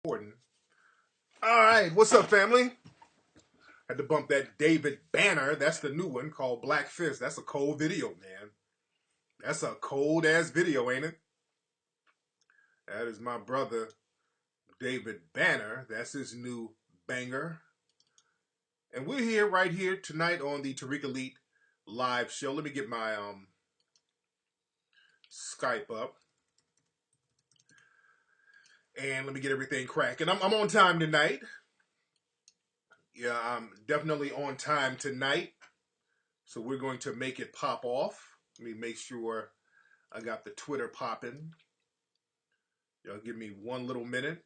Important. All right, what's up, family? Had to bump that David Banner. That's the new one called Black Fist. That's a cold video, man. That's a cold ass video, ain't it? That is my brother David Banner. That's his new banger. And we're here right here tonight on the Tariq Elite live show. Let me get my Skype up. And let me get everything cracking. I'm on time tonight. Yeah, I'm definitely on time tonight. So we're going to make it pop off. Let me make sure I got the Twitter popping. Y'all give me one little minute.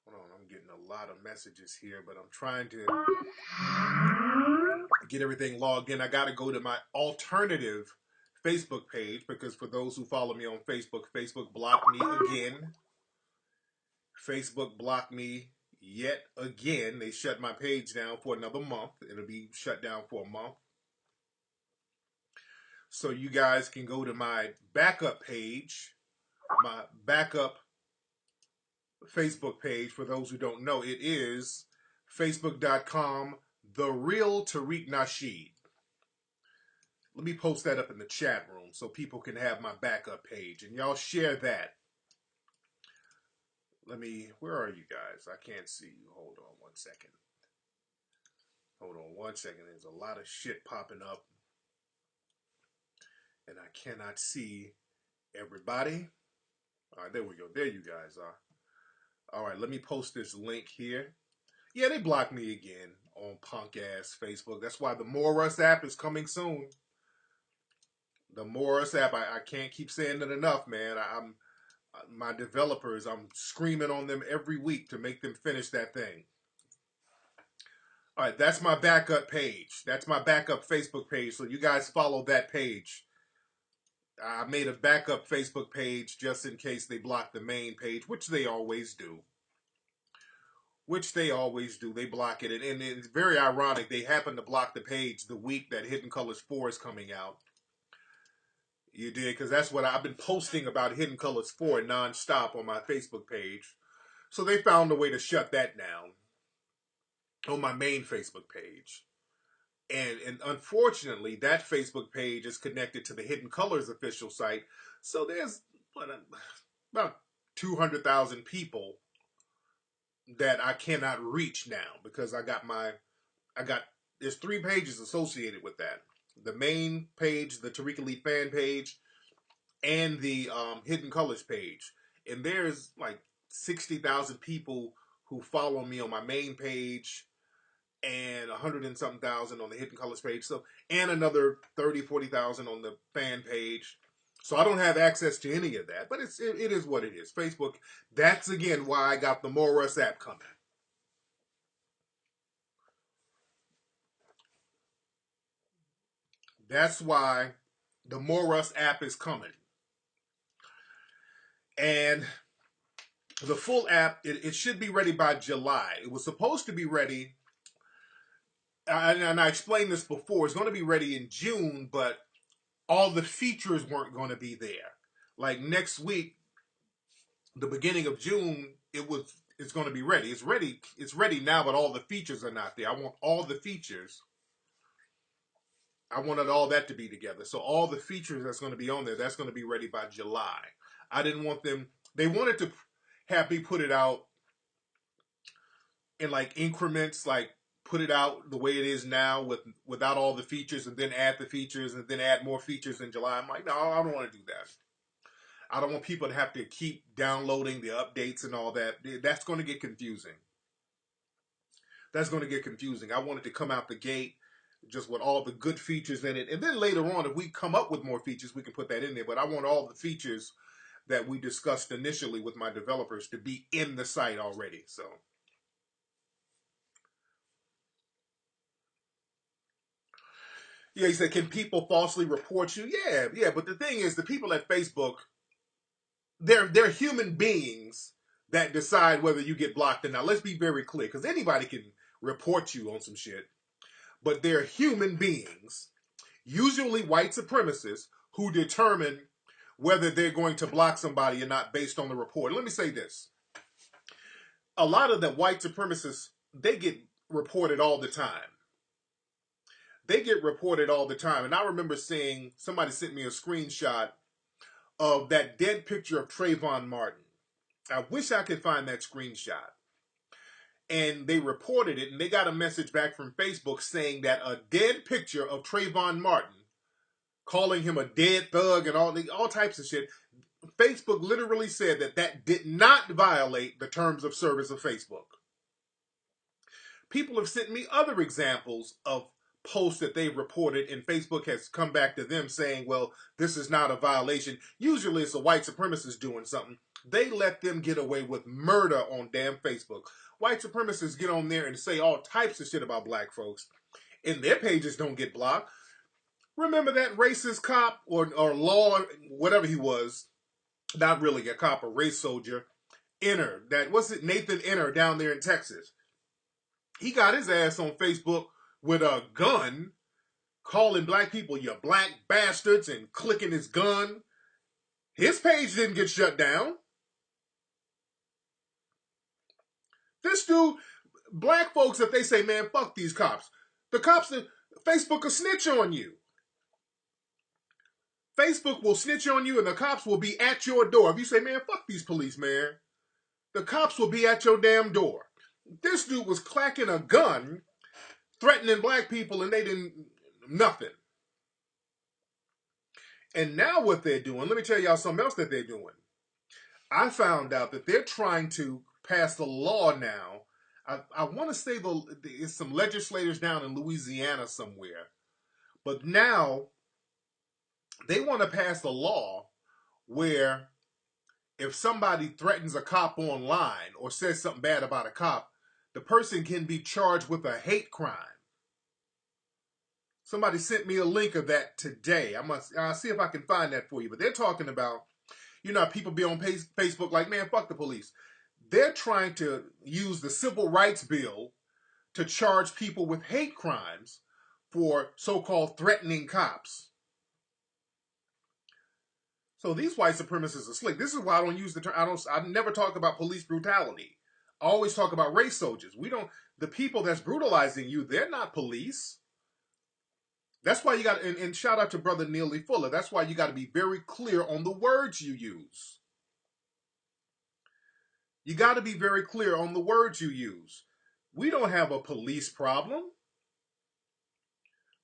Hold on, I'm getting a lot of messages here, but I'm trying to get everything logged in. I got to go to my alternative Facebook page because for those who follow me on Facebook, Facebook blocked me again. Facebook blocked me yet again. They shut my page down for another month. It'll be shut down for a month. So you guys can go to my backup page, my backup Facebook page. For those who don't know, it is facebook.com, The Real Tariq Nasheed. Let me post that up in the chat room so people can have my backup page. And y'all share that. Where are you guys? I can't see you. Hold on one second. Hold on one second. There's a lot of shit popping up. And I cannot see everybody. All right, there we go. There you guys are. All right, let me post this link here. Yeah, they blocked me again on punk-ass Facebook. That's why the More Us app is coming soon. The More Us app, I can't keep saying it enough, man. My developers, I'm screaming on them every week to make them finish that thing. All right, that's my backup page. That's my backup Facebook page, so you guys follow that page. I made a backup Facebook page just in case they block the main page, which they always do. They block it. And it's very ironic. They happen to block the page the week that Hidden Colors 4 is coming out. You did? Because that's what I've been posting about Hidden Colors 4 nonstop on my Facebook page. So they found a way to shut that down on my main Facebook page. And unfortunately, that Facebook page is connected to the Hidden Colors official site. So there's about 200,000 people that I cannot reach now because there's 3 pages associated with that. The main page, the Tariq Elite fan page, and the Hidden Colors page. And there's like 60,000 people who follow me on my main page and 100 and something thousand on the Hidden Colors page. So, and another 30, 40,000 on the fan page. So I don't have access to any of that, but it is what it is. Facebook, that's again why I got the More Us app coming. That's why the More Us app is coming. And the full app, it should be ready by July. It was supposed to be ready, and I explained this before, it's going to be ready in June, but all the features weren't going to be there. Like next week, the beginning of June, it's going to be ready. It's ready now, but all the features are not there. I want all the features. I wanted all that to be together. So all the features that's going to be on there, that's going to be ready by July. I didn't want them, they wanted to have me put it out in like increments, like put it out the way it is now without all the features and then add the features and then add more features in July. I'm like, no, I don't want to do that. I don't want people to have to keep downloading the updates and all that. That's going to get confusing. I want it to come out the gate just with all the good features in it. And then later on, if we come up with more features, we can put that in there. But I want all the features that we discussed initially with my developers to be in the site already. So yeah, he said, can people falsely report you? Yeah. But the thing is, the people at Facebook, they're human beings that decide whether you get blocked or not. Let's be very clear, because anybody can report you on some shit. But they're human beings, usually white supremacists, who determine whether they're going to block somebody or not based on the report. Let me say this. A lot of the white supremacists, they get reported all the time. They get reported all the time. And I remember seeing, somebody sent me a screenshot of that dead picture of Trayvon Martin. I wish I could find that screenshot. And they reported it, and they got a message back from Facebook saying that a dead picture of Trayvon Martin, calling him a dead thug and all types of shit. Facebook literally said that that did not violate the terms of service of Facebook. People have sent me other examples of posts that they've reported, and Facebook has come back to them saying, well, this is not a violation. Usually it's a white supremacist doing something. They let them get away with murder on damn Facebook. White supremacists get on there and say all types of shit about black folks, and their pages don't get blocked. Remember that racist cop or law, whatever he was, not really a cop, a race soldier, Nathan Inner down there in Texas. He got his ass on Facebook with a gun, calling black people you black bastards and clicking his gun. His page didn't get shut down. This dude, black folks, if they say, man, fuck these cops, the cops, Facebook will snitch on you. Facebook will snitch on you and the cops will be at your door. If you say, man, fuck these police, man, the cops will be at your damn door. This dude was clacking a gun, threatening black people, and they didn't, nothing. And now what they're doing, let me tell y'all something else that they're doing. I found out that they're trying to pass the law now. I want to say there's some legislators down in Louisiana somewhere. But now they want to pass a law where if somebody threatens a cop online or says something bad about a cop, the person can be charged with a hate crime. Somebody sent me a link of that today. I'll see if I can find that for you. But they're talking about, you know, people be on Facebook like, man, fuck the police. They're trying to use the Civil Rights Bill to charge people with hate crimes for so-called threatening cops. So these white supremacists are slick. This is why I don't use the term. I never talk about police brutality. I always talk about race soldiers. The people that's brutalizing you, they're not police. That's why you got, and shout out to Brother Neely Fuller. That's why you got to be very clear on the words you use. You got to be very clear on the words you use. We don't have a police problem.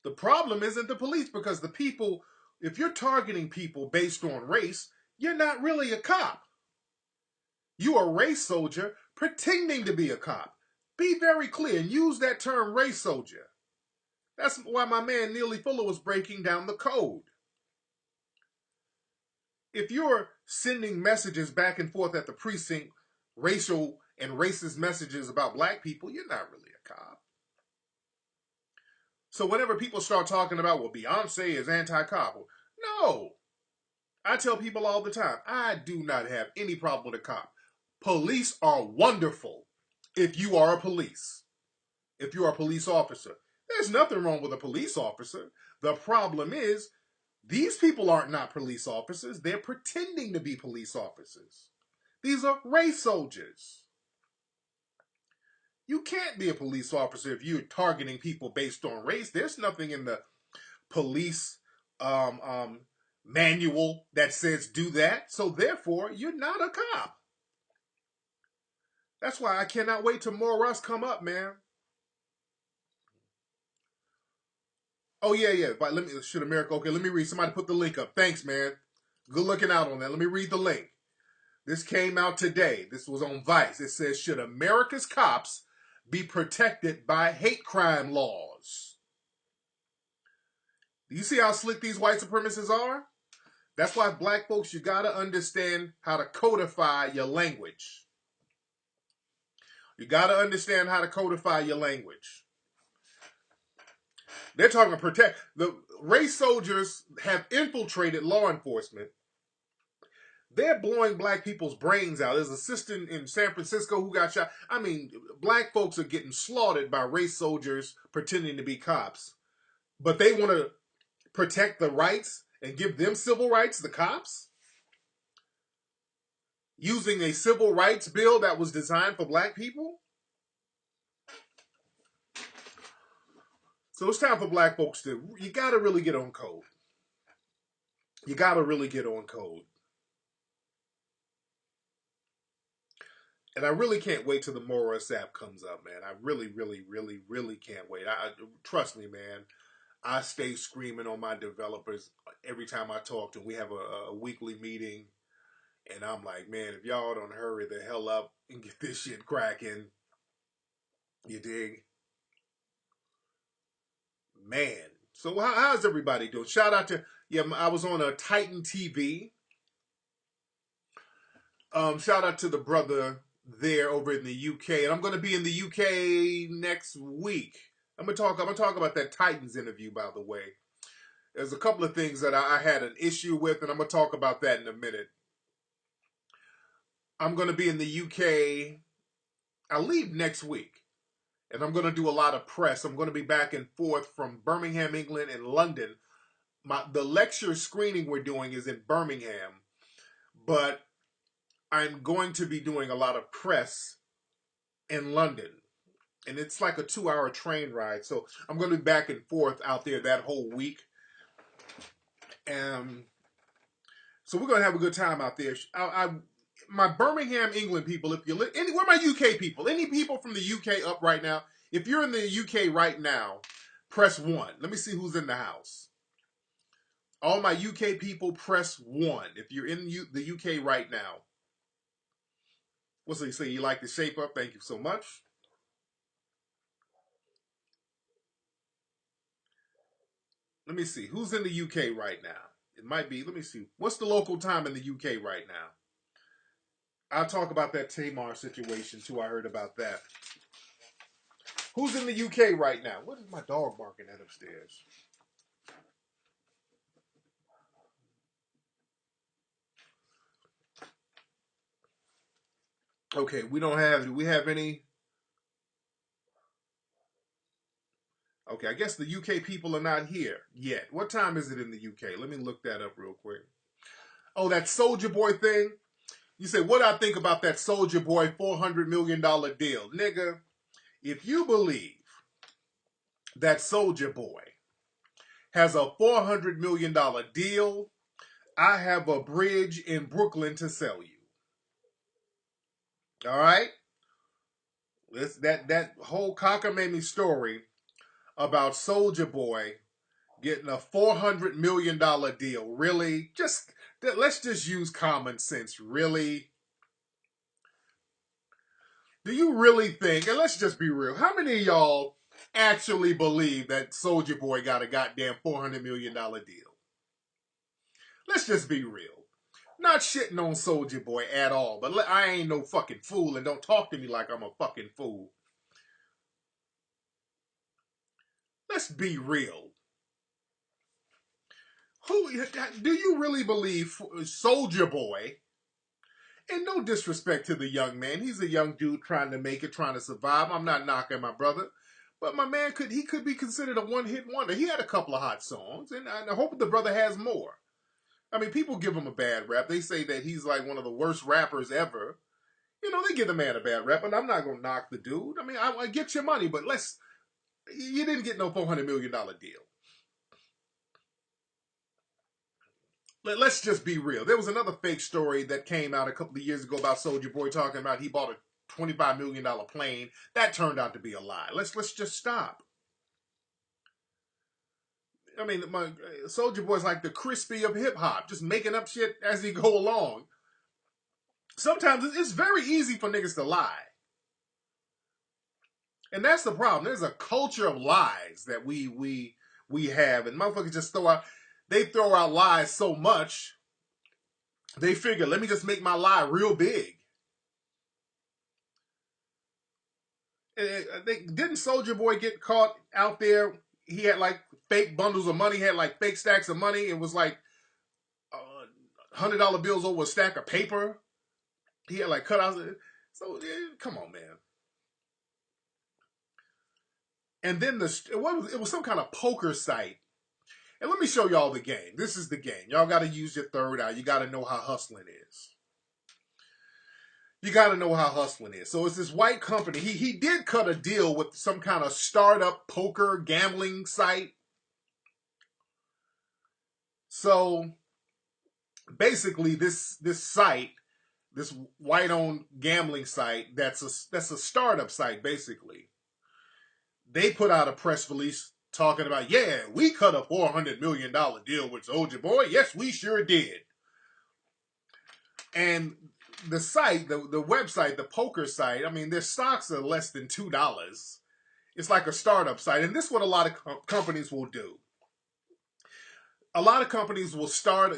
The problem isn't the police, because the people, if you're targeting people based on race, you're not really a cop. You're a race soldier pretending to be a cop. Be very clear and use that term race soldier. That's why my man Neely Fuller was breaking down the code. If you're sending messages back and forth at the precinct, racial and racist messages about black people, you're not really a cop. So whenever people start talking about, well, Beyonce is anti-cop, no. I tell people all the time, I do not have any problem with a cop. Police are wonderful if you are a police. If you are a police officer. There's nothing wrong with a police officer. The problem is, these people aren't not police officers. They're pretending to be police officers. These are race soldiers. You can't be a police officer if you're targeting people based on race. There's nothing in the police manual that says do that. So therefore, you're not a cop. That's why I cannot wait till more Russ come up, man. Oh, yeah. But should America, okay, let me read. Somebody put the link up. Thanks, man. Good looking out on that. Let me read the link. This came out today. This was on Vice. It says, should America's cops be protected by hate crime laws? Do you see how slick these white supremacists are? That's why, black folks, you got to understand how to codify your language. You got to understand how to codify your language. They're talking to protect. The race soldiers have infiltrated law enforcement. They're blowing black people's brains out. There's a sister in San Francisco who got shot. I mean, black folks are getting slaughtered by race soldiers pretending to be cops. But they want to protect the rights and give them civil rights, the cops? using a civil rights bill that was designed for black people. So it's time for black folks you got to really get on code. You got to really get on code. And I really can't wait till the Morris app comes up, man. I really, really, really, really can't wait. Trust me, man. I stay screaming on my developers every time I talk to them. We have a weekly meeting, and I'm like, man, if y'all don't hurry the hell up and get this shit cracking, you dig? Man. So how's everybody doing? Shout out to, I was on a Titan TV. Shout out to the brother there over in the UK, and I'm going to be in the UK next week. I'm gonna talk about that Titans interview, by the way. There's a couple of things that I had an issue with, and I'm gonna talk about that in a minute. I'm gonna be in the UK. I leave next week, and I'm gonna do a lot of press. I'm gonna be back and forth from Birmingham, England, and London. The lecture screening we're doing is in Birmingham, but I'm going to be doing a lot of press in London. And it's like a 2-hour train ride. So I'm going to be back and forth out there that whole week. So we're going to have a good time out there. My Birmingham, England people, if you where are my UK people? Any people from the UK up right now? If you're in the UK right now, press 1. Let me see who's in the house. All my UK people, press 1. If you're in the UK right now. What's he say? You like the shape up? Thank you so much. Let me see. Who's in the UK right now? It might be. Let me see. What's the local time in the UK right now? I'll talk about that Tamar situation too. I heard about that. Who's in the UK right now? What is my dog barking at upstairs? Okay, we don't have. Do we have any? Okay, I guess the UK people are not here yet. What time is it in the UK? Let me look that up real quick. Oh, that Soulja Boy thing. You say, what I think about that Soulja Boy $400 million deal? Nigga, if you believe that Soulja Boy has a $400 million deal, I have a bridge in Brooklyn to sell you. All right? That whole cockamamie story about Soulja Boy getting a $400 million deal. Really? Let's just use common sense. Really? Do you really think, and let's just be real, how many of y'all actually believe that Soulja Boy got a goddamn $400 million deal? Let's just be real. Not shitting on Soulja Boy at all, but I ain't no fucking fool, and don't talk to me like I'm a fucking fool. Let's be real. Who do you really believe Soulja Boy? And no disrespect to the young man. He's a young dude trying to make it, trying to survive. I'm not knocking my brother. But my man could be considered a one-hit wonder. He had a couple of hot songs, and I hope the brother has more. I mean, people give him a bad rap. They say that he's like one of the worst rappers ever. You know, they give the man a bad rap, and I'm not going to knock the dude. I mean, I get your money, but you didn't get no $400 million deal. Let's just be real. There was another fake story that came out a couple of years ago about Soulja Boy talking about he bought a $25 million plane. That turned out to be a lie. Let's just stop. I mean, Soulja Boy's like the Crispy of hip hop, just making up shit as he go along. Sometimes it's very easy for niggas to lie. And that's the problem. There's a culture of lies that we have, and motherfuckers just throw out lies so much, they figure, let me just make my lie real big. Didn't Soulja Boy get caught out there? He had like fake bundles of money, had like fake stacks of money. It was like $100 bills over a stack of paper. He had like cutouts. So come on, man. And then it was some kind of poker site. And let me show y'all the game. This is the game. Y'all got to use your third eye. You got to know how hustling is. You got to know how hustling is. So it's this white company. He did cut a deal with some kind of startup poker gambling site. So basically, this site, this white-owned gambling site, that's a startup site. Basically, they put out a press release talking about, yeah, we cut a $400 million deal with Soulja Boy. Yes, we sure did. And the site, the website, the poker site, I mean, their stocks are less than $2. It's like a startup site. And this is what a lot of companies will do. A lot of companies will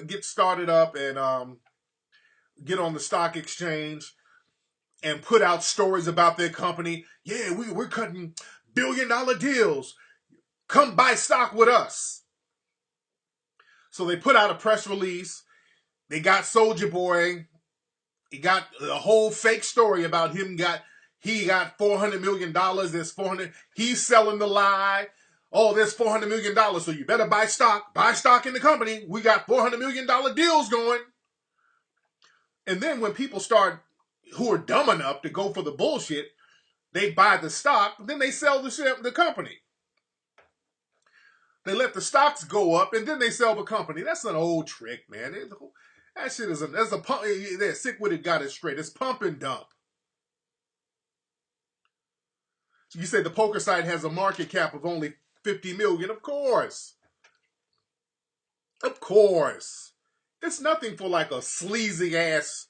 get started up and get on the stock exchange and put out stories about their company. Yeah, we're cutting billion-dollar deals. Come buy stock with us. So they put out a press release. They got Soulja Boy. He got a whole fake story about he got $400 million. There's 400. He's selling the lie. Oh, there's $400 million. So you better buy stock. Buy stock in the company. We got $400 million deals going. And then when people start, who are dumb enough to go for the bullshit, they buy the stock. Then they sell the company. They let the stocks go up, and then they sell the company. That's an old trick, man. That shit is that's a pump. That sick-witted got it straight. It's pump and dump. You say the poker site has a market cap of only 50 million. Of course. Of course. It's nothing for like a sleazy ass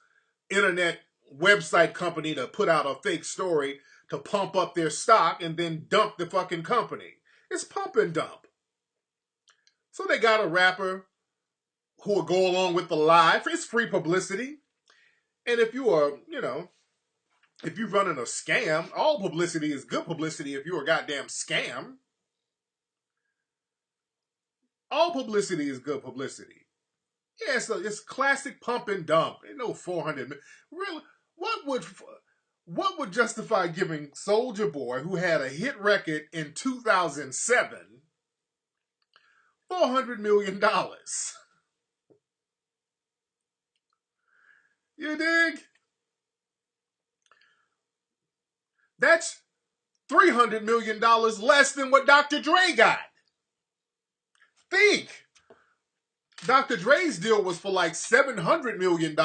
internet website company to put out a fake story to pump up their stock and then dump the fucking company. It's pump and dump. So they got a rapper who will go along with the lie. It's free publicity. And if you are, if you're running a scam, all publicity is good publicity if you're a goddamn scam. All publicity is good publicity. Yeah, it's classic pump and dump. Ain't no 400. Really, what would justify giving Soulja Boy, who had a hit record in 2007, $400 million? You dig? That's $300 million less than what Dr. Dre got. Think. Dr. Dre's deal was for like $700 million.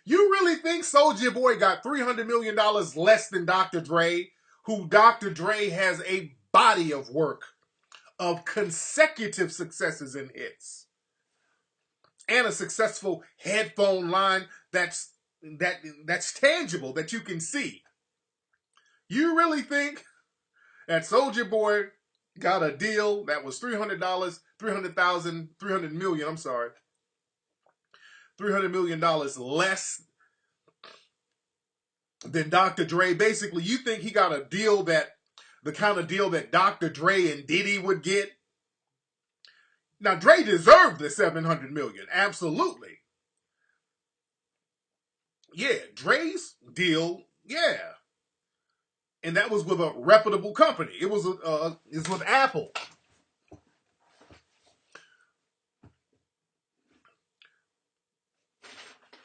You really think Soulja Boy got $300 million less than Dr. Dre, who Dr. Dre has a body of work of consecutive successes and hits, and a successful headphone line that's tangible, that you can see? You really think that Soulja Boy got a deal that was $300 million, I'm sorry, $300 million less than Dr. Dre? Basically, you think he got a deal the kind of deal that Dr. Dre and Diddy would get? Now, Dre deserved the $700 million, absolutely. Yeah, Dre's deal, yeah. And that was with a reputable company. It was with Apple.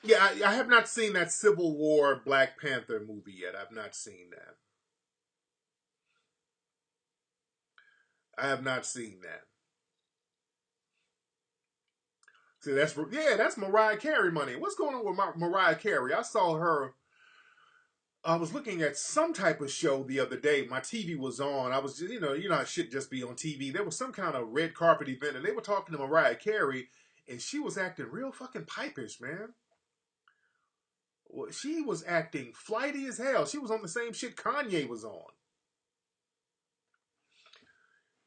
Yeah, I have not seen that Civil War Black Panther movie yet. I've not seen that. I have not seen that. See, that's Mariah Carey money. What's going on with Mariah Carey? I was looking at some type of show the other day. My TV was on. I was just, how shit just be on TV. There was some kind of red carpet event, and they were talking to Mariah Carey, and she was acting real fucking pipish, man. Well, she was acting flighty as hell. She was on the same shit Kanye was on.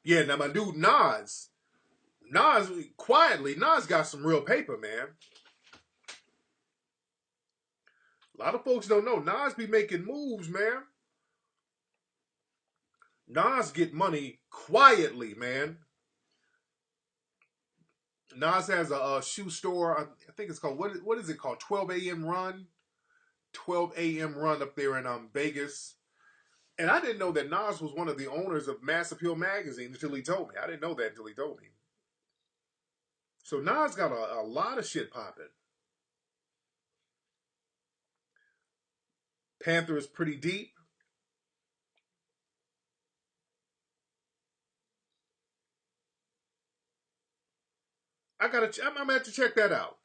Yeah, now my dude Nas Nas got some real paper, man. A lot of folks don't know Nas be making moves, man. Nas get money quietly, man. Nas has a shoe store. I think it's called, what is it called? 12 a.m. Run? 12 a.m. Run up there in Vegas. And I didn't know that Nas was one of the owners of Mass Appeal magazine until he told me. I didn't know that until he told me. So Nas got a lot of shit popping. Panther is pretty deep. I'm gonna have to check that out.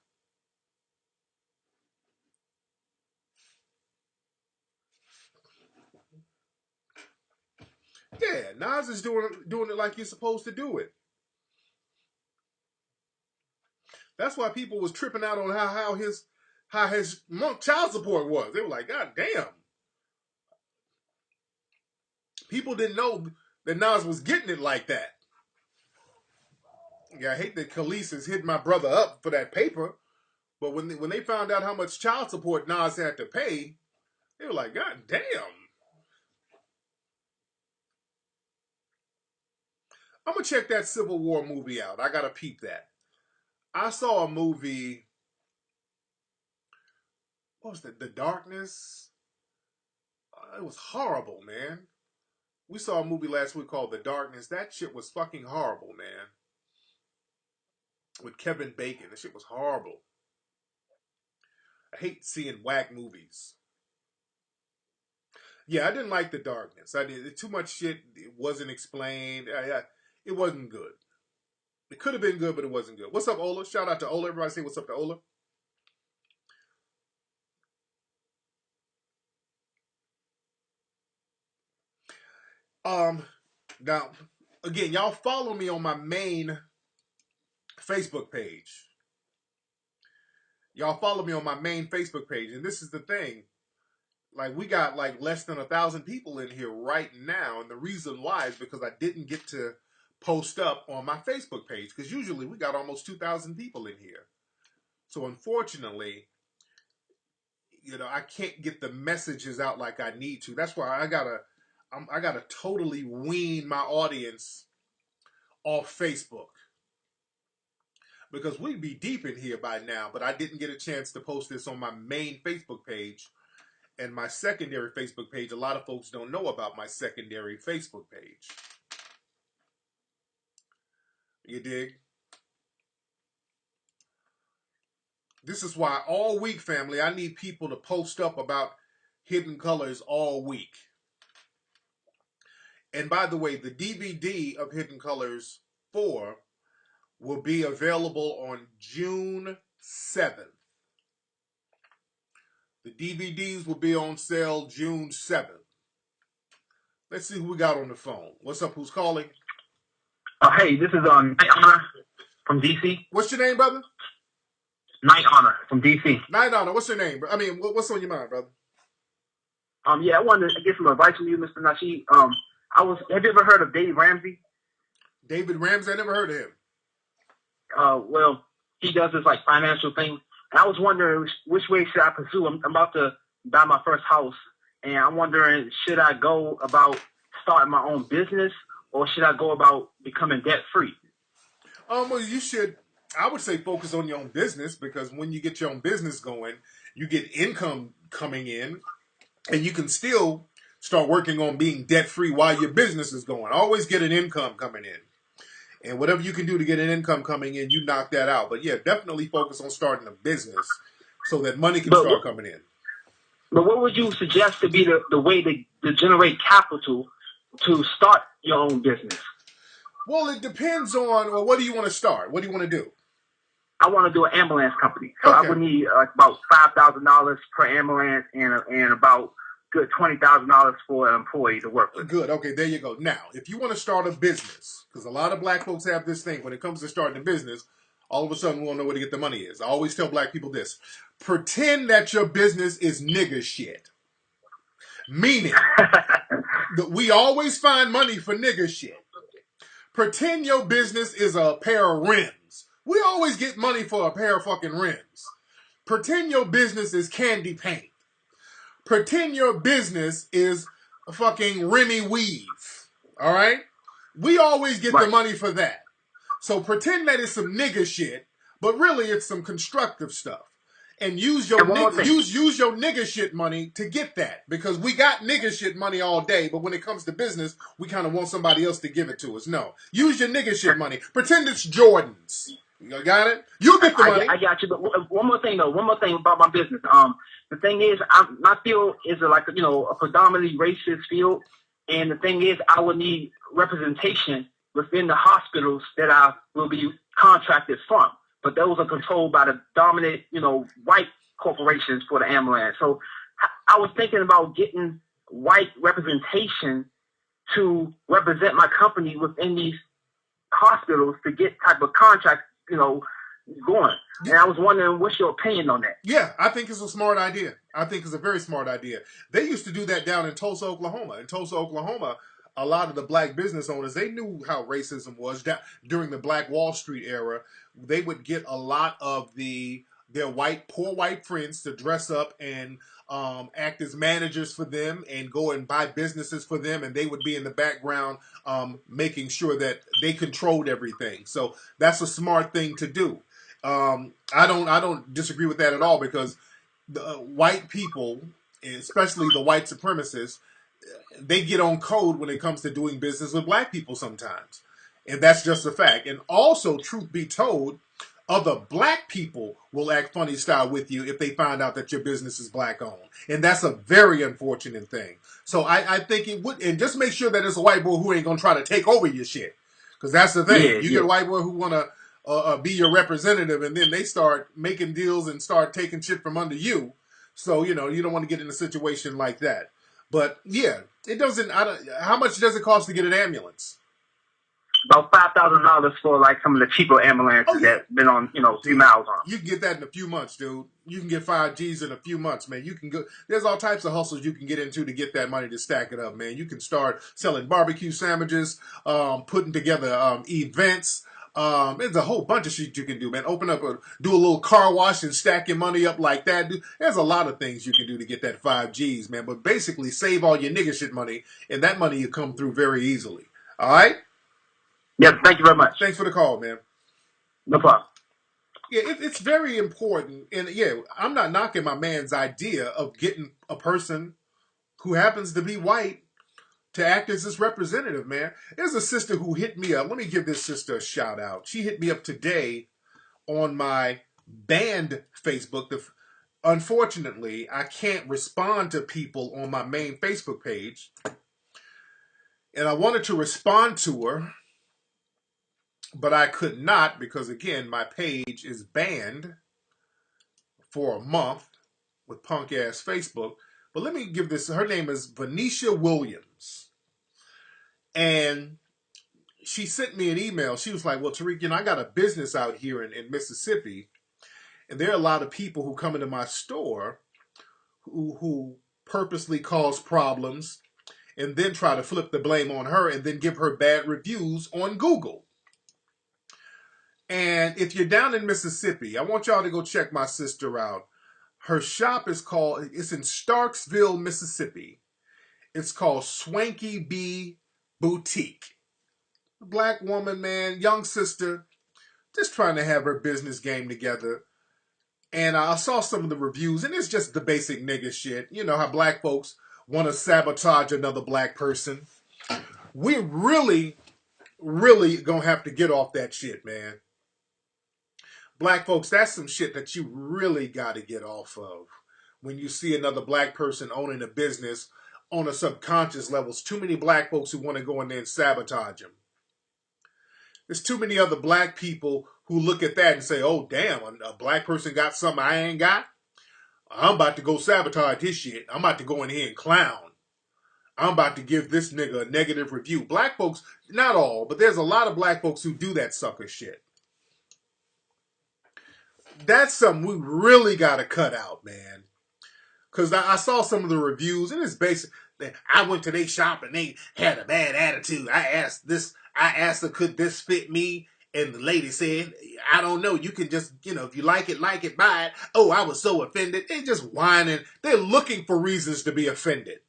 Yeah, Nas is doing it like you're supposed to do it. That's why people was tripping out on how his child support was. They were like, God damn. People didn't know that Nas was getting it like that. Yeah, I hate that Khalees has hit my brother up for that paper, but when they found out how much child support Nas had to pay, they were like, God damn. I'm gonna check that Civil War movie out. I gotta peep that. I saw a movie. What was that? The Darkness. It was horrible, man. We saw a movie last week called The Darkness. That shit was fucking horrible, man. With Kevin Bacon. That shit was horrible. I hate seeing whack movies. Yeah, I didn't like The Darkness. I did too much shit. It wasn't explained. It wasn't good. It could have been good, but it wasn't good. What's up, Ola? Shout out to Ola. Everybody say what's up to Ola. Now, again, y'all follow me on my main Facebook page. Y'all follow me on my main Facebook page, and this is the thing. Like, we got like less than 1,000 people in here right now, and the reason why is because I didn't get to post up on my Facebook page, because usually we got almost 2,000 people in here. So unfortunately, I can't get the messages out like I need to. That's why I gotta totally wean my audience off Facebook, because we'd be deep in here by now, but I didn't get a chance to post this on my main Facebook page. And my secondary Facebook page, a lot of folks don't know about my secondary Facebook page. You dig? This is why all week, family, I need people to post up about Hidden Colors all week. And by the way, the DVD of Hidden Colors 4 will be available on June 7th. The DVDs will be on sale June 7th. Let's see who we got on the phone. What's up? Who's calling? Hey, this is Night Honor from DC. What's your name, brother? Night Honor from DC. Night Honor, what's your name? I mean, what's on your mind, brother? Yeah, I wanted to get some advice from you, Mr. Nasheed. Have you ever heard of Dave Ramsey? David Ramsey? I never heard of him. Well, he does this like financial thing. And I was wondering which way should I pursue. I'm about to buy my first house, and I'm wondering, should I go about starting my own business, or should I go about becoming debt free? Well, you should. I would say focus on your own business, because when you get your own business going, you get income coming in, and you can still start working on being debt free while your business is going. Always get an income coming in. And whatever you can do to get an income coming in, you knock that out. But yeah, definitely focus on starting a business so that money can start coming in. But what would you suggest to be the way to generate capital to start your own business? Well, it depends on, what do you want to start? What do you want to do? I want to do an ambulance company. So okay. I would need about $5,000 per ambulance and about good $20,000 for an employee to work with. Good. Okay, there you go. Now, if you want to start a business, because a lot of black folks have this thing, when it comes to starting a business, all of a sudden we won't know where to get the money is. I always tell black people this. Pretend that your business is nigga shit. Meaning, that we always find money for nigga shit. Pretend your business is a pair of rims. We always get money for a pair of fucking rims. Pretend your business is candy paint. Pretend your business is a fucking Remy weave. All right? We always get the money for that. So pretend that it's some nigga shit, but really it's some constructive stuff. And use your nigga shit money to get that. Because we got nigga shit money all day, but when it comes to business, we kind of want somebody else to give it to us. No. Use your nigga shit money. Pretend it's Jordans. You got it? You get the money. I got you. But one more thing though. One more thing about my business. The thing is, my field is a predominantly racist field, and the thing is, I would need representation within the hospitals that I will be contracted from. But those are controlled by the dominant, white corporations for the ambulance. So I was thinking about getting white representation to represent my company within these hospitals to get type of contract, going. And I was wondering, what's your opinion on that? Yeah, I think it's a smart idea. I think it's a very smart idea. They used to do that down in Tulsa, Oklahoma. In Tulsa, Oklahoma, a lot of the black business owners, they knew how racism was during the Black Wall Street era. They would get a lot of their poor white friends to dress up and act as managers for them and go and buy businesses for them, and they would be in the background making sure that they controlled everything. So that's a smart thing to do. I don't disagree with that at all, because the white people, especially the white supremacists, they get on code when it comes to doing business with black people sometimes, and that's just a fact. And also, truth be told, other black people will act funny style with you if they find out that your business is black owned, and that's a very unfortunate thing. So I think it would, and just make sure that it's a white boy who ain't gonna try to take over your shit, because that's the thing. You get a white boy who wanna be your representative, and then they start making deals and start taking shit from under you. So you don't want to get in a situation like that. But yeah, it doesn't. How much does it cost to get an ambulance? About $5,000 for like some of the cheaper ambulances that been on, 3 miles on. You can get that in a few months, dude. You can get 5Gs in a few months, man. You can go. There's all types of hustles you can get into to get that money to stack it up, man. You can start selling barbecue sandwiches, putting together events. There's a whole bunch of shit you can do, man. Do a little car wash and stack your money up like that. Dude. There's a lot of things you can do to get that 5Gs, man. But basically, save all your nigga shit money, and that money will come through very easily. All right? Yes, thank you very much. Thanks for the call, man. No problem. Yeah, it's very important. And yeah, I'm not knocking my man's idea of getting a person who happens to be white to act as this representative, man. There's a sister who hit me up. Let me give this sister a shout out. She hit me up today on my banned Facebook. Unfortunately, I can't respond to people on my main Facebook page. And I wanted to respond to her, but I could not because, again, my page is banned for a month with punk-ass Facebook. But let me give this, her name is Venetia Williams. And she sent me an email. She was like, well, Tariq, I got a business out here in Mississippi, and there are a lot of people who come into my store who purposely cause problems and then try to flip the blame on her and then give her bad reviews on Google. And if you're down in Mississippi, I want y'all to go check my sister out. Her shop it's in Starksville, Mississippi. It's called Swanky Bee Boutique. Black woman, man, young sister, just trying to have her business game together. And I saw some of the reviews, and it's just the basic nigga shit. You know how black folks want to sabotage another black person. We really, really gonna have to get off that shit, man. Black folks, that's some shit that you really got to get off of. When you see another black person owning a business on a subconscious level, it's too many black folks who want to go in there and sabotage them. There's too many other black people who look at that and say, oh, damn, a black person got something I ain't got. I'm about to go sabotage his shit. I'm about to go in here and clown. I'm about to give this nigga a negative review. Black folks, not all, but there's a lot of black folks who do that sucker shit. That's something we really got to cut out, man. Because I saw some of the reviews, and it's basic. I went to their shop, and they had a bad attitude. I asked her, could this fit me? And the lady said, I don't know. You can just, if you like it, buy it. Oh, I was so offended. They're just whining. They're looking for reasons to be offended.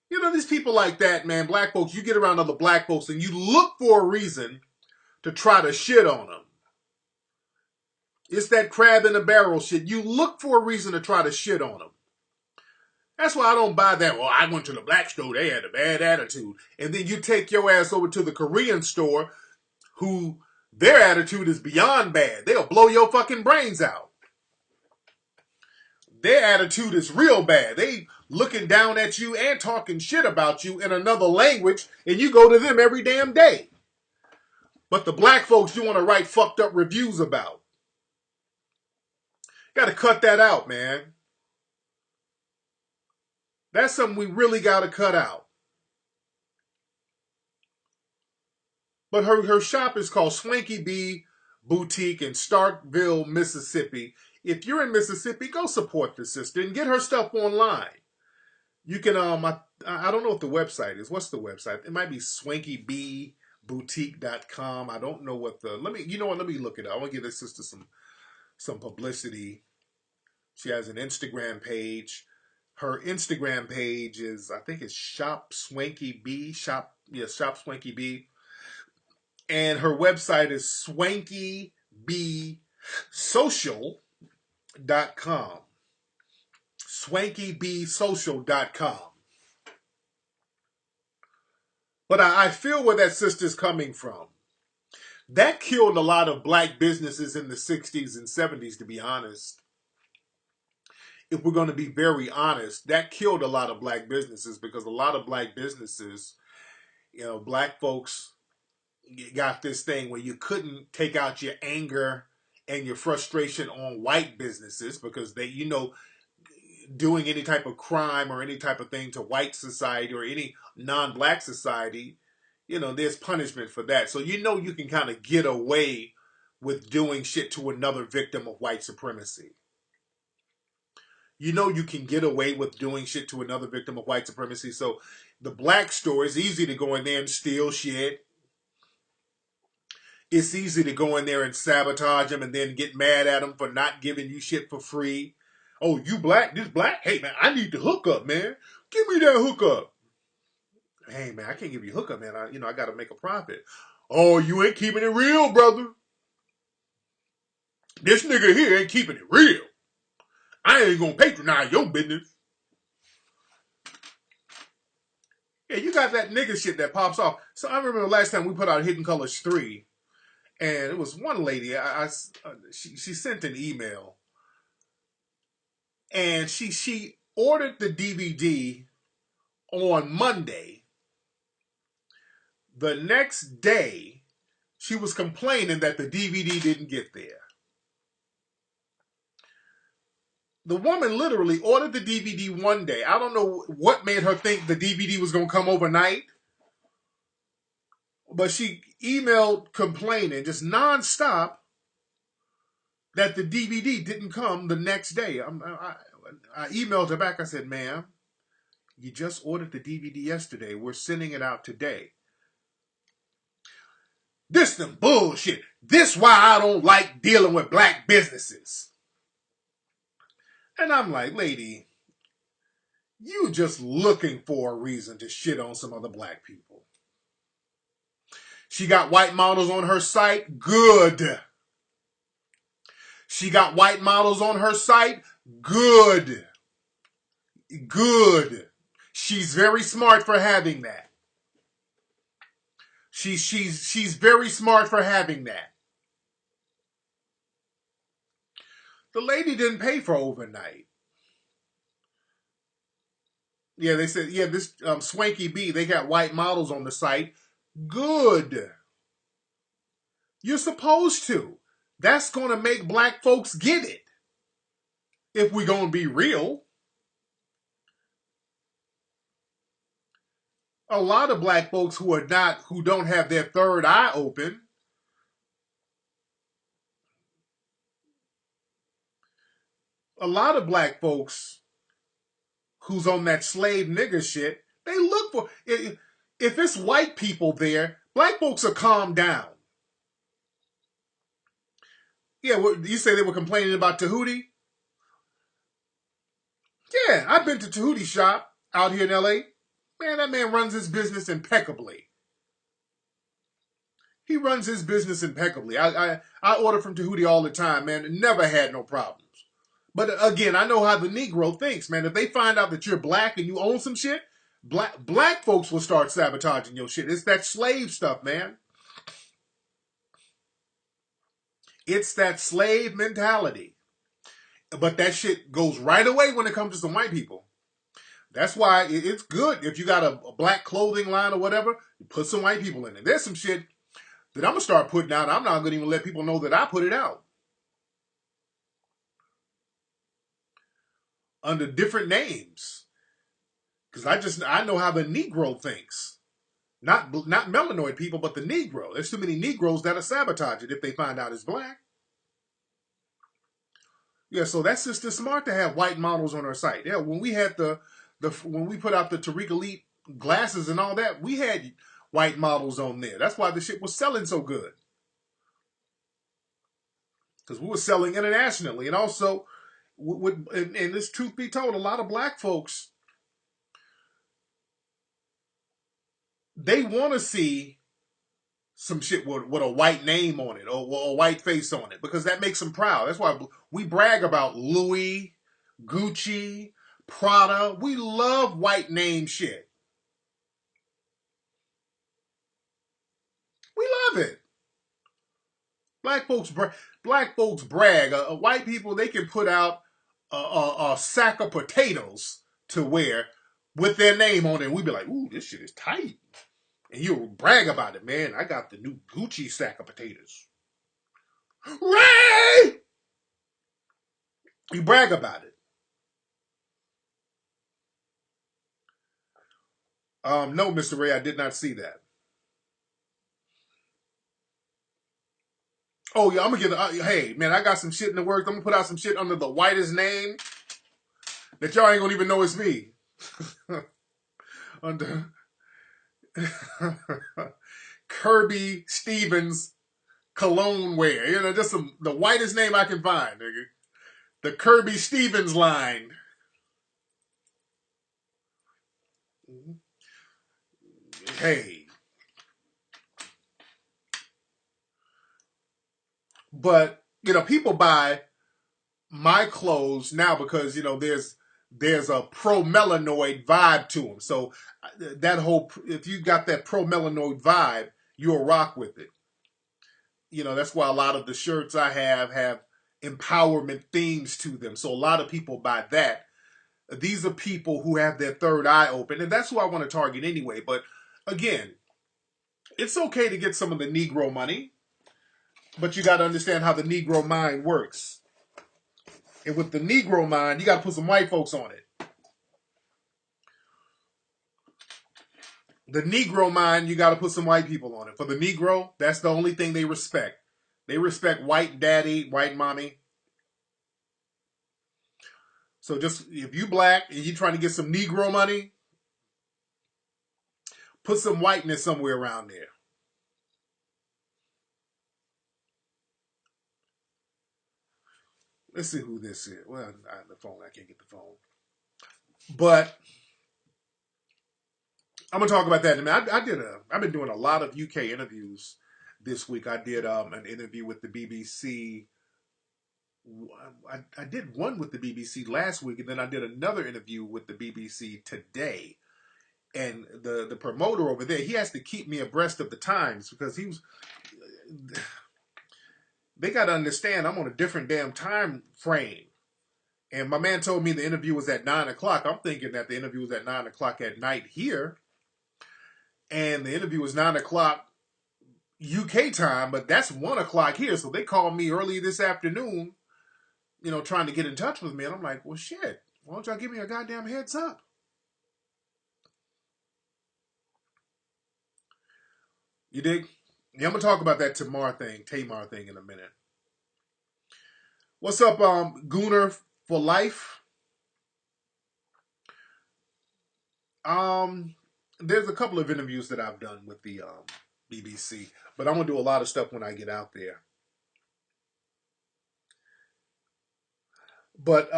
These people like that, man, black folks, you get around other black folks, and you look for a reason to try to shit on them. It's that crab in a barrel shit. You look for a reason to try to shit on them. That's why I don't buy that. Well, I went to the black store. They had a bad attitude. And then you take your ass over to the Korean store who Their attitude is beyond bad. They'll blow your fucking brains out. Their attitude is real bad. They looking down at you and talking shit about you in another language, and you go to them every damn day. But the black folks you want to write fucked up reviews about. Got to cut that out, man. That's something we really got to cut out. But her shop is called Swanky Bee Boutique in Starkville, Mississippi. If you're in Mississippi, go support the sister and get her stuff online. You can, I don't know what the website is. What's the website? It might be swankybeeboutique.com. I don't know what you know what, let me look it up. I want to give this sister some publicity. She has an Instagram page. Her Instagram page is, I think it's Shop Swanky Bee. Shop Swanky Bee. And her website is swankybeesocial.com. swankybeesocial.com. But I feel where that sister's coming from. That killed a lot of black businesses in the 60s and 70s, to be honest. If we're going to be very honest, that killed a lot of black businesses because a lot of black businesses, black folks got this thing where you couldn't take out your anger and your frustration on white businesses because they, doing any type of crime or any type of thing to white society or any non-black society, there's punishment for that. So you can kind of get away with doing shit to another victim of white supremacy. You can get away with doing shit to another victim of white supremacy. So the black store, is easy to go in there and steal shit. It's easy to go in there and sabotage them and then get mad at them for not giving you shit for free. Oh, you black? This black? Hey, man, I need the hookup, man. Give me that hookup. Hey, man, I can't give you hookup, man. I got to make a profit. Oh, you ain't keeping it real, brother. This nigga here ain't keeping it real. I ain't going to patronize your business. Yeah, you got that nigga shit that pops off. So I remember the last time we put out Hidden Colors 3, and it was one lady, she sent an email, and she ordered the DVD on Monday. The next day, she was complaining that the DVD didn't get there. The woman literally ordered the DVD one day. I don't know what made her think the DVD was going to come overnight. But she emailed complaining, just nonstop, that the DVD didn't come the next day. I emailed her back. I said, ma'am, you just ordered the DVD yesterday. We're sending it out today. This some bullshit. This why I don't like dealing with black businesses. And I'm like, lady, you just looking for a reason to shit on some other black people. She got white models on her site? Good. She got white models on her site? Good. Good. She's very smart for having that. She's very smart for having that. The lady didn't pay for overnight. Yeah, they said, this Swanky Bee, they got white models on the site. Good. You're supposed to. That's going to make black folks get it. If we're going to be real. A lot of black folks who don't have their third eye open, a lot of black folks who's on that slave nigger shit, they look for, if it's white people there, black folks are calmed down. Yeah, you say they were complaining about Tahuti? Yeah, I've been to Tahuti's shop out here in LA. Man, that man runs his business impeccably. He runs his business impeccably. I order from Tahuti all the time, man. Never had no problems. But again, I know how the Negro thinks, man. If they find out that you're black and you own some shit, black folks will start sabotaging your shit. It's that slave stuff, man. It's that slave mentality. But that shit goes right away when it comes to some white people. That's why it's good if you got a black clothing line or whatever, you put some white people in it. There's some shit that I'm going to start putting out. I'm not going to even let people know that I put it out. Under different names. Because I know how the Negro thinks. Not melanoid people, but the Negro. There's too many Negroes that'll sabotage it if they find out it's black. Yeah, so that's just smart to have white models on our site. Yeah, when we had when we put out the Tariq Elite glasses and all that, we had white models on there. That's why the shit was selling so good. Because we were selling internationally. And also, and this truth be told, a lot of black folks, they want to see some shit with a white name on it or a white face on it because that makes them proud. That's why we brag about Louis, Gucci, Prada. We love white name shit. We love it. Black folks brag. White people, they can put out a sack of potatoes to wear with their name on it. And we'd be like, ooh, this shit is tight. And you'll brag about it, man. I got the new Gucci sack of potatoes. Ray! You brag about it. No, Mr. Ray, I did not see that. Oh, yeah, I'm going to get hey, man, I got some shit in the works. I'm going to put out some shit under the whitest name that y'all ain't going to even know it's me. Under Kirby Stevens cologne wear. You know, just the whitest name I can find, nigga. The Kirby Stevens line. Hey. But, you know, people buy my clothes now because, you know, there's a pro-melanoid vibe to them. So that whole, if you got that pro-melanoid vibe, you'll rock with it. You know, that's why a lot of the shirts I have empowerment themes to them. So a lot of people buy that. These are people who have their third eye open, and that's who I want to target anyway. But again, it's okay to get some of the Negro money, but you got to understand how the Negro mind works. And with the Negro mind, you got to put some white folks on it. The Negro mind, you got to put some white people on it. For the Negro, that's the only thing they respect. They respect white daddy, white mommy. So just, if you black and you trying to get some Negro money, put some whiteness somewhere around there. Let's see who this is. Well, I have the phone. I can't get the phone. But I'm gonna talk about that in a minute. I've been doing a lot of UK interviews this week. I did an interview with the BBC. I did one with the BBC last week, and then I did another interview with the BBC today. And the promoter over there, he has to keep me abreast of the times because they got to understand I'm on a different damn time frame. And my man told me the interview was at 9 o'clock. I'm thinking that the interview was at 9 o'clock at night here. And the interview was 9 o'clock UK time, but that's 1 o'clock here. So they called me early this afternoon, you know, trying to get in touch with me. And I'm like, well, shit, why don't y'all give me a goddamn heads up? You dig? Yeah, I'm going to talk about that Tamar thing in a minute. What's up, Gooner for Life? There's a couple of interviews that I've done with the BBC, but I'm going to do a lot of stuff when I get out there. But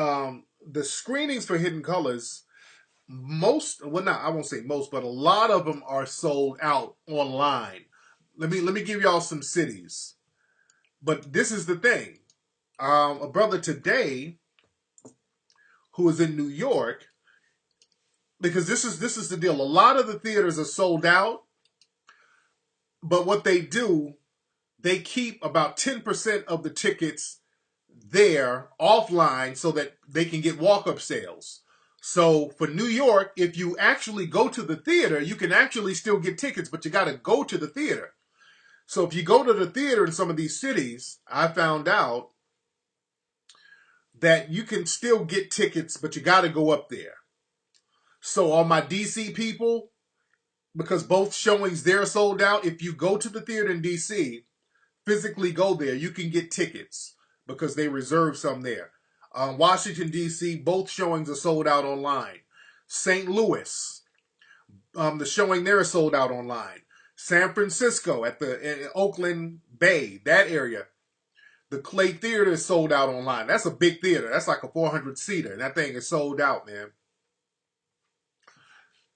the screenings for Hidden Colors, I won't say most, but a lot of them are sold out online. Let me give y'all some cities. But this is the thing. A brother today who is in New York, because this is the deal. A lot of the theaters are sold out, but what they do, they keep about 10% of the tickets there offline so that they can get walk-up sales. So for New York, if you actually go to the theater, you can actually still get tickets, but you got to go to the theater. So if you go to the theater in some of these cities, I found out that you can still get tickets, but you got to go up there. So all my DC people, because both showings there are sold out, if you go to the theater in DC, physically go there, you can get tickets because they reserve some there. Washington, D.C., both showings are sold out online. St. Louis, the showing there is sold out online. San Francisco at the Oakland Bay, that area, the Clay Theater is sold out online. That's a big theater. That's like a 400-seater. And that thing is sold out, man.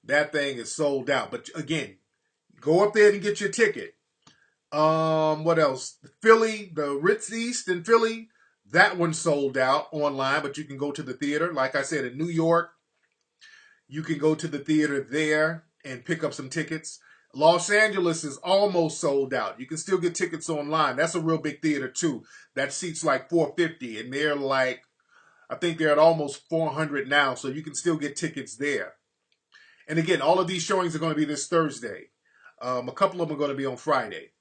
That thing is sold out. But again, go up there and get your ticket. What else? Philly, the Ritz East in Philly, that one sold out online, but you can go to the theater. Like I said, in New York, you can go to the theater there and pick up some tickets. Los Angeles is almost sold out. You can still get tickets online. That's a real big theater too. That seats like 450, and they're like, I think they're at almost 400 now, so you can still get tickets there. And again, all of these showings are going to be this Thursday. A couple of them are going to be on Friday.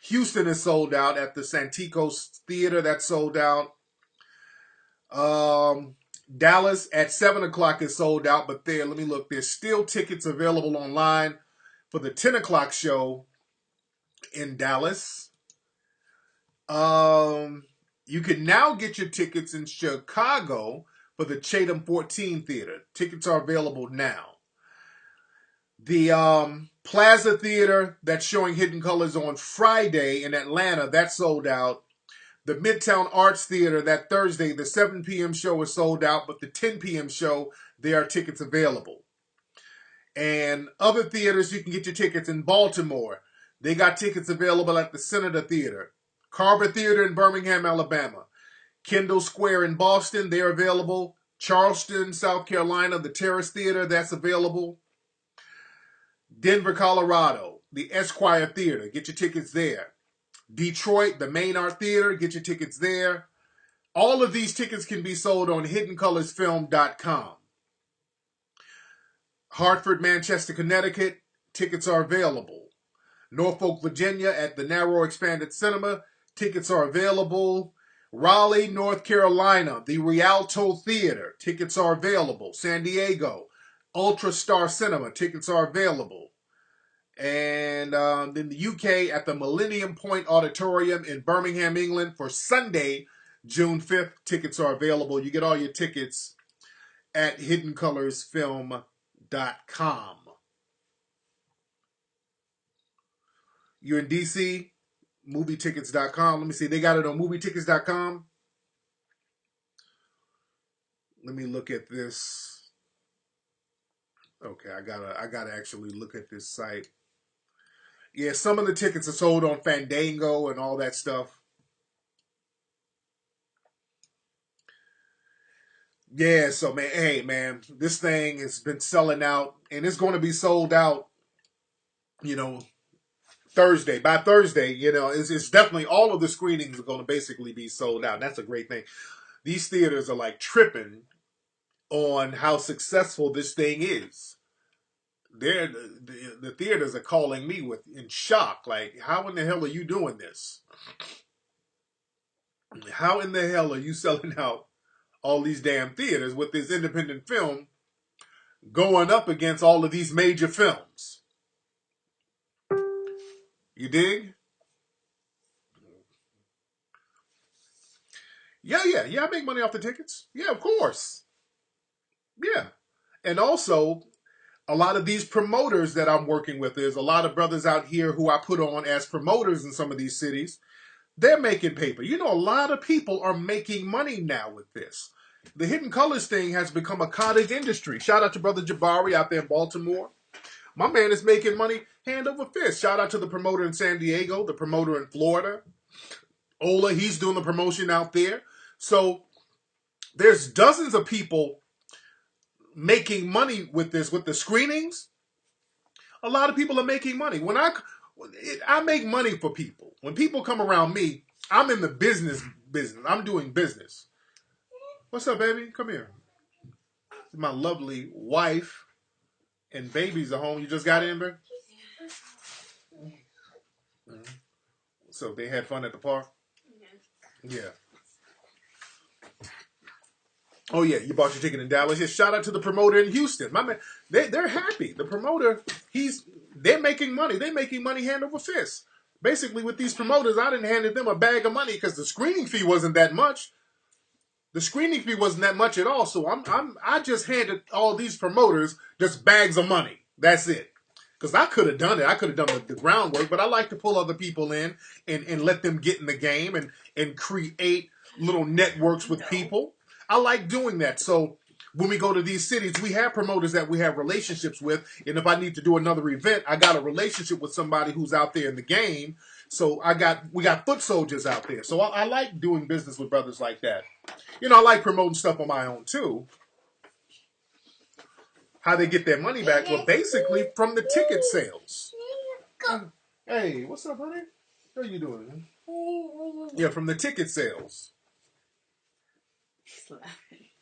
Houston is sold out at the Santikos Theater. That's sold out. Dallas at 7 o'clock is sold out, but let me look. There's still tickets available online for the 10 o'clock show in Dallas. You can now get your tickets in Chicago for the Chatham 14 Theater. Tickets are available now. The Plaza Theater that's showing Hidden Colors on Friday in Atlanta, that's sold out. The Midtown Arts Theater that Thursday, the 7 p.m. show is sold out, but the 10 p.m. show, there are tickets available. And other theaters, you can get your tickets in Baltimore. They got tickets available at the Senator Theater. Carver Theater in Birmingham, Alabama. Kendall Square in Boston, they're available. Charleston, South Carolina, the Terrace Theater, that's available. Denver, Colorado, the Esquire Theater, get your tickets there. Detroit, the Main Art Theater, get your tickets there. All of these tickets can be sold on HiddenColorsFilm.com. Hartford, Manchester, Connecticut, tickets are available. Norfolk, Virginia at the Narrow Expanded Cinema, tickets are available. Raleigh, North Carolina, the Rialto Theater, tickets are available. San Diego, Ultra Star Cinema, tickets are available. And in the UK at the Millennium Point Auditorium in Birmingham, England for Sunday, June 5th, tickets are available. You get all your tickets at HiddenColorsFilm.com. You're in DC, MovieTickets.com. Let me see. They got it on MovieTickets.com. Let me look at this. Okay, I gotta actually look at this site. Yeah, some of the tickets are sold on Fandango and all that stuff. Yeah, so man, hey man, this thing has been selling out, and it's going to be sold out, Thursday. By Thursday, it's definitely all of the screenings are going to basically be sold out. That's a great thing. These theaters are like tripping on how successful this thing is. The theaters are calling me in shock, like, how in the hell are you doing this? How in the hell are you selling out all these damn theaters with this independent film going up against all of these major films? You dig? Yeah, I make money off the tickets. Yeah, of course. Yeah. And also, a lot of these promoters that I'm working with, there's a lot of brothers out here who I put on as promoters in some of these cities. They're making paper. A lot of people are making money now with this. The Hidden Colors thing has become a cottage industry. Shout out to Brother Jabari out there in Baltimore. My man is making money hand over fist. Shout out to the promoter in San Diego, the promoter in Florida. Ola, he's doing the promotion out there. So there's dozens of people making money with this, with the screenings. A lot of people are making money. I make money for people. When people come around me, I'm in the business. I'm doing business. What's up, baby? Come here. My lovely wife and babies are home. You just got in, baby? Mm-hmm. So they had fun at the park? Yeah. Oh yeah, you bought your ticket in Dallas. Yeah, shout out to the promoter in Houston. My man, they're happy. The promoter, they're making money. They're making money hand over fist. Basically, with these promoters, I didn't handed them a bag of money because the screening fee wasn't that much. The screening fee wasn't that much at all. So I just handed all these promoters just bags of money. That's it. Because I could have done it. I could have done the groundwork, but I like to pull other people in and let them get in the game and create little networks with people. I like doing that. So when we go to these cities, we have promoters that we have relationships with. And if I need to do another event, I got a relationship with somebody who's out there in the game. So we got foot soldiers out there. So I like doing business with brothers like that. You know, I like promoting stuff on my own too. How they get their money back? Well, basically from the ticket sales. Hey, what's up, honey? How are you doing? Yeah, from the ticket sales.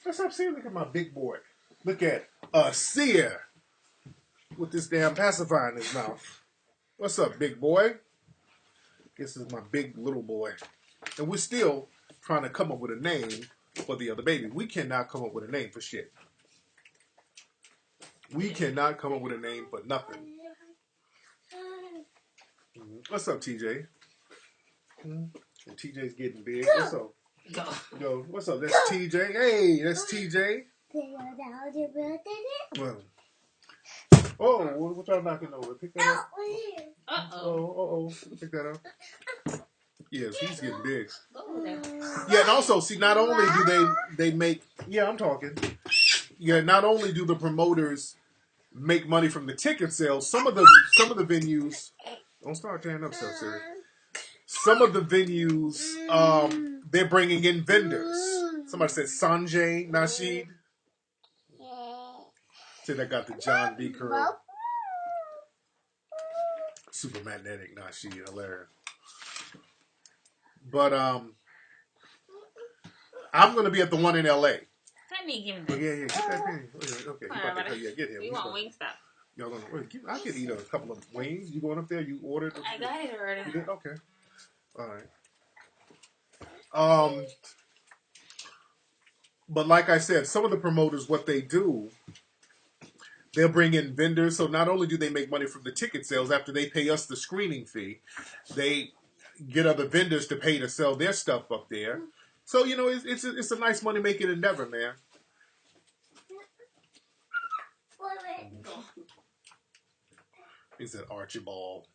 What's up, Seer? Look at my big boy. Look at Seer with this damn pacifier in his mouth. What's up, big boy? This is my big little boy. And we're still trying to come up with a name for the other baby. We cannot come up with a name for shit. We cannot come up with a name for nothing. What's up, TJ? And TJ's getting big. What's up? Yo, what's up? That's TJ. Hey, that's TJ. Well, oh, what y'all knocking over? Pick that up. Oh. Pick that up. Yes, he's getting big. Yeah, and also, see, not only do they make, yeah, I'm talking. Yeah, not only do the promoters make money from the ticket sales, some of the venues, don't start tearing up stuff, Siri. Some of the venues, they're bringing in vendors. Somebody said Sanjay Nasheed. Said I got the John B. curl. Super magnetic Nasheed, hilarious. But I'm gonna be at the one in L.A. Let me give him that. Yeah, get that thing. Okay, get him. You want wing stuff? Y'all gonna? I could eat a couple of wings. You going up there? You ordered? I got it already. You did? Okay. All right. But like I said, some of the promoters, what they do, they'll bring in vendors. So not only do they make money from the ticket sales, after they pay us the screening fee, they get other vendors to pay to sell their stuff up there. So, you know, it's a nice money-making endeavor, man. He said Archibald.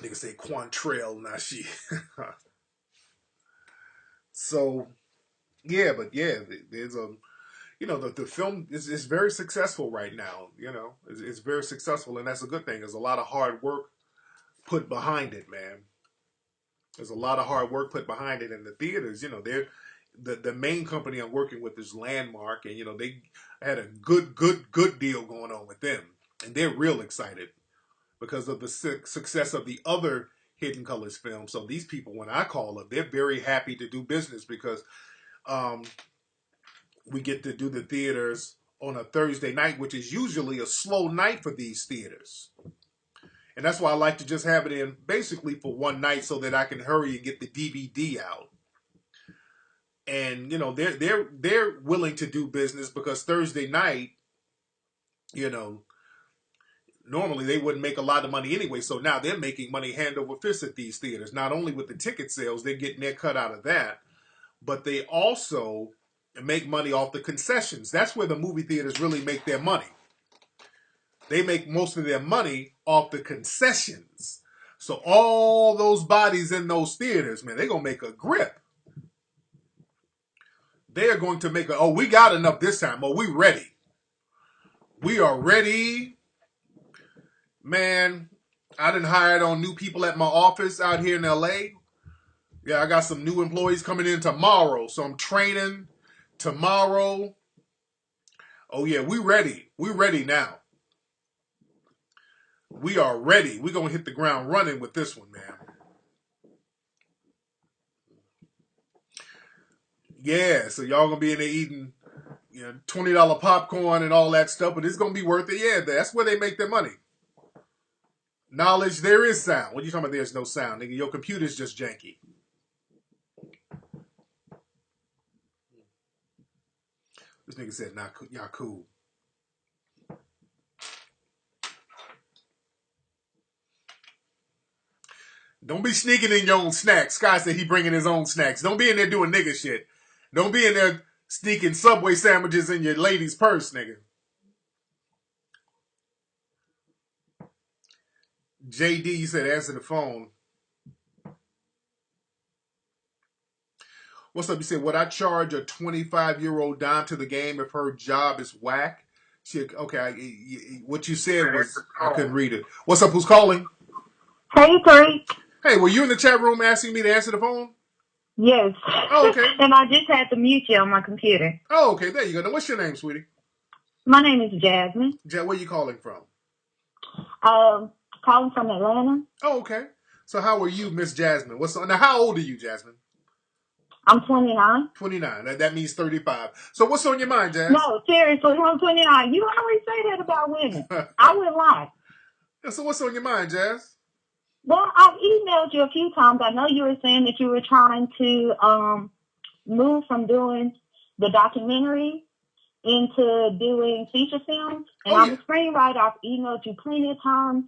Nigga say Quantrell Nashi. So, yeah, but yeah, there's a, you know, the film is very successful right now. You know, it's very successful, and that's a good thing. There's a lot of hard work put behind it, man. There's a lot of hard work put behind it in the theaters. You know, they're the main company I'm working with is Landmark, and you know they had a good deal going on with them, and they're real excited because of the success of the other Hidden Colors film. So these people, when I call them, they're very happy to do business because we get to do the theaters on a Thursday night, which is usually a slow night for these theaters. And that's why I like to just have it in basically for one night so that I can hurry and get the DVD out. And, you know, they're willing to do business because Thursday night, you know, normally they wouldn't make a lot of money anyway. So now they're making money hand over fist at these theaters. Not only with the ticket sales, they're getting their cut out of that, but they also make money off the concessions. That's where the movie theaters really make their money. They make most of their money off the concessions. So all those bodies in those theaters, man, they're going to make a grip. They are going to make a, oh, we got enough this time. Oh, we ready. We are ready. Man, I done hired on new people at my office out here in L.A. Yeah, I got some new employees coming in tomorrow. So I'm training tomorrow. Oh yeah, we ready. We ready now. We are ready. We're gonna hit the ground running with this one, man. Yeah, so y'all gonna be in there eating, $20 popcorn and all that stuff, but it's gonna be worth it. Yeah, that's where they make their money. Knowledge, there is sound. What are you talking about? There's no sound, nigga. Your computer's just janky. This nigga said, "Nah, y'all cool." Don't be sneaking in your own snacks. Sky said he bringing his own snacks. Don't be in there doing nigga shit. Don't be in there sneaking Subway sandwiches in your lady's purse, nigga. JD said, answer the phone. What's up? You said, would I charge a 25-year-old dime to the game if her job is whack? What you said was, I couldn't read it. What's up? Who's calling? Hey, Tariq. Hey, were you in the chat room asking me to answer the phone? Yes. Oh, okay. And I just had to mute you on my computer. Oh, okay. There you go. Now, what's your name, sweetie? My name is Jasmine. Where are you calling from? Calling from Atlanta. Oh, okay. So how are you, Miss Jasmine? Now, how old are you, Jasmine? I'm 29. 29. That means 35. So what's on your mind, Jazz? No, seriously, I'm 29. You always say that about women. I wouldn't lie. So what's on your mind, Jazz? Well, I've emailed you a few times. I know you were saying that you were trying to move from doing the documentary into doing feature films. And I'm a screenwriter. I've emailed you plenty of times,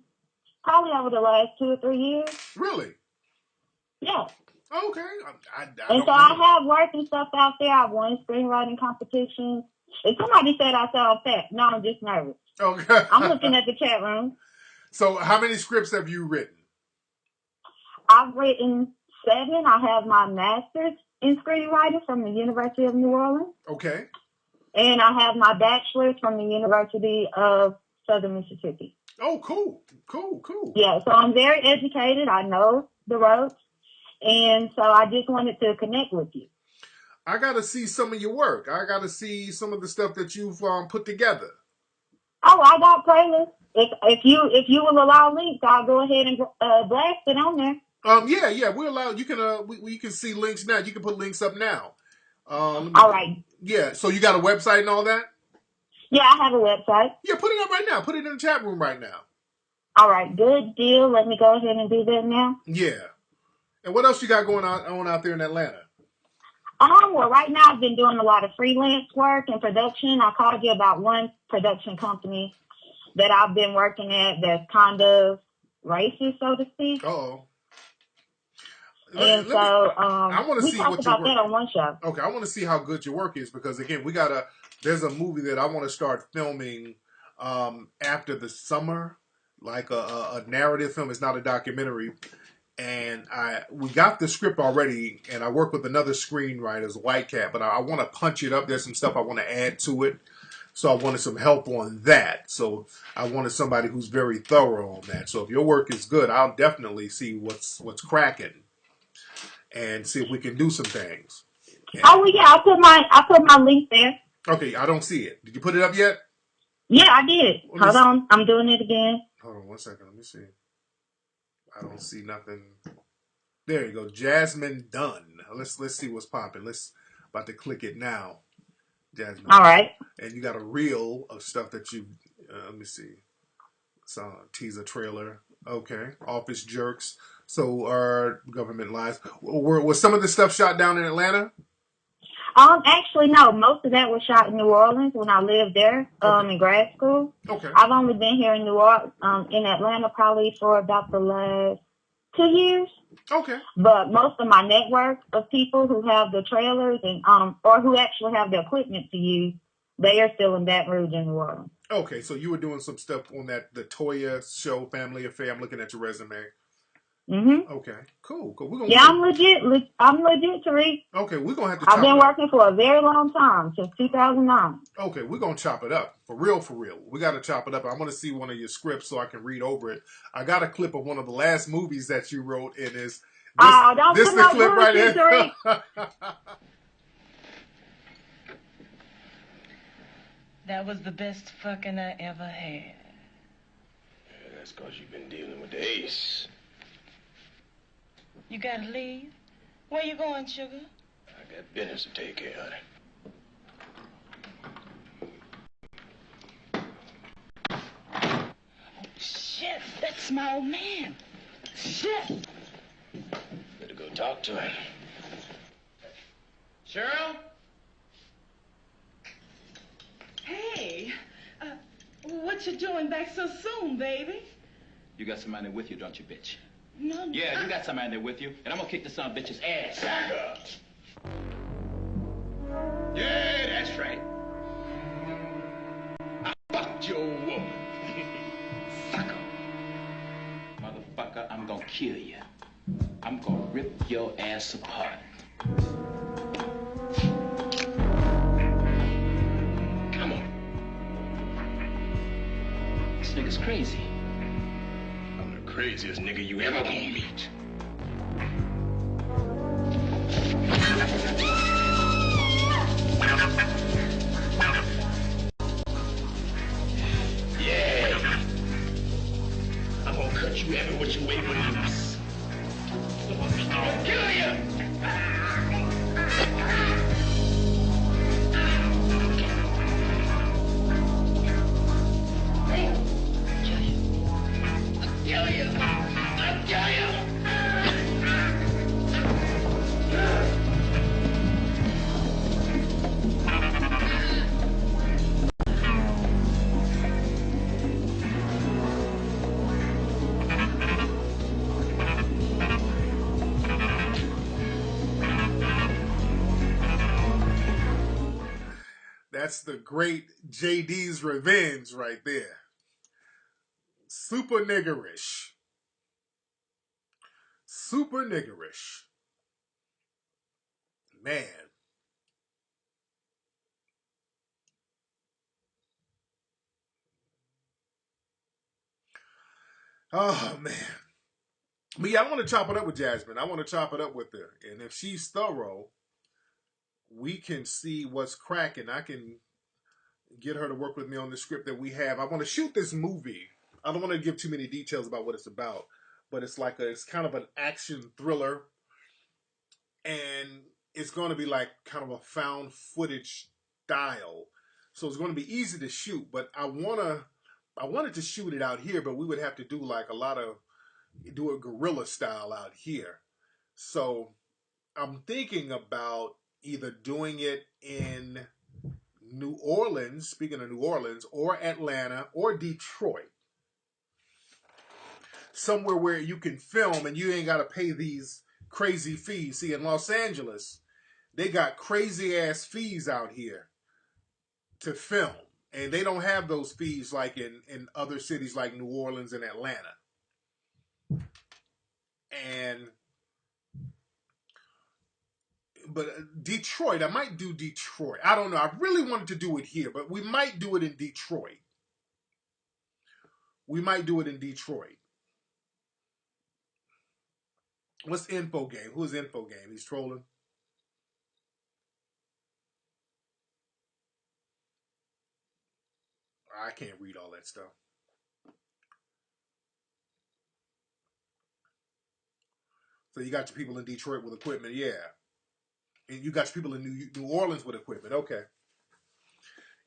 probably over the last 2 or 3 years. Really? Yeah. Okay. I have worked and stuff out there. I've won screenwriting competitions. If somebody said I sound fat, no, I'm just nervous. Okay. I'm looking at the chat room. So how many scripts have you written? I've written 7. I have my master's in screenwriting from the University of New Orleans. Okay. And I have my bachelor's from the University of Southern Mississippi. Oh, cool. Yeah, so I'm very educated. I know the ropes. And so I just wanted to connect with you. I got to see some of your work. I got to see some of the stuff that you've put together. Oh, I got playlists. If you will allow links, I'll go ahead and blast it on there. Yeah, we allow. You can we can see links now. You can put links up now. All right. Yeah. So you got a website and all that? Yeah, I have a website. Yeah, put it up right now. Put it in the chat room right now. All right, good deal. Let me go ahead and do that now. Yeah. And what else you got going on out there in Atlanta? Well, right now I've been doing a lot of freelance work and production. I called you about one production company that I've been working at that's kind of racist, so to speak. Uh-oh. I want to see talked about that on one show. Okay, I want to see how good your work is because again, there's a movie that I want to start filming after the summer, like a narrative film. It's not a documentary. And we got the script already, and I work with another screenwriter, White Cat, but I want to punch it up. There's some stuff I want to add to it. So I wanted some help on that. So I wanted somebody who's very thorough on that. So if your work is good, I'll definitely see what's cracking and see if we can do some things. And I put my link there. Okay, I don't see it. Did you put it up yet? Yeah, I did. Hold on, I'm doing it again. Hold on 1 second. Let me see. I don't see nothing. There you go, Jasmine Dunn. Let's see what's popping. About to click it now, Jasmine. All right. And you got a reel of stuff that you. Let me see. It's teaser trailer. Okay, Office Jerks. So our government lies. Was some of the stuff shot down in Atlanta? Actually, no. Most of that was shot in New Orleans when I lived there, in grad school. Okay. I've only been here in New Orleans, in Atlanta probably for about the last 2 years. Okay. But most of my network of people who have the trailers and or who actually have the equipment to use, they are still in Baton Rouge in New Orleans. Okay, so you were doing some stuff on the Toya show, Family Affair. I'm looking at your resume. Mm-hmm. Okay, cool. I'm legit, Tariq. Okay, we're gonna have to. I've been working for a very long time, since 2009. Okay, we're gonna chop it up for real. We got to chop it up. I want to see one of your scripts so I can read over it. I got a clip of one of the last movies that you wrote, and this the clip right here. That was the best fucking I ever had. Yeah, that's because you've been dealing with the ace. You gotta leave? Where you going, sugar? I got business to take care of. Shit, that's my old man. Shit. Better go talk to him. Cheryl? Hey, what you doing back so soon, baby? You got somebody with you, don't you, bitch? No. Yeah, you got somebody there with you, and I'm gonna kick the son of a bitch's ass. Back up. Yeah, that's right. I fucked your woman. Sucker. Motherfucker, I'm gonna kill you. I'm gonna rip your ass apart. Come on. This nigga's crazy. I'm the craziest nigga you ever gonna meet. Yeah. I'm gonna cut you every which way but loose. I'm gonna kill you. I'll kill you. I'll kill you. That's the great JD's Revenge right there. Super niggerish. Super niggerish. Man. Oh, man. But yeah, I want to chop it up with Jasmine. I want to chop it up with her. And if she's thorough, we can see what's cracking. I can get her to work with me on the script that we have. I want to shoot this movie. I don't want to give too many details about what it's about, but it's kind of an action thriller, and it's going to be like kind of a found footage style. So it's going to be easy to shoot, but I wanted to shoot it out here, but we would have to do like do a guerrilla style out here. So I'm thinking about either doing it in New Orleans, speaking of New Orleans, or Atlanta, or Detroit. Somewhere where you can film and you ain't got to pay these crazy fees. See, in Los Angeles, they got crazy ass fees out here to film. And they don't have those fees like in other cities like New Orleans and Atlanta. But Detroit, I might do Detroit. I don't know. I really wanted to do it here, but we might do it in Detroit. We might do it in Detroit. What's Info Game? Who's Info Game? He's trolling. I can't read all that stuff. So you got your people in Detroit with equipment, yeah. And you got your people in New Orleans with equipment, okay.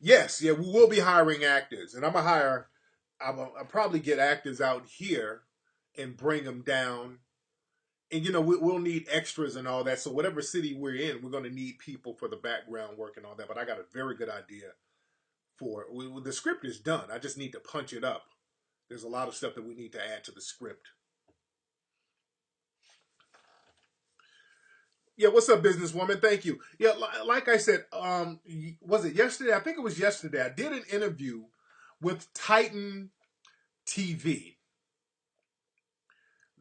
Yes, yeah, we will be hiring actors. And I'll probably get actors out here and bring them down. And, we'll need extras and all that. So whatever city we're in, we're going to need people for the background work and all that. But I got a very good idea for it. The script is done. I just need to punch it up. There's a lot of stuff that we need to add to the script. Yeah, what's up, businesswoman? Thank you. Yeah, like I said, was it yesterday? I think it was yesterday. I did an interview with Titan TV.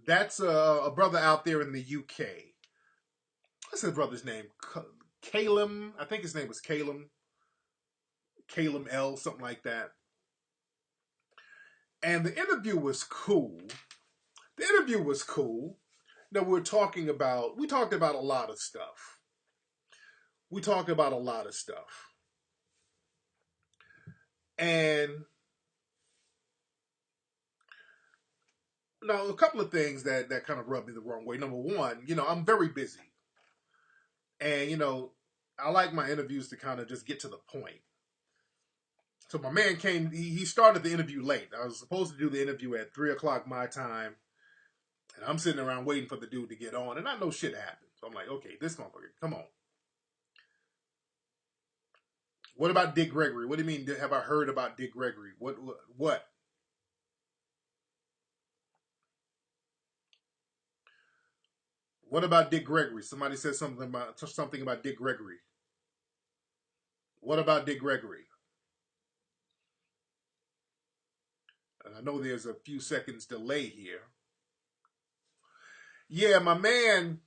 That's a brother out there in the UK. What's his brother's name? Calum. I think his name was Calum. Calum L, something like that. And the interview was cool. That we talked about a lot of stuff. And now a couple of things that kind of rubbed me the wrong way. Number one, I'm very busy. And, I like my interviews to kind of just get to the point. So my man came, he started the interview late. I was supposed to do the interview at 3 o'clock my time. And I'm sitting around waiting for the dude to get on. And I know shit happened. So I'm like, okay, this motherfucker, come on. What about Dick Gregory? What do you mean, have I heard about Dick Gregory? What? What about Dick Gregory? Somebody said something about Dick Gregory. What about Dick Gregory? And I know there's a few seconds delay here. Yeah, my man,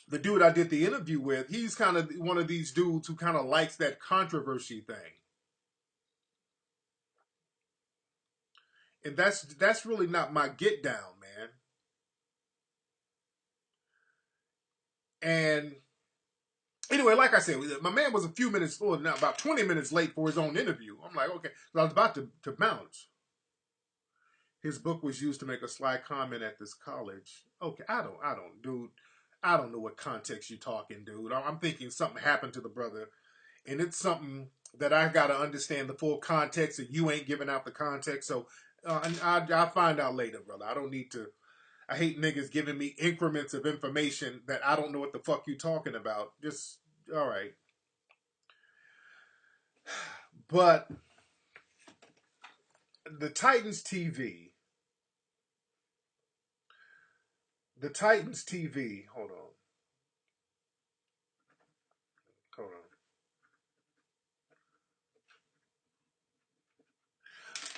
the dude I did the interview with, he's kind of one of these dudes who kind of likes that controversy thing. And that's really not my get down, man. And anyway, like I said, my man was a few minutes, or now about 20 minutes late for his own interview. I'm like, okay. So I was about to bounce. His book was used to make a sly comment at this college. Okay, I don't, dude. I don't know what context you're talking, dude. I'm thinking something happened to the brother, and it's something that I got to understand the full context, and you ain't giving out the context. So I'll find out later, brother. I don't need to. I hate niggas giving me increments of information that I don't know what the fuck you talking about. Just, all right. But the Titans TV, hold on.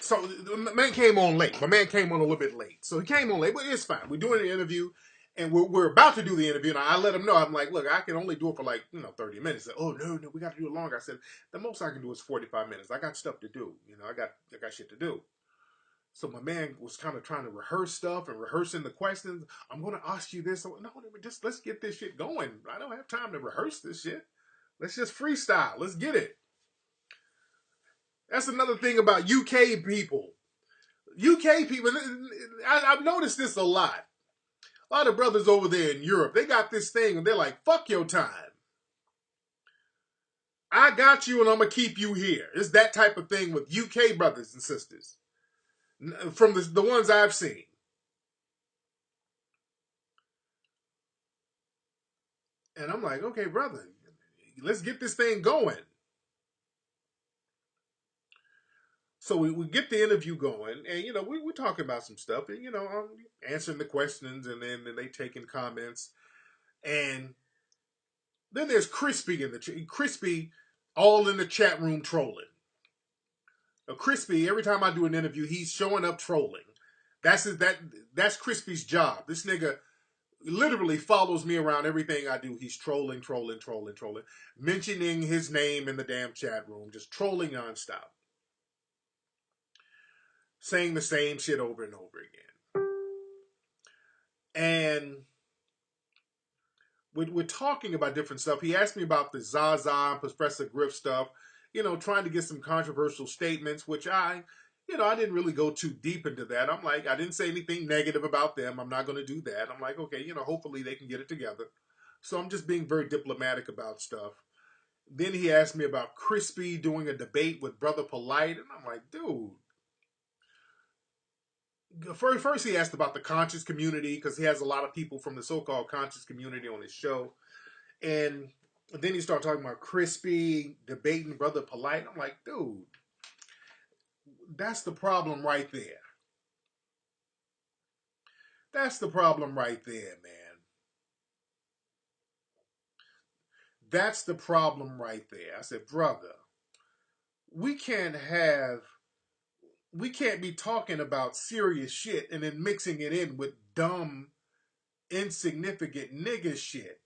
So the man came on late. My man came on a little bit late. So he came on late, but it's fine. We're doing the interview, and we're about to do the interview. And I let him know. I'm like, look, I can only do it for 30 minutes. Said, oh no, we got to do it longer. I said, the most I can do is 45 minutes. I got stuff to do. I got shit to do. So my man was kind of trying to rehearse stuff and rehearsing the questions. I'm going to ask you this. So, no, just let's get this shit going. I don't have time to rehearse this shit. Let's just freestyle. Let's get it. That's another thing about UK people. UK people, I've noticed this a lot. A lot of brothers over there in Europe, they got this thing and they're like, fuck your time. I got you and I'm going to keep you here. It's that type of thing with UK brothers and sisters. From the ones I've seen. And I'm like, okay, brother, let's get this thing going. So we get the interview going, and we're talking about some stuff, and I'm answering the questions, and then they taking comments, and then there's Crispy, all in the chat room trolling. Now, Crispy, every time I do an interview, he's showing up trolling. That's Crispy's job. This nigga literally follows me around everything I do. He's trolling, mentioning his name in the damn chat room, just trolling nonstop. Saying the same shit over and over again. And we're talking about different stuff. He asked me about the Zaza and Professor Griff stuff, trying to get some controversial statements, which I didn't really go too deep into that. I'm like, I didn't say anything negative about them. I'm not going to do that. I'm like, okay, hopefully they can get it together. So I'm just being very diplomatic about stuff. Then he asked me about Crispy doing a debate with Brother Polite, and I'm like, dude. First, he asked about the conscious community because he has a lot of people from the so-called conscious community on his show. And then he started talking about Crispy debating Brother Polite. I'm like, dude, that's the problem right there. That's the problem right there, man. That's the problem right there. I said, brother, we can't be talking about serious shit and then mixing it in with dumb, insignificant nigga shit.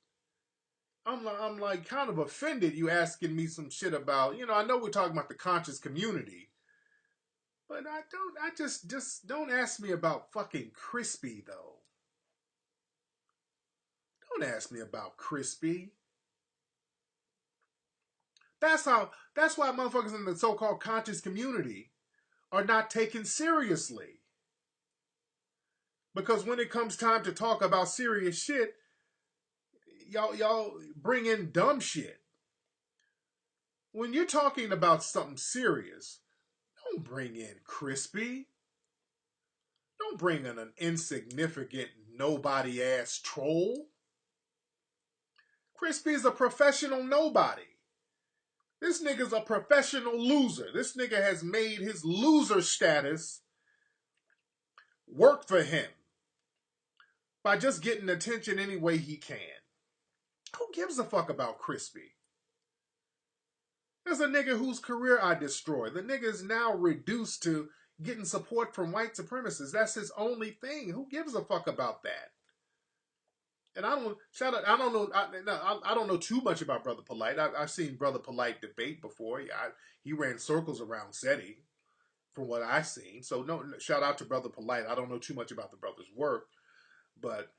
I'm like kind of offended you asking me some shit about, I know we're talking about the conscious community, but I just don't ask me about fucking Crispy though. Don't ask me about Crispy. That's why motherfuckers in the so-called conscious community are not taken seriously. Because when it comes time to talk about serious shit, y'all bring in dumb shit. When you're talking about something serious, don't bring in Crispy. Don't bring in an insignificant, nobody ass troll. Crispy is a professional nobody. This nigga's a professional loser. This nigga has made his loser status work for him by just getting attention any way he can. Who gives a fuck about Crispy? There's a nigga whose career I destroyed. The nigga is now reduced to getting support from white supremacists. That's his only thing. Who gives a fuck about that? And I don't know too much about Brother Polite. I've seen Brother Polite debate before. He ran circles around SETI, from what I've seen. So no, shout out to Brother Polite. I don't know too much about the brother's work, but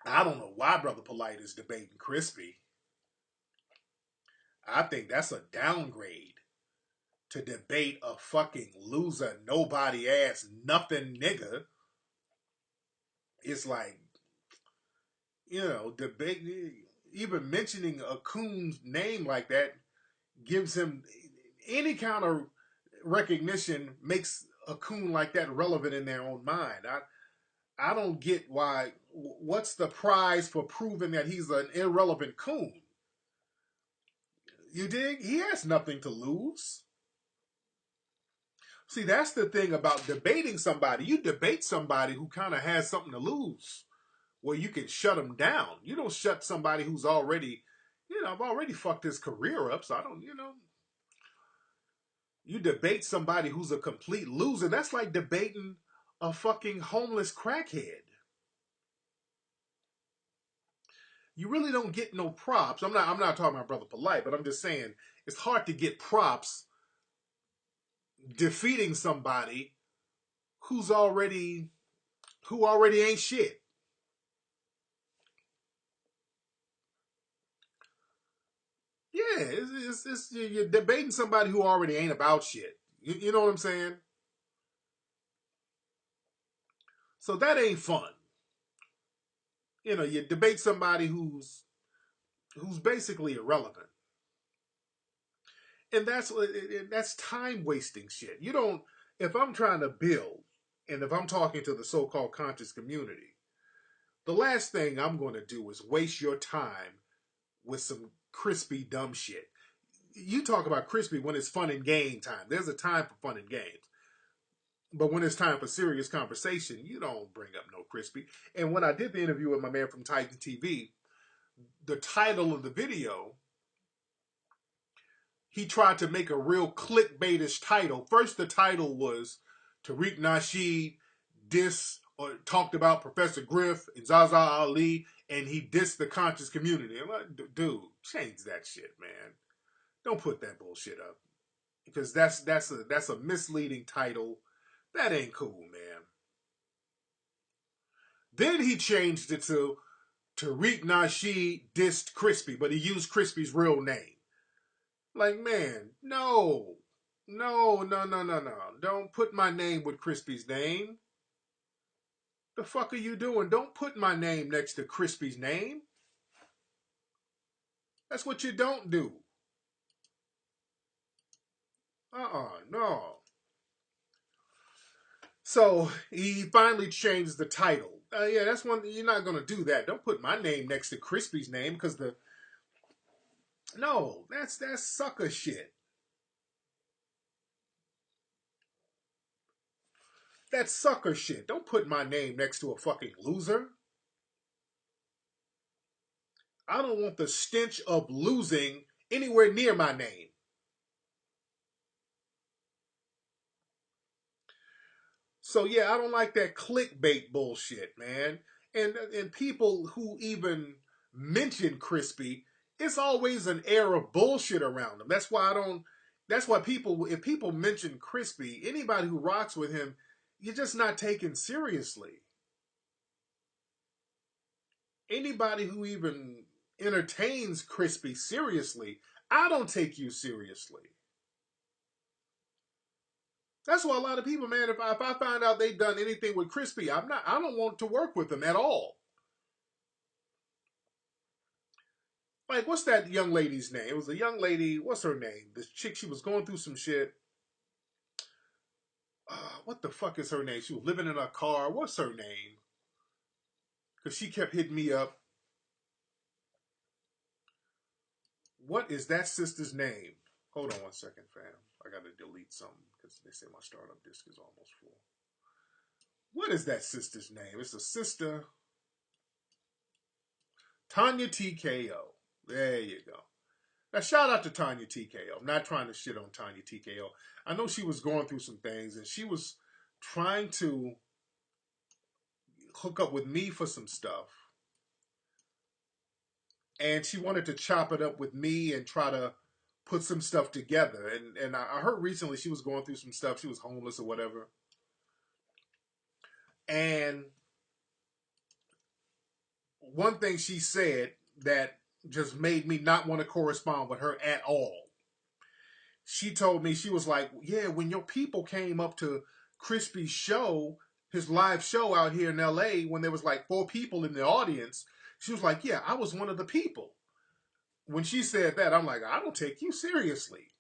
I don't know why Brother Polite is debating Crispy. I think that's a downgrade to debate a fucking loser, nobody ass, nothing nigga. It's like, debate, even mentioning a coon's name like that gives him any kind of recognition, makes a coon like that relevant in their own mind. I don't get why. What's the prize for proving that he's an irrelevant coon? You dig? He has nothing to lose. See, that's the thing about debating somebody. You debate somebody who kind of has something to lose, where you can shut them down. You don't shut somebody who's already, I've already fucked his career up, so I don't, You debate somebody who's a complete loser. That's like debating a fucking homeless crackhead. You really don't get no props. I'm not talking about Brother Polite, but I'm just saying it's hard to get props defeating somebody who already ain't shit. Yeah, you're debating somebody who already ain't about shit. You know what I'm saying? So that ain't fun. You debate somebody who's basically irrelevant. And that's time wasting shit. You don't. If I'm trying to build, and if I'm talking to the so-called conscious community, the last thing I'm going to do is waste your time with some crispy dumb shit. You talk about crispy when it's fun and game time. There's a time for fun and games. But when it's time for serious conversation, you don't bring up no crispy. And when I did the interview with my man from Titan TV, the title of the video, he tried to make a real clickbaitish title. First, the title was Tariq Nasheed talked about Professor Griff and Zaza Ali, and he dissed the conscious community. I'm like, dude, change that shit, man. Don't put that bullshit up, because that's a misleading title. That ain't cool, man. Then he changed it to Tariq Nasheed dissed Crispy, but he used Crispy's real name. Like, man, no. No. Don't put my name with Crispy's name. The fuck are you doing? Don't put my name next to Crispy's name. That's what you don't do. No. So he finally changed the title. Yeah, that's one. You're not gonna do that. Don't put my name next to Crispy's name, because that's sucker shit. That's sucker shit. Don't put my name next to a fucking loser. I don't want the stench of losing anywhere near my name. So yeah, I don't like that clickbait bullshit, man. And people who even mention Crispy, it's always an air of bullshit around them. That's why if people mention Crispy, anybody who rocks with him, you're just not taken seriously. Anybody who even entertains Crispy seriously, I don't take you seriously. That's why a lot of people, man, if I find out they've done anything with Crispy, I don't want to work with them at all. Like, what's that young lady's name? It was a young lady, what's her name? This chick, she was going through some shit. What the fuck is her name? She was living in a car. What's her name? Because she kept hitting me up. What is that sister's name? Hold on one second, fam. I gotta delete something because they say my startup disk is almost full. What is that sister's name? It's a sister. Tanya TKO. There you go. Now, shout out to Tanya TKO. I'm not trying to shit on Tanya TKO. I know she was going through some things and she was trying to hook up with me for some stuff. And she wanted to chop it up with me and try to put some stuff together. And I heard recently she was going through some stuff. She was homeless or whatever. And one thing she said that just made me not want to correspond with her at all. She told me, she was like, yeah, when your people came up to Crispy's show, his live show out here in LA, when there was like 4 people in the audience, she was like, yeah, I was one of the people. When she said that, I'm like, I don't take you seriously.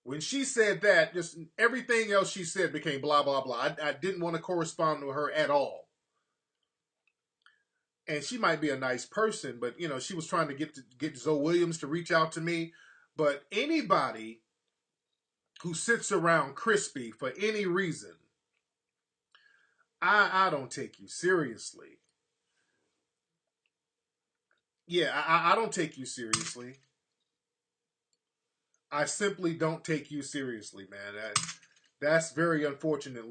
When she said that, just everything else she said became blah, blah, blah. I didn't want to correspond to her at all. And she might be a nice person, but, you know, she was trying to get Zoe Williams to reach out to me. But anybody who sits around Crispy for any reason, I don't take you seriously. Yeah, I don't take you seriously. I simply don't take you seriously, man. That's very unfortunate,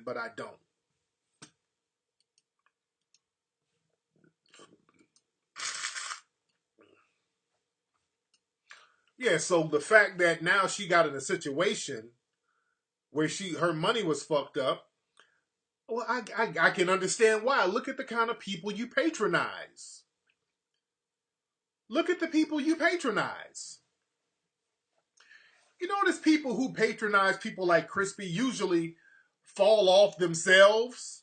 but I don't. Yeah, so the fact that now she got in a situation where her money was fucked up, well, I can understand why. Look at the kind of people you patronize. Look at the people you patronize. You notice people who patronize people like Crispy usually fall off themselves.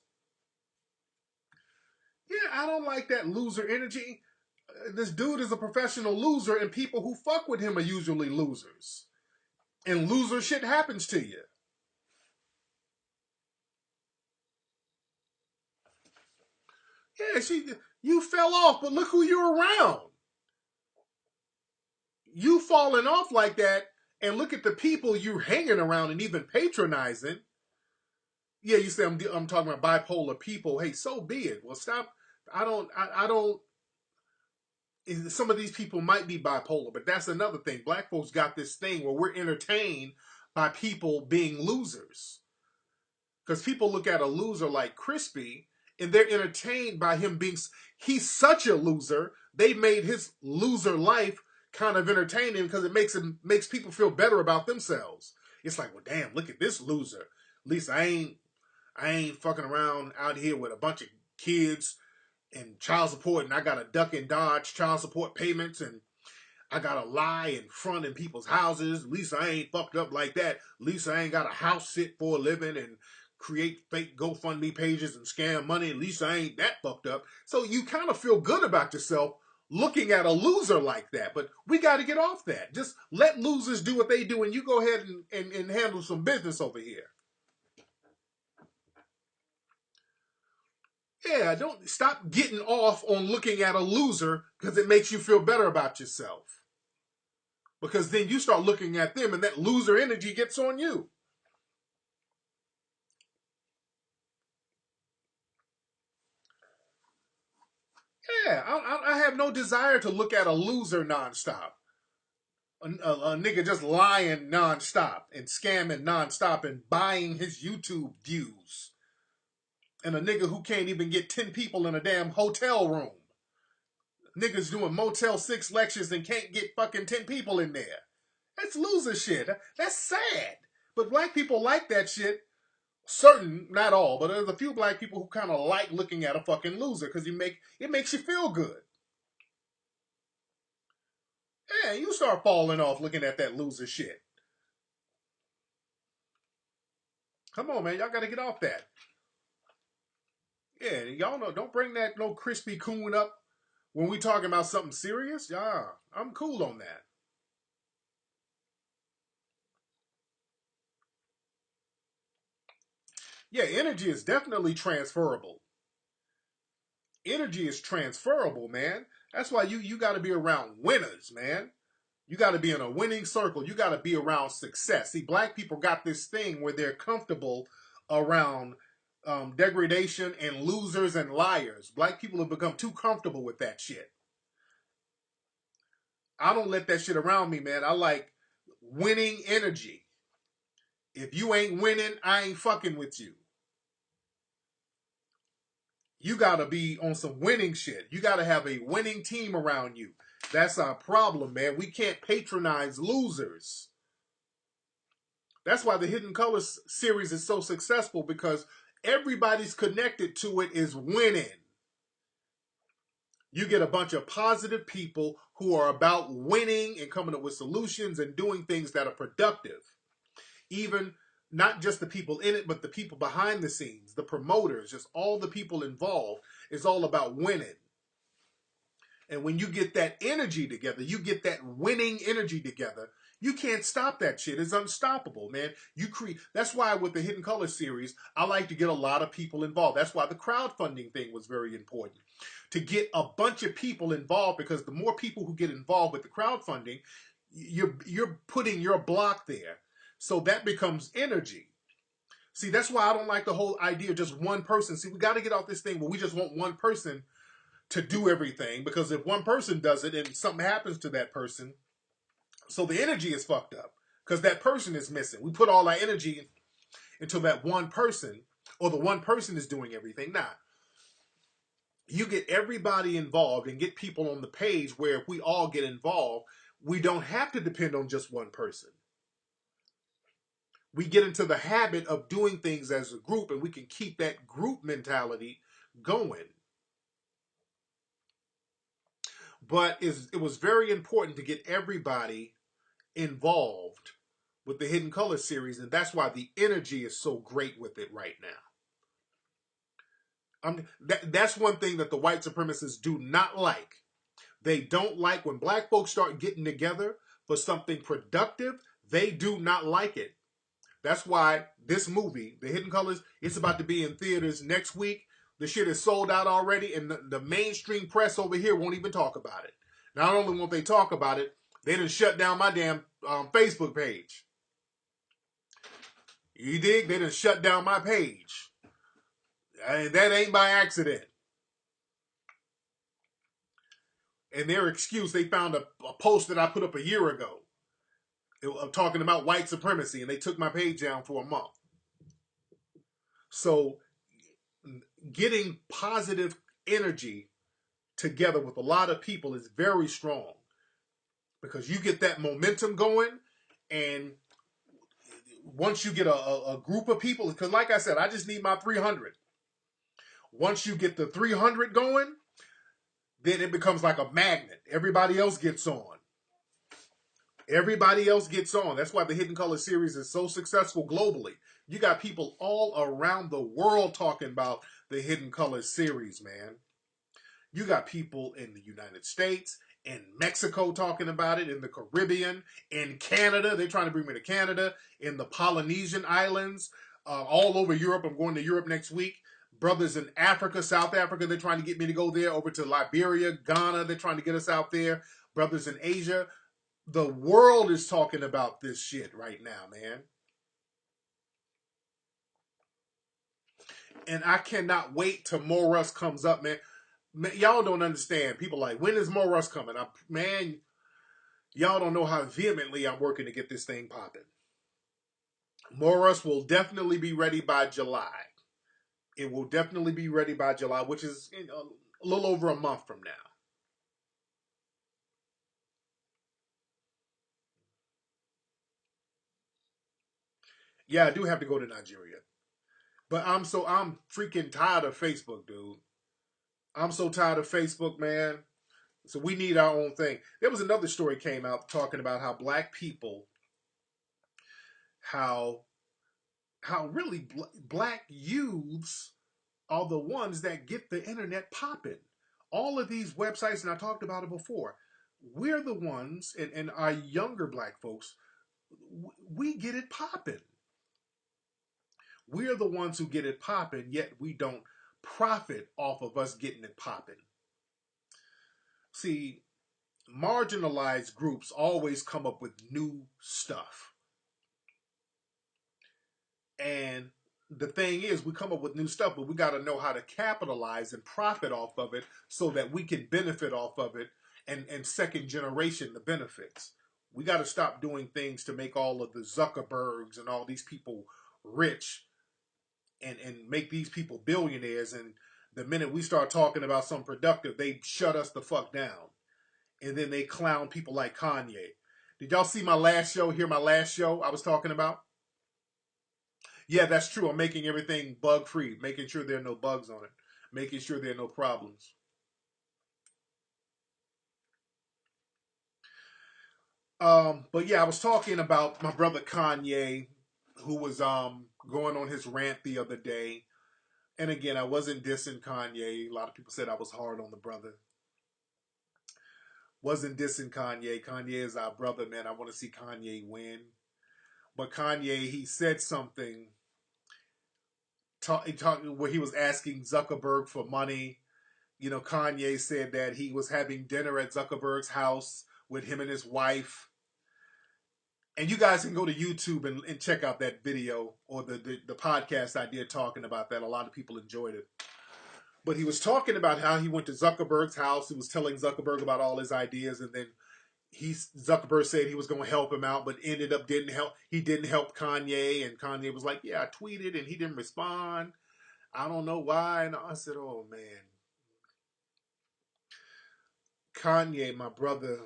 Yeah, I don't like that loser energy. This dude is a professional loser, and people who fuck with him are usually losers. And loser shit happens to you. Yeah, you fell off, but look who you're around. You falling off like that, and look at the people you're hanging around and even patronizing. Yeah, you say I'm talking about bipolar people. Hey, so be it. Well, stop. I don't. Some of these people might be bipolar, but that's another thing. Black folks got this thing where we're entertained by people being losers. Because people look at a loser like Crispy and they're entertained by him being, he's such a loser, they made his loser life kind of entertaining because it makes people feel better about themselves. It's like, well, damn, look at this loser. At least I ain't fucking around out here with a bunch of kids and child support, and I got to duck and dodge child support payments, and I gotta lie in front in people's houses. At least I ain't fucked up like that. At least I ain't got a house sit for a living and create fake GoFundMe pages and scam money. At least I ain't that fucked up. So you kind of feel good about yourself looking at a loser like that. But we got to get off that. Just let losers do what they do, and you go ahead and handle some business over here. Yeah, don't stop getting off on looking at a loser because it makes you feel better about yourself. Because then you start looking at them and that loser energy gets on you. Yeah, I have no desire to look at a loser nonstop. A nigga just lying nonstop and scamming nonstop and buying his YouTube views. And a nigga who can't even get 10 people in a damn hotel room. Niggas doing Motel 6 lectures and can't get fucking 10 people in there. That's loser shit. That's sad. But black people like that shit. Certain, not all, but there's a few black people who kind of like looking at a fucking loser because it makes you feel good. Man, you start falling off looking at that loser shit. Come on, man. Y'all got to get off that. Yeah, y'all know, don't bring that no crispy coon up when we talking about something serious. Yeah, I'm cool on that. Yeah, energy is definitely transferable. Energy is transferable, man. That's why you got to be around winners, man. You got to be in a winning circle. You got to be around success. See, black people got this thing where they're comfortable around degradation and losers and liars. Black people have become too comfortable with that shit. I don't let that shit around me, man. I like winning energy. If you ain't winning, I ain't fucking with you. You got to be on some winning shit. You got to have a winning team around you. That's our problem, man. We can't patronize losers. That's why the Hidden Colors series is so successful, because everybody's connected to it is winning. You get a bunch of positive people who are about winning and coming up with solutions and doing things that are productive. Even not just the people in it, but the people behind the scenes, the promoters, just all the people involved. Is all about winning. And when you get that energy together, you get that winning energy together, you can't stop that shit. It's unstoppable, man. You create. That's why with the Hidden Color series, I like to get a lot of people involved. That's why the crowdfunding thing was very important. To get a bunch of people involved, because the more people who get involved with the crowdfunding, you're putting your block there. So that becomes energy. See, that's why I don't like the whole idea of just one person. See, we got to get off this thing where we just want one person to do everything, because if one person does it and something happens to that person, so the energy is fucked up because that person is missing. We put all our energy into that one person, or the one person is doing everything. Now, you get everybody involved and get people on the page where if we all get involved, we don't have to depend on just one person. We get into the habit of doing things as a group, and we can keep that group mentality going. But it was very important to get everybody involved with the Hidden Color series, and that's why the energy is so great with it right now. That's one thing that the white supremacists do not like. They don't like when black folks start getting together for something productive. They do not like it. That's why this movie, The Hidden Colors, it's about to be in theaters next week. The shit is sold out already, and the mainstream press over here won't even talk about it. Not only won't they talk about it, they done shut down my damn Facebook page. You dig? They done shut down my page. And that ain't by accident. And their excuse, they found a post that I put up a year ago talking about white supremacy, and they took my page down for a month. So getting positive energy together with a lot of people is very strong, because you get that momentum going, and once you get a group of people, because like I said, I just need my 300. Once you get the 300 going, then it becomes like a magnet. Everybody else gets on. Everybody else gets on. That's why the Hidden Color series is so successful globally. You got people all around the world talking about the Hidden Color series, man. You got people in the United States, in Mexico talking about it, in the Caribbean, in Canada. They're trying to bring me to Canada, in the Polynesian islands, all over Europe. I'm going to Europe next week. Brothers in Africa, South Africa, they're trying to get me to go there. Over to Liberia, Ghana, they're trying to get us out there. Brothers in Asia. The world is talking about this shit right now, man. And I cannot wait till more Russ comes up, man. Y'all don't understand. People like, when is more Russ coming? Man, y'all don't know how vehemently I'm working to get this thing popping. More Russ will definitely be ready by July. It will definitely be ready by July, which is a little over a month from now. Yeah, I do have to go to Nigeria. But I'm freaking tired of Facebook, dude. I'm so tired of Facebook, man. So we need our own thing. There was another story came out talking about how black people, how really black youths are the ones that get the internet popping. All of these websites, and I talked about it before, we're the ones, and our younger black folks, we get it popping. We're the ones who get it popping, yet we don't profit off of us getting it popping. See, marginalized groups always come up with new stuff. And the thing is, we come up with new stuff, but we got to know how to capitalize and profit off of it so that we can benefit off of it and second generation the benefits. We got to stop doing things to make all of the Zuckerbergs and all these people rich and make these people billionaires. And the minute we start talking about something productive, they shut us the fuck down. And then they clown people like Kanye. Did y'all see my last show? Hear my last show I was talking about? Yeah, that's true. I'm making everything bug free, making sure there are no bugs on it, making sure there are no problems. But yeah, I was talking about my brother Kanye, who was going on his rant the other day. And again, I wasn't dissing Kanye. A lot of people said I was hard on the brother. Wasn't dissing Kanye. Kanye is our brother, man. I want to see Kanye win. But Kanye, he said something where he was asking Zuckerberg for money. You know, Kanye said that he was having dinner at Zuckerberg's house with him and his wife. And you guys can go to YouTube and check out that video or the podcast I did talking about that. A lot of people enjoyed it. But he was talking about how he went to Zuckerberg's house. He was telling Zuckerberg about all his ideas, and then Zuckerberg said he was going to help him out, but ended up didn't help. He didn't help Kanye, and Kanye was like, "Yeah, I tweeted, and he didn't respond. I don't know why." And I said, "Oh man, Kanye, my brother,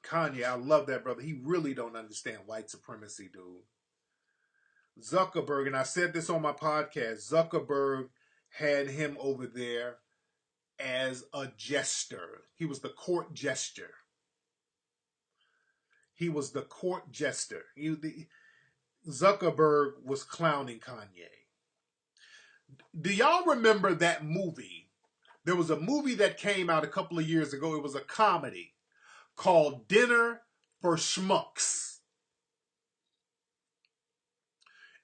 Kanye, I love that brother. He really don't understand white supremacy, dude." Zuckerberg, and I said this on my podcast. Zuckerberg had him over there as a jester. He was the court jester. He was the court jester. Zuckerberg was clowning Kanye. Do y'all remember that movie? There was a movie that came out a couple of years ago. It was a comedy called Dinner for Schmucks.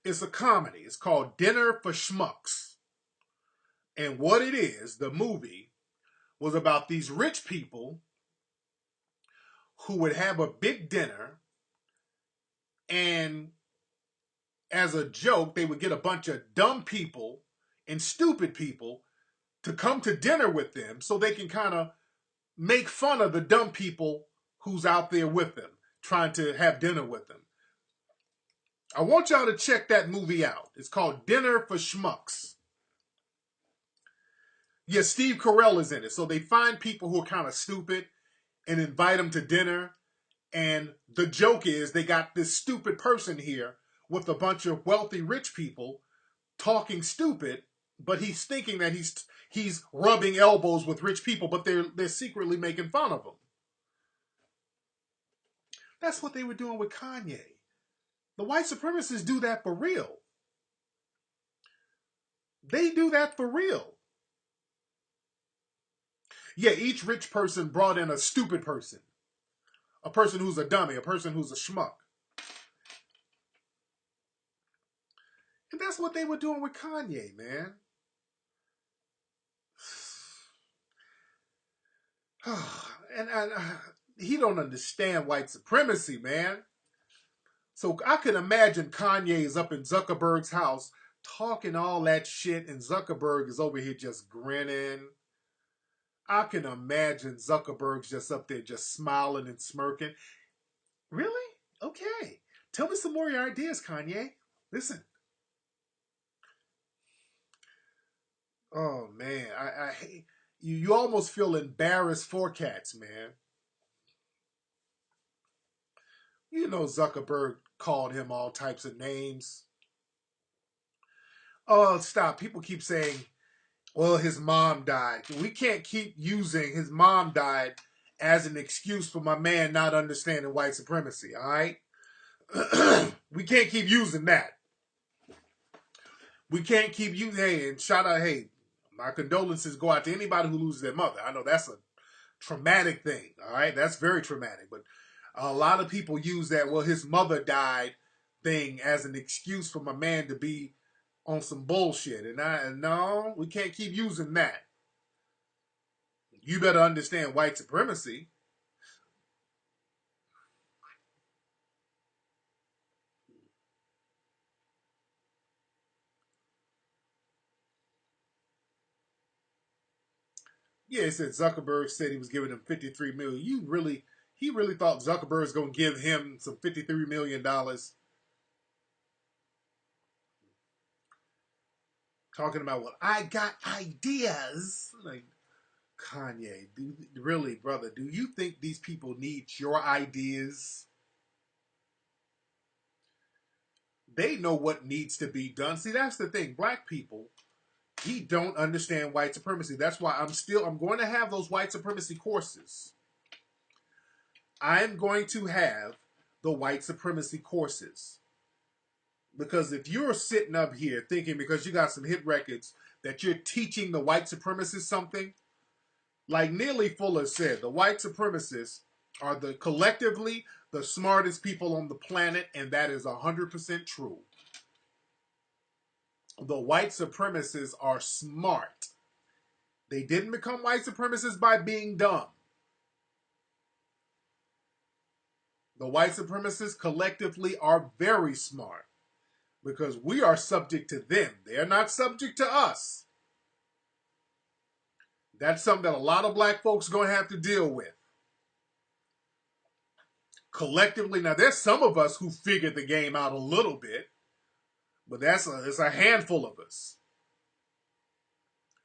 It's a comedy. It's called Dinner for Schmucks. And what it is, the movie, was about these rich people who would have a big dinner, and as a joke, they would get a bunch of dumb people and stupid people to come to dinner with them so they can kind of make fun of the dumb people who's out there with them, trying to have dinner with them. I want y'all to check that movie out. It's called Dinner for Schmucks. Yeah, Steve Carell is in it. So they find people who are kind of stupid and invite them to dinner. And the joke is they got this stupid person here with a bunch of wealthy rich people talking stupid, but he's thinking that he's rubbing elbows with rich people, but they're secretly making fun of him. That's what they were doing with Kanye. The white supremacists do that for real. They do that for real. Yeah, each rich person brought in a stupid person. A person who's a dummy, a person who's a schmuck. And that's what they were doing with Kanye, man. And he don't understand white supremacy, man. So I can imagine Kanye is up in Zuckerberg's house talking all that shit, and Zuckerberg is over here just grinning. I can imagine Zuckerberg's just up there just smiling and smirking. Really? Okay. Tell me some more of your ideas, Kanye. Listen. Oh man, I hate you. You almost feel embarrassed for cats, man. You know Zuckerberg called him all types of names. Oh, stop. People keep saying, Well, his mom died. We can't keep using his mom died as an excuse for my man not understanding white supremacy, all right? We can't keep using that. We can't keep using, hey, and shout out, hey, my condolences go out to anybody who loses their mother. I know that's a traumatic thing, all right? That's very traumatic. But a lot of people use that, well, his mother died thing as an excuse for my man to be on some bullshit. And no, we can't keep using that. You better understand white supremacy. Yeah, it said Zuckerberg said he was giving him 53 million. He really thought Zuckerberg's gonna give him some $53 million? Talking about, well, I got ideas. Like, Kanye, really, brother, do you think these people need your ideas? They know what needs to be done. See, that's the thing. Black people, he don't understand white supremacy. That's why I'm going to have those white supremacy courses. I'm going to have the white supremacy courses. Because if you're sitting up here thinking because you got some hit records that you're teaching the white supremacists something, like Neely Fuller said, the white supremacists are collectively the smartest people on the planet, and that is 100% true. The white supremacists are smart. They didn't become white supremacists by being dumb. The white supremacists collectively are very smart because we are subject to them. They're not subject to us. That's something that a lot of black folks are going to have to deal with. Collectively, now there's some of us who figured the game out a little bit, but it's a handful of us.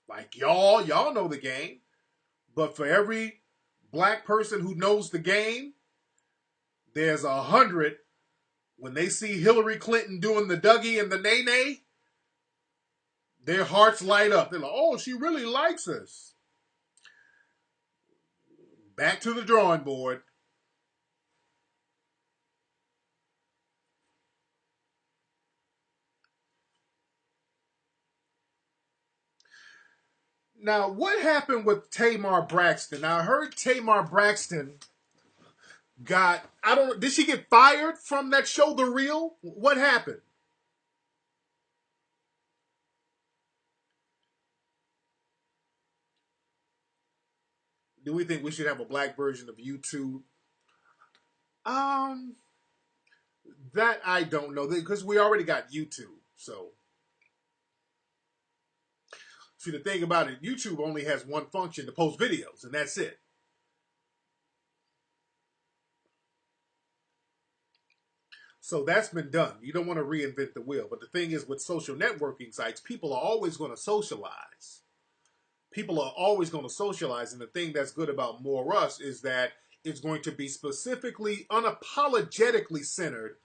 Like y'all know the game, but for every black person who knows the game, there's 100 when they see Hillary Clinton doing the Dougie and the Nay-Nay, their hearts light up. They're like, oh, she really likes us. Back to the drawing board. Now, what happened with Tamar Braxton? Now, I heard Tamar Braxton did she get fired from that show, The Real? What happened? Do we think we should have a black version of YouTube? Um, that I don't know, because we already got YouTube. So, see, the thing about it, YouTube only has one function to post videos, and that's it. So that's been done. You don't want to reinvent the wheel. But the thing is, with social networking sites, people are always going to socialize. People are always going to socialize. And the thing that's good about More Us is that it's going to be specifically, unapologetically centered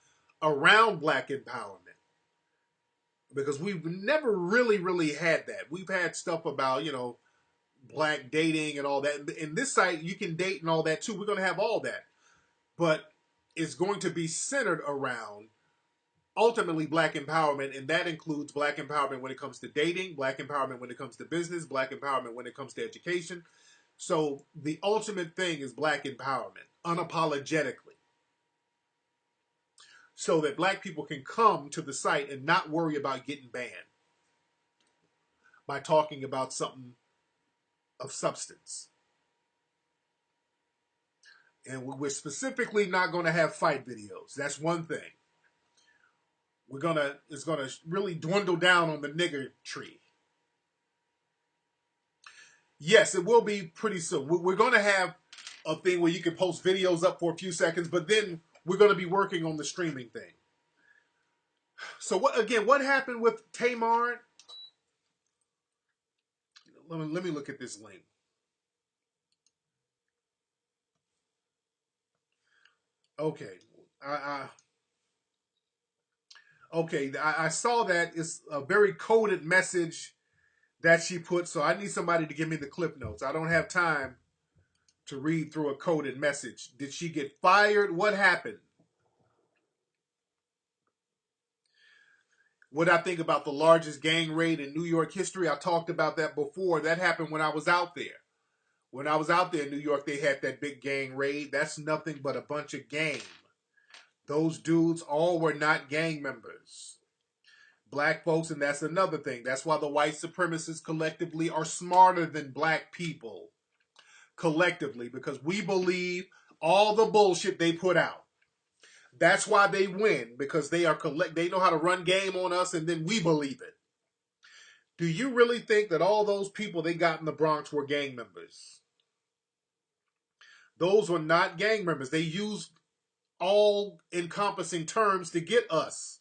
around black empowerment. Because we've never really had that. We've had stuff about, black dating and all that. In this site, you can date and all that too. We're going to have all that. But it's going to be centered around ultimately black empowerment, and that includes black empowerment when it comes to dating, black empowerment when it comes to business, black empowerment when it comes to education. So the ultimate thing is black empowerment, unapologetically, so that black people can come to the site and not worry about getting banned by talking about something of substance. And we're specifically not going to have fight videos. That's one thing. It's gonna really dwindle down on the nigger tree. Yes, it will be pretty soon. We're going to have a thing where you can post videos up for a few seconds, but then we're going to be working on the streaming thing. So what happened with Tamar? Let me look at this link. Okay. I saw that it's a very coded message that she put. So I need somebody to give me the clip notes. I don't have time to read through a coded message. Did she get fired? What happened? What I think about the largest gang raid in New York history, I talked about that before. That happened when I was out there. When I was out there in New York, they had that big gang raid. That's nothing but a bunch of game. Those dudes all were not gang members. Black folks, and that's another thing. That's why the white supremacists collectively are smarter than black people. Collectively, because we believe all the bullshit they put out. That's why they win, because they know how to run game on us, and then we believe it. Do you really think that all those people they got in the Bronx were gang members? Those were not gang members. They used all-encompassing terms to get us.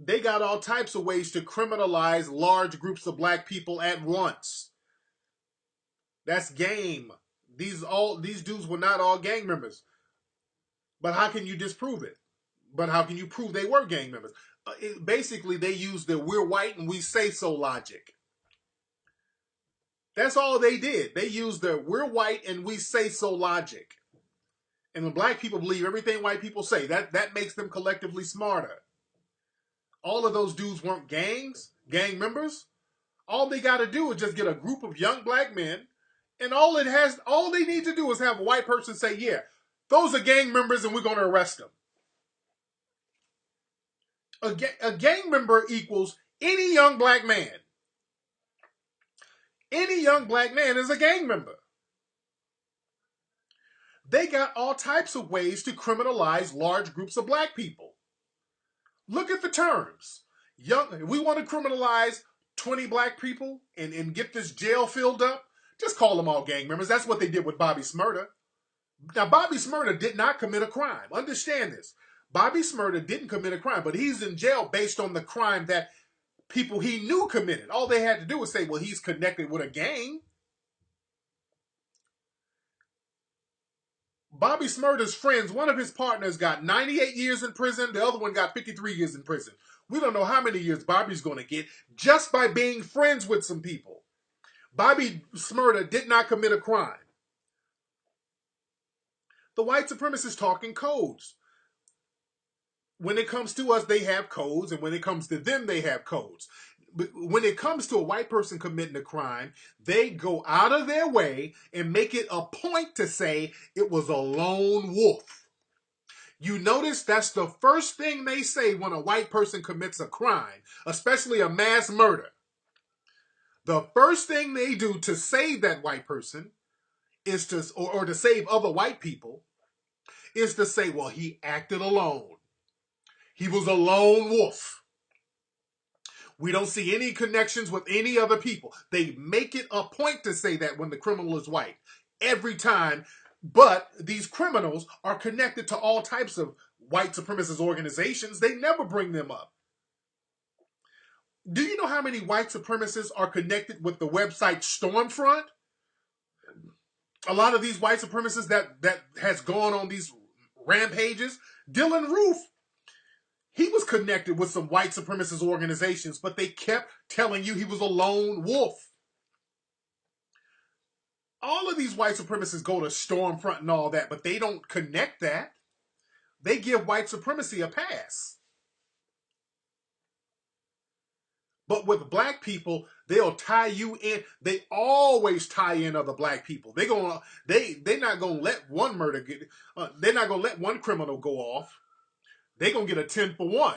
They got all types of ways to criminalize large groups of black people at once. That's game. These dudes were not all gang members. But how can you disprove it? But how can you prove they were gang members? Basically, they used the "we're white and we say so" logic. That's all they did. They used the "we're white and we say so" logic. And when black people believe everything white people say, that makes them collectively smarter. All of those dudes weren't gang members. All they got to do is just get a group of young black men, and all they need to do is have a white person say, "Yeah, those are gang members, and we're going to arrest them." A gang member equals any young black man. Any young black man is a gang member. They got all types of ways to criminalize large groups of black people. Look at the terms. We want to criminalize 20 black people and get this jail filled up. Just call them all gang members. That's what they did with Bobby Smurda. Now, Bobby Smurda did not commit a crime. Understand this. Bobby Smurda didn't commit a crime, but he's in jail based on the crime that people he knew committed. All they had to do was say, well, he's connected with a gang. Bobby Smurda's friends, one of his partners got 98 years in prison. The other one got 53 years in prison. We don't know how many years Bobby's going to get just by being friends with some people. Bobby Smurda did not commit a crime. The white supremacists talking codes. When it comes to us, they have codes, and when it comes to them, they have codes. But when it comes to a white person committing a crime, they go out of their way and make it a point to say it was a lone wolf. You notice that's the first thing they say when a white person commits a crime, especially a mass murder. The first thing they do to save that white person is or to save other white people is to say, well, he acted alone. He was a lone wolf. We don't see any connections with any other people. They make it a point to say that when the criminal is white. Every time. But these criminals are connected to all types of white supremacist organizations. They never bring them up. Do you know how many white supremacists are connected with the website Stormfront? A lot of these white supremacists that has gone on these rampages. Dylan Roof, he was connected with some white supremacist organizations, but they kept telling you he was a lone wolf. All of these white supremacists go to Stormfront and all that, but they don't connect that. They give white supremacy a pass. But with black people, they'll tie you in. They always tie in other black people. They're not gonna let one murder get. They're not gonna let one criminal go off. They're gonna get a 10 for 1.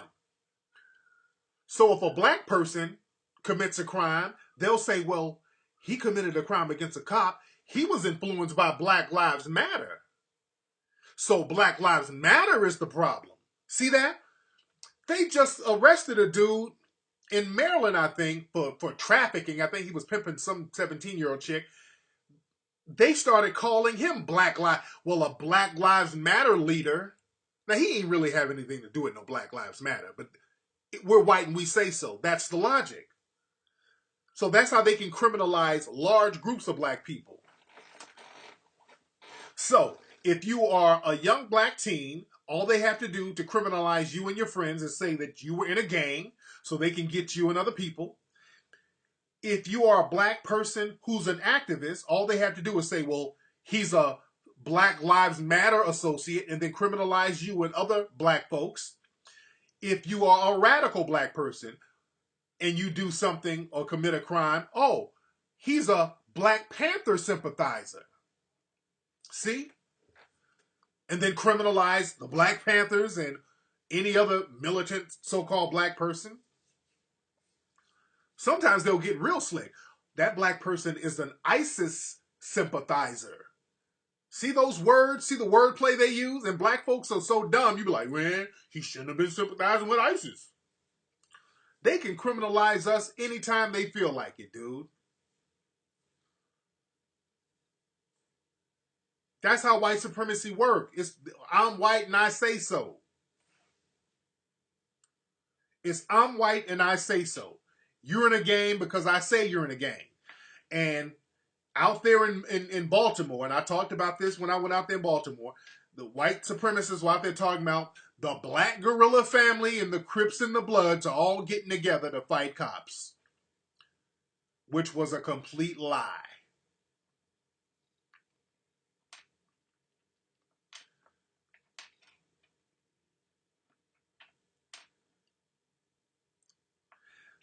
So if a black person commits a crime, they'll say, well, he committed a crime against a cop. He was influenced by Black Lives Matter. So Black Lives Matter is the problem. See that? They just arrested a dude in Maryland, I think, for trafficking. I think he was pimping some 17-year-old chick. They started calling him Black Lives. Well, a Black Lives Matter leader. Now, he ain't really have anything to do with no Black Lives Matter, but we're white and we say so. That's the logic. So that's how they can criminalize large groups of black people. So if you are a young black teen, all they have to do to criminalize you and your friends is say that you were in a gang. so they can get you and other people. If you are a black person who's an activist, all they have to do is say, well, he's a Black Lives Matter associate, and then criminalize you and other black folks. If you are a radical black person and you do something or commit a crime, oh, he's a Black Panther sympathizer. See? And then criminalize the Black Panthers and any other militant so-called black person. Sometimes they'll get real slick. That black person is an ISIS sympathizer. See those words? See the wordplay they use? And black folks are so dumb, you be like, man, he shouldn't have been sympathizing with ISIS. They can criminalize us anytime they feel like it, dude. That's how white supremacy works. It's I'm white and I say so. It's I'm white and I say so. You're in a game because I say you're in a game. And out there in Baltimore, and I talked about this when I went out there in Baltimore, the white supremacists were out there talking about the black guerrilla family and the Crips and the Bloods are all getting together to fight cops, which was a complete lie.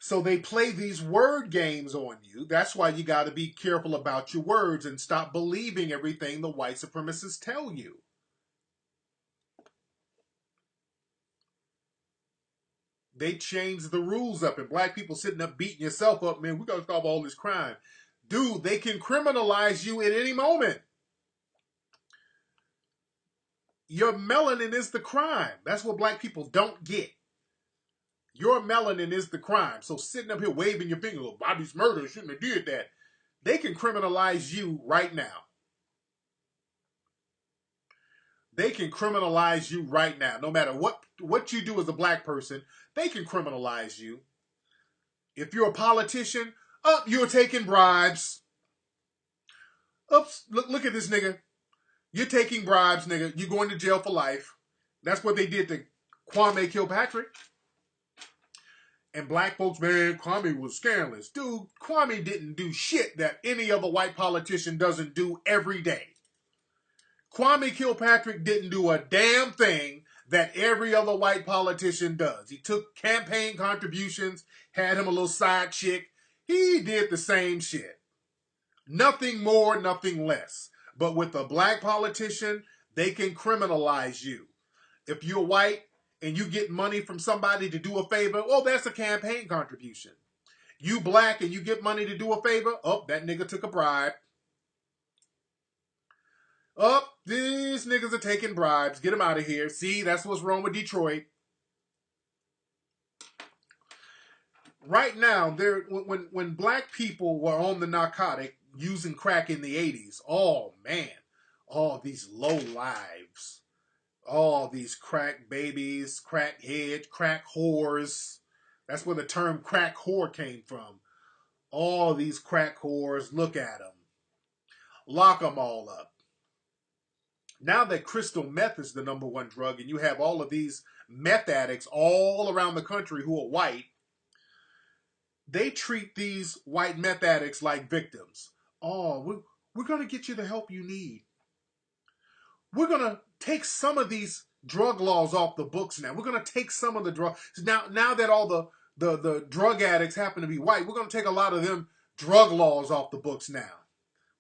So they play these word games on you. That's why you got to be careful about your words and stop believing everything the white supremacists tell you. They changed the rules up, and black people sitting up beating yourself up, man, we got to stop all this crime. Dude, they can criminalize you at any moment. Your melanin is the crime. That's what black people don't get. Your melanin is the crime. So sitting up here waving your finger, oh, Bobby's murder shouldn't have did that. They can criminalize you right now. They can criminalize you right now. No matter what you do as a black person, they can criminalize you. If you're a politician, you're taking bribes. Oops, look at this nigga. You're taking bribes, nigga. You're going to jail for life. That's what they did to Kwame Kilpatrick. And black folks, man, Kwame was scandalous. Dude, Kwame didn't do shit that any other white politician doesn't do every day. Kwame Kilpatrick didn't do a damn thing that every other white politician does. He took campaign contributions, had him a little side chick. He did the same shit. Nothing more, nothing less. But with a black politician, they can criminalize you. If you're white and you get money from somebody to do a favor, oh, that's a campaign contribution. You black and you get money to do a favor, oh, that nigga took a bribe. Oh, these niggas are taking bribes. Get them out of here. See, that's what's wrong with Detroit. Right now, when black people were on the narcotic using crack in the 80s, oh man, all these low lives, all these crack babies, crack heads, crack whores. That's where the term crack whore came from. All these crack whores, look at them. Lock them all up. Now that crystal meth is the number one drug and you have all of these meth addicts all around the country who are white, they treat these white meth addicts like victims. Oh, we're going to get you the help you need. We're going to take some of these drug laws off the books now. We're going to take some of the drugs. Now that all the drug addicts happen to be white, we're going to take a lot of them drug laws off the books now.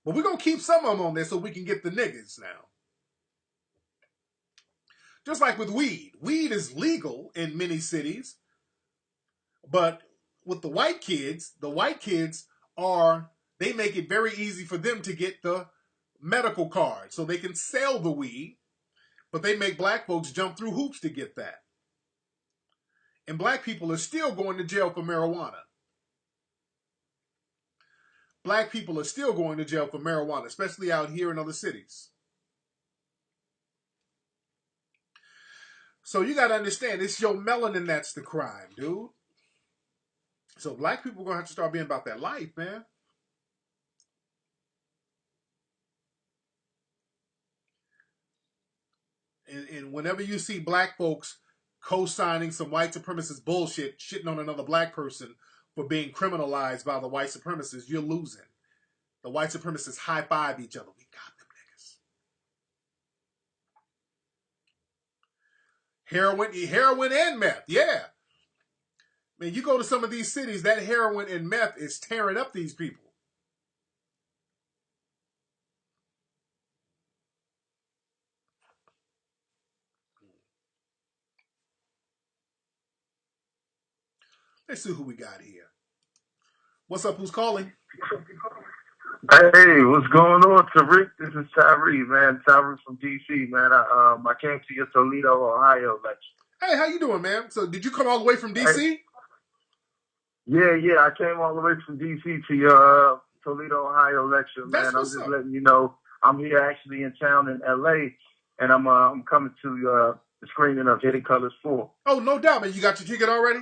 But we're going to keep some of them on there so we can get the niggas now. Just like with weed. Weed is legal in many cities. But with the white kids they make it very easy for them to get the medical card. So they can sell the weed, but they make black folks jump through hoops to get that. And black people are still going to jail for marijuana. Black people are still going to jail for marijuana, especially out here in other cities. So you got to understand, it's your melanin that's the crime, dude. So black people are going to have to start being about that life, man. And whenever you see black folks co-signing some white supremacist bullshit, shitting on another black person for being criminalized by the white supremacists, you're losing. The white supremacists high-five each other. We got them niggas. Heroin and meth, yeah. Man, you go to some of these cities, that heroin and meth is tearing up these people. Let's see who we got here. What's up? Who's calling? Hey, what's going on, Tariq? This is Tariq, man. Tariq from DC, man. I came to your Toledo, Ohio lecture. Hey, how you doing, man? So, did you come all the way from DC? Hey. Yeah. I came all the way from DC to your Toledo, Ohio lecture, man. I'm just letting you know I'm here actually in town in LA, and I'm coming to the screening of Hidden Colors 4. Oh, no doubt, man. You got your ticket already?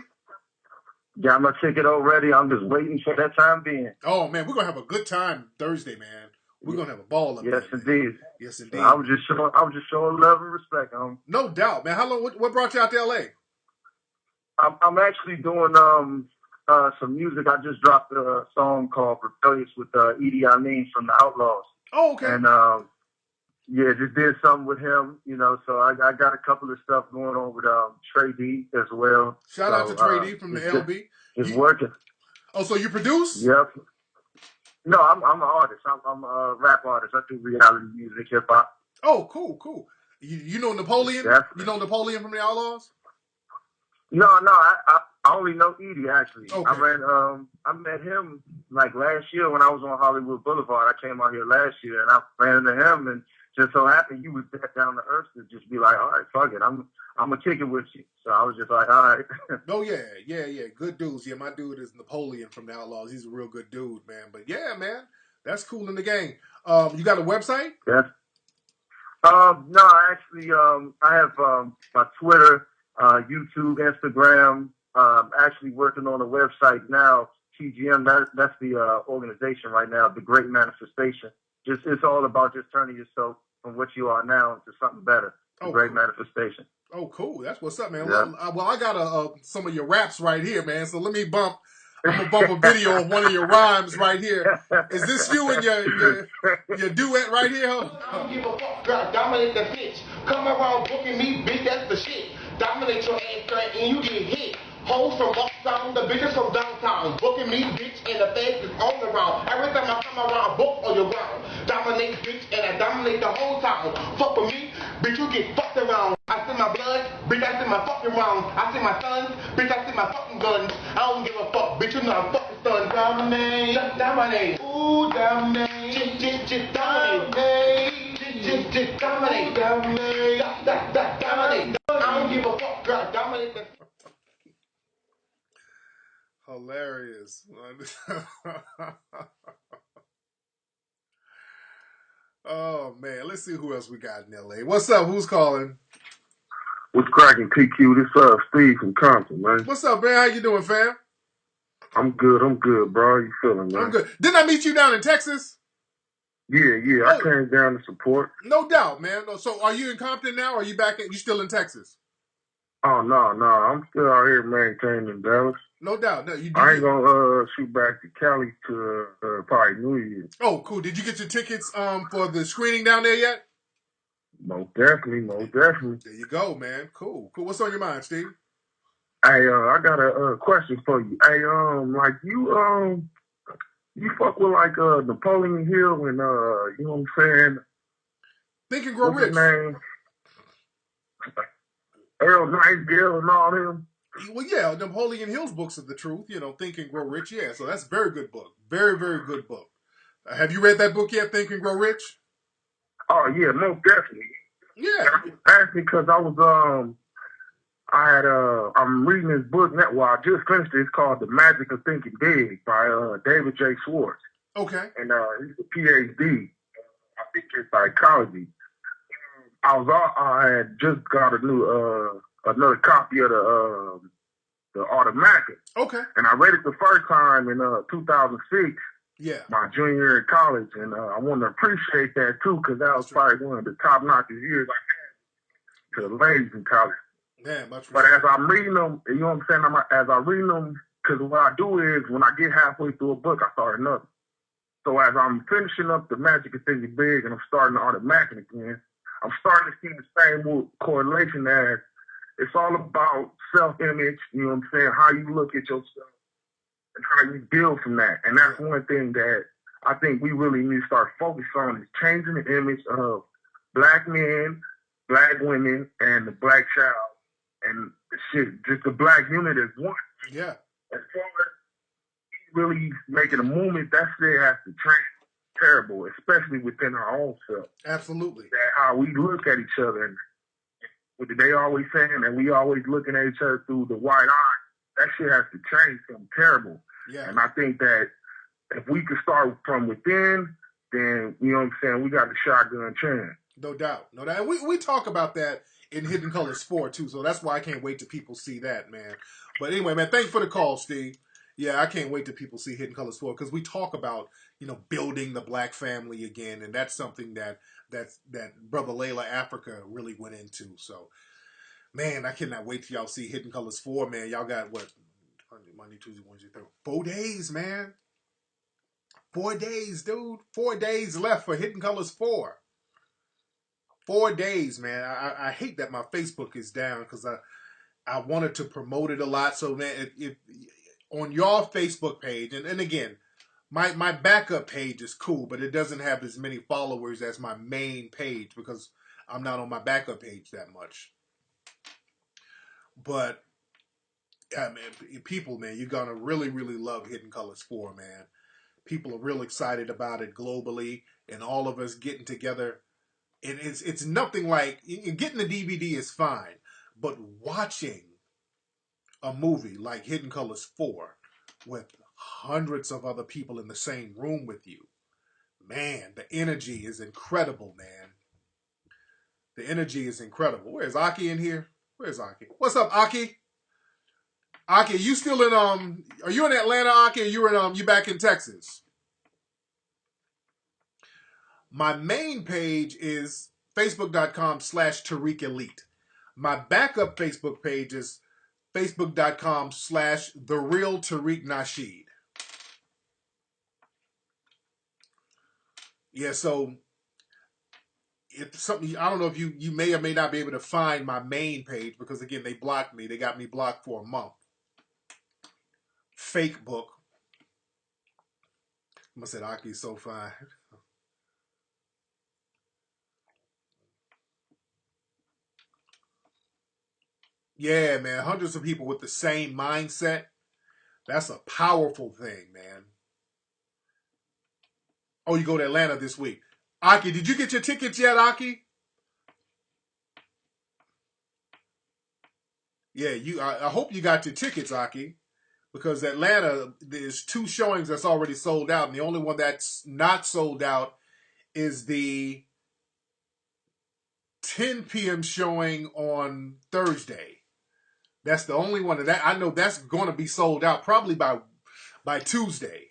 Got my ticket already. I'm just waiting for that time being. Oh, man, we're going to have a good time Thursday, man. We're going to have a ball up there. Yes, indeed. Yes, indeed. I was just showing love and respect. No doubt, man. How long? What brought you out to LA? I'm actually doing some music. I just dropped a song called "Rebellious" with Edie Amin from the Outlaws. Oh, okay. And just did something with him, you know. So I got a couple of stuff going on with Trey D as well. Shout out to Trey D from the LB. It's working. Oh, so you produce? Yep. No, I'm an artist. I'm a rap artist. I do reality music, hip hop. Oh, cool. You know Napoleon? Definitely. You know Napoleon from the Outlaws? No, I only know Edie actually. Okay. I met him like last year when I was on Hollywood Boulevard. I came out here last year and I ran into him and just so happened you was that down to earth to just be like, all right, fuck it, I'm gonna kick it with you. So I was just like, all right. Oh yeah, good dudes. Yeah, my dude is Napoleon from the Outlaws. He's a real good dude, man. But yeah, man, that's cool in the game. You got a website? Yes. No, actually, I have my Twitter, YouTube, Instagram. Actually working on a website now. TGM, that's the organization right now, the Great Manifestation. It's all about just turning yourself from what you are now into something better. The Great Manifestation. Oh, cool. That's what's up, man. Yeah. Well, I got some of your raps right here, man. So let me I'm gonna bump a video of one of your rhymes right here. Is this you and your duet right here? I don't give a fuck, girl. Dominate the bitch. Come around booking me, bitch. That's the shit. Dominate your ass, girl, and you get hit. Hoes from uptown, the bitches from downtown. Booking me, bitch, and the face is all around. Every time I come around, book on your ground. Dominate, bitch, and I dominate the whole town. Fuck with me, bitch, you get fucked around. I see my blood, bitch, I see my fucking rounds. I see my sons, bitch, I see my fucking guns. I don't give a fuck, bitch, you know I'm fucking stunned. Dominate, ooh, dominate, dominate, dominate. I don't give a fuck, girl, dominate the... Hilarious. Oh man, let's see who else we got in LA. What's up? Who's calling? What's cracking, TQ? This Steve from Compton, man. What's up, man? How you doing, fam? I'm good, bro. How you feeling, man? I'm good. Didn't I meet you down in Texas? Yeah. I came down to support. No doubt, man. So are you in Compton now, or are you you still in Texas? Oh, no. I'm still out here maintaining in Dallas. No doubt. No, I ain't gonna shoot back to Cali to probably New Year's. Oh, cool. Did you get your tickets for the screening down there yet? Most definitely. There you go, man. Cool. What's on your mind, Steve? Hey, I got a question for you. Hey, like you fuck with like Napoleon Hill and you know what I'm saying? Think and Grow Rich. What's his name? Earl Nightingale and all them. Well, yeah, Napoleon Hill's books of the truth, Think and Grow Rich, yeah. So that's a very good book. Very, very good book. Have you read that book yet, Think and Grow Rich? Oh, yeah, most definitely. Yeah. Actually, because I'm reading this book now. Well, I just finished it. It's called The Magic of Thinking Big by David J. Schwartz. Okay. And he's a PhD. I think in psychology. I had just got another copy of the Automatic. Okay. And I read it the first time in 2006. Yeah. My junior year in college, and I want to appreciate that too, because that was probably one of the top notches years I had to the ladies in college. Man, much But respect. as I'm reading them, you know what I'm saying? As I'm reading them, because what I do is when I get halfway through a book, I start another. So as I'm finishing up the Magic is Thinking Big and I'm starting the Art of Macking again, I'm starting to see the same correlation as it's all about self-image, you know what I'm saying, how you look at yourself and how you build from that. And that's one thing that I think we really need to start focusing on is changing the image of black men, black women, and the black child. And shit, just the black unit as one. Yeah. As far as really making a movement, that shit has to change terrible, especially within our own self. Absolutely. That how we look at each other. And what they always saying, and we always looking at each other through the white eye. That shit has to change something terrible. Yeah. And I think that if we could start from within, then, you know what I'm saying, we got the shotgun chance. No doubt. No doubt. And we talk about that in Hidden Colors 4, too, so that's why I can't wait till people see that, man. But anyway, man, thanks for the call, Steve. Yeah, I can't wait till people see Hidden Colors 4, because we talk about, you know, building the black family again, and that's something that Brother Layla Africa really went into. So, man, I cannot wait till y'all see Hidden Colors 4, man. Y'all got, what, Monday, Tuesday, Wednesday, Thursday, 4 days, man. 4 days, dude. 4 days left for Hidden Colors 4. 4 days, man. I hate that my Facebook is down because I wanted to promote it a lot. So, man, if on your Facebook page, and again, my backup page is cool, but it doesn't have as many followers as my main page because I'm not on my backup page that much. But, yeah, man, people, man, you're going to really, really love Hidden Colors 4, man. People are real excited about it globally, and all of us getting together. And it's nothing like, getting the DVD is fine, but watching a movie like Hidden Colors 4 with hundreds of other people in the same room with you, man, the energy is incredible, man. The energy is incredible. Where's Aki in here? Where's Aki? What's up, Aki? Aki, you still in are you in Atlanta, Aki, or you back in Texas? My main page is facebook.com/Tariq Elite. My backup Facebook page is facebook.com/The Real Tariq Nasheed. Yeah, so if something, I don't know if you may or may not be able to find my main page because again they blocked me. They got me blocked for a month. Fake book. I said Aki's so fine. Yeah, man, hundreds of people with the same mindset. That's a powerful thing, man. Oh, you go to Atlanta this week. Aki, did you get your tickets yet, Aki? Yeah, I hope you got your tickets, Aki, because Atlanta, there's 2 showings that's already sold out, and the only one that's not sold out is the 10 p.m. showing on Thursday. That's the only one that I know that's going to be sold out probably by Tuesday.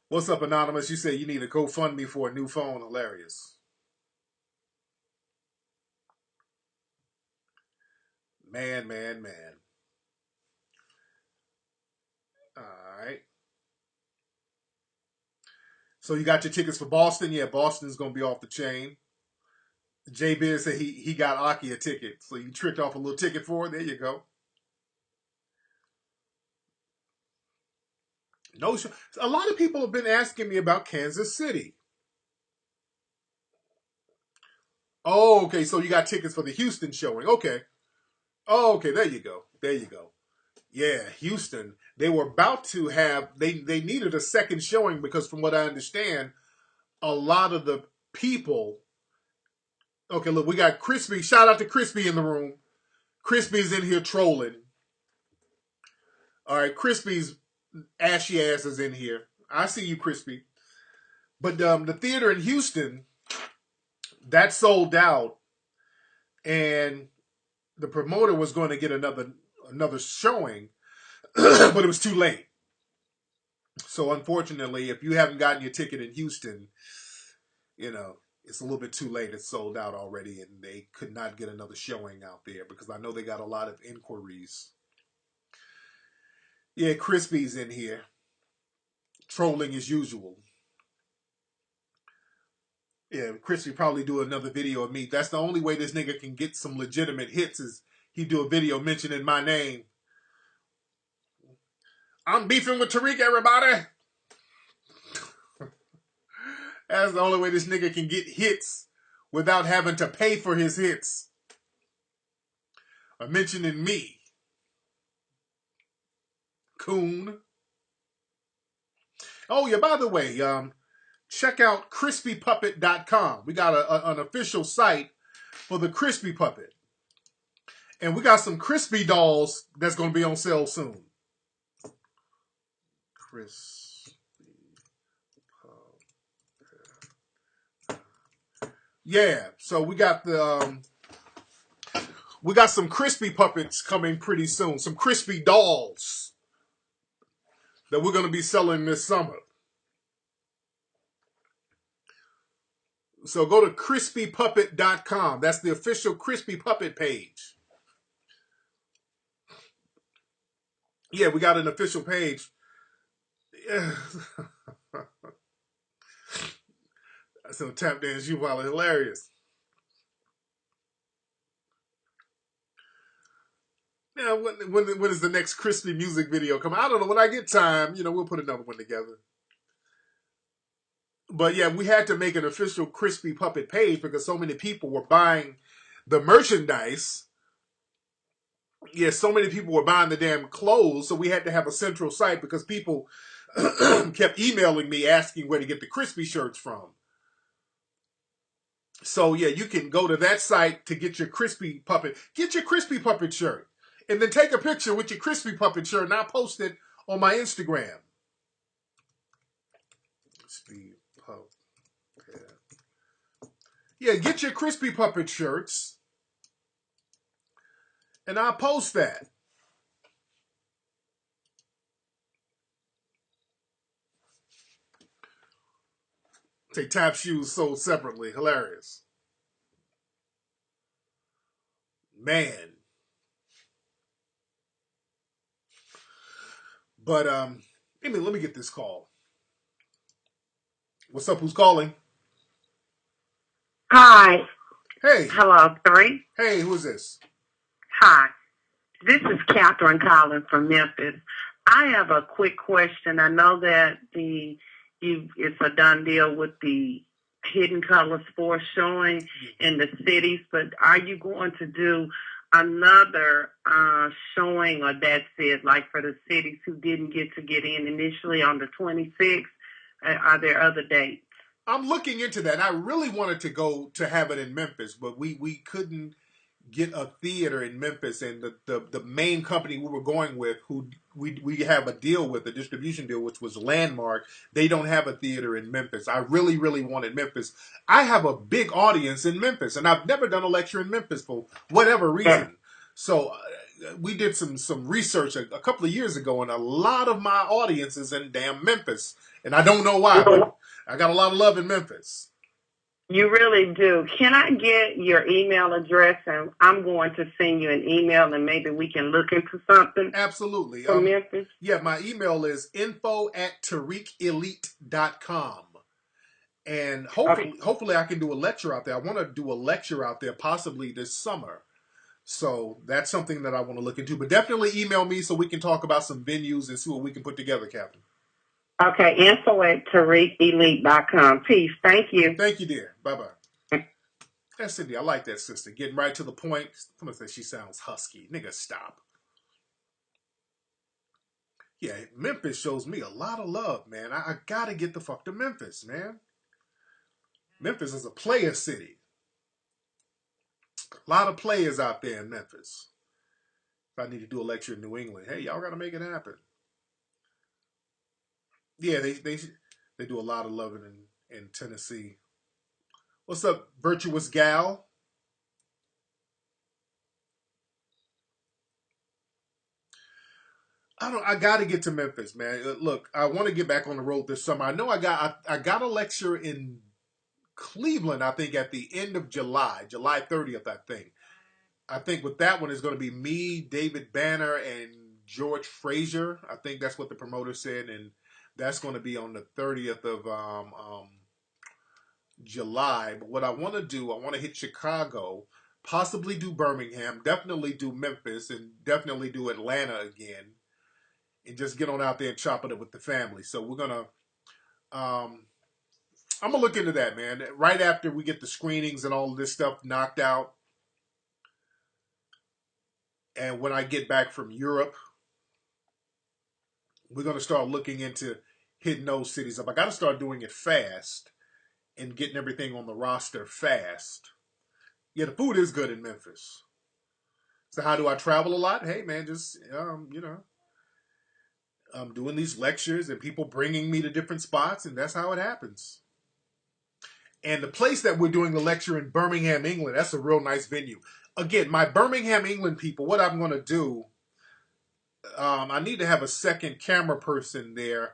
What's up, Anonymous? You say you need a GoFundMe for a new phone. Hilarious. Man. All right. So you got your tickets for Boston? Yeah, Boston's going to be off the chain. J Biz said he got Aki a ticket. So you tricked off a little ticket for it. There you go. No, a lot of people have been asking me about Kansas City. Oh, okay. So you got tickets for the Houston showing. Okay. Oh, okay. There you go. Yeah, Houston. They were about to have. They needed a second showing because, from what I understand, a lot of the people. Okay, look, we got Crispy. Shout out to Crispy in the room. Crispy's in here trolling. All right, Crispy's ashy ass is in here. I see you, Crispy. But the theater in Houston, that sold out, and the promoter was going to get another showing, but it was too late. So unfortunately, if you haven't gotten your ticket in Houston, you know, it's a little bit too late. It's sold out already, and they could not get another showing out there because I know they got a lot of inquiries. Yeah, Crispy's in here, trolling as usual. Yeah, Crispy probably do another video of me. That's the only way this nigga can get some legitimate hits is he do a video mentioning my name. I'm beefing with Tariq, everybody. That's the only way this nigga can get hits without having to pay for his hits. Or mentioning me. Coon. Oh yeah, by the way, check out crispypuppet.com. We got an official site for the Crispy Puppet. And we got some Crispy dolls that's going to be on sale soon. Crispy Puppet. Yeah, so we got some Crispy Puppets coming pretty soon. Some Crispy dolls that we're going to be selling this summer. So go to crispypuppet.com. That's the official Crispy Puppet page. Yeah, we got an official page. So tap dance you while hilarious. Now, when is the next Crispy music video come? I don't know. When I get time, we'll put another one together. But yeah, we had to make an official Crispy Puppet page because so many people were buying the merchandise. Yeah, so many people were buying the damn clothes, so we had to have a central site because people kept emailing me asking where to get the Crispy shirts from. So yeah, you can go to that site to get your Crispy Puppet. Get your Crispy Puppet shirt. And then take a picture with your Crispy Puppet shirt and I'll post it on my Instagram. Crispy Puppet. Yeah, get your Crispy Puppet shirts and I'll post that. Say tap shoes sold separately. Hilarious. Man. But let me get this call. What's up? Who's calling? Hi. Hey. Hello, Tariq. Hey, who is this? Hi. This is Catherine calling from Memphis. I have a quick question. I know that it's a done deal with the Hidden Colors 4 showing in the cities, but are you going to do another showing, or that's it, like for the cities who didn't get in initially on the 26th? Are there other dates? I'm looking into that. I really wanted to go to have it in Memphis, but we couldn't get a theater in Memphis, and the main company we were going with, who we have a deal with, a distribution deal, which was Landmark, they don't have a theater in Memphis. I really, really wanted Memphis. I have a big audience in Memphis, and I've never done a lecture in Memphis for whatever reason. So we did some research a couple of years ago, and a lot of my audience is in damn Memphis, and I don't know why, but I got a lot of love in Memphis. You really do. Can I get your email address, and I'm going to send you an email, and maybe we can look into something? Absolutely. From Memphis? Yeah, my email is info@tariqelite.com. And hopefully I can do a lecture out there. I want to do a lecture out there possibly this summer. So that's something that I want to look into. But definitely email me so we can talk about some venues and see what we can put together, Captain. Okay, info@tariqelite.com. Peace. Thank you. Thank you, dear. Bye-bye. That's Cindy. I like that sister. Getting right to the point. Someone says she sounds husky. Nigga, stop. Yeah, Memphis shows me a lot of love, man. I gotta get the fuck to Memphis, man. Memphis is a player city. A lot of players out there in Memphis. If I need to do a lecture in New England, hey, y'all gotta make it happen. Yeah, they do a lot of loving in Tennessee. What's up, Virtuous Gal? I got to get to Memphis, man. Look, I want to get back on the road this summer. I know I got a lecture in Cleveland, I think, at the end of July 30th, I think. I think with that one is going to be me, David Banner, and George Frazier. I think that's what the promoter said, and that's going to be on the 30th of July. But what I want to do, I want to hit Chicago, possibly do Birmingham, definitely do Memphis, and definitely do Atlanta again, and just get on out there and chop it up with the family. So we're gonna, I'm gonna look into that, man. Right after we get the screenings and all of this stuff knocked out, and when I get back from Europe, we're gonna start looking into hitting those cities up. I got to start doing it fast and getting everything on the roster fast. Yeah, the food is good in Memphis. So how do I travel a lot? Hey, man, just I'm doing these lectures and people bringing me to different spots, and that's how it happens. And the place that we're doing the lecture in, Birmingham, England, that's a real nice venue. Again, my Birmingham, England people, what I'm going to do, I need to have a second camera person there.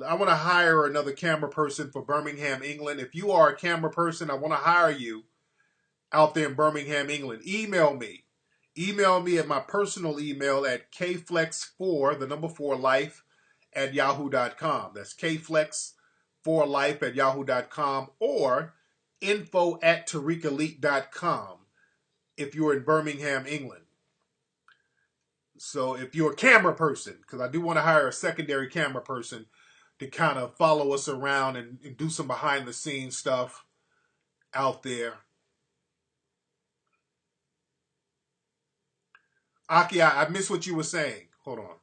I want to hire another camera person for Birmingham, England. If you are a camera person, I want to hire you out there in Birmingham, England. Email me. Email me at my personal email at kflex4, the number 4 life, at yahoo.com. That's kflex4life at yahoo.com or info at tariqelite.com if you're in Birmingham, England. So if you're a camera person, because I do want to hire a secondary camera person to kind of follow us around and do some behind the scenes stuff out there. Aki, I missed what you were saying. Hold on.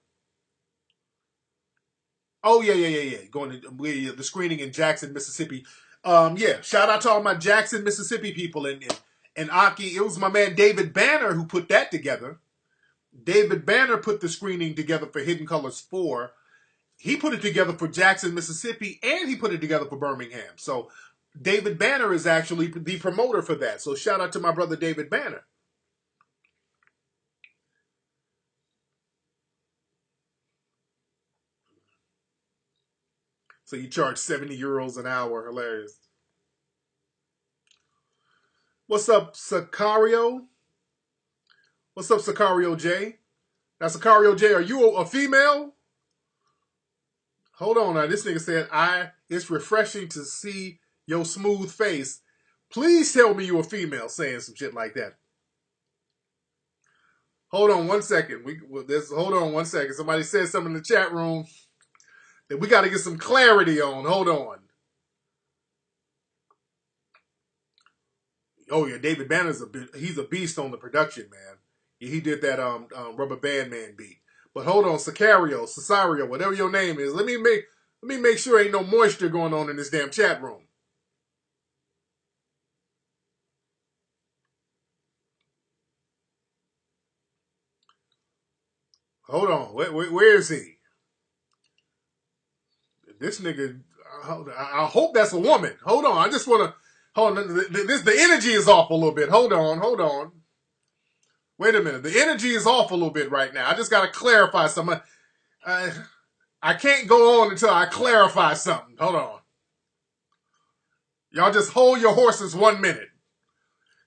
Oh, yeah. Going to the screening in Jackson, Mississippi. Yeah, shout out to all my Jackson, Mississippi people. And Aki, it was my man David Banner who put that together. David Banner put the screening together for Hidden Colors 4. He put it together for Jackson, Mississippi, and he put it together for Birmingham. So David Banner is actually the promoter for that. So shout out to my brother David Banner. So you charge 70 euros an hour. Hilarious. What's up, Sicario? What's up, Sicario J? Now, Sicario J, are you a female? Hold on now. This nigga said, it's refreshing to see your smooth face. Please tell me you a female saying some shit like that. Hold on one second. Hold on one second. Somebody said something in the chat room that we got to get some clarity on. Hold on. Oh yeah, David Banner's he's a beast on the production, man. Yeah, he did that Rubber Band Man beat. But hold on, Cesario, whatever your name is. Let me make sure ain't no moisture going on in this damn chat room. Hold on, where is he? This nigga, I hope that's a woman. Hold on, I just want to, hold on, the energy is off a little bit. Hold on. Wait a minute, the energy is off a little bit right now. I just got to clarify something. I can't go on until I clarify something. Hold on. Y'all just hold your horses 1 minute.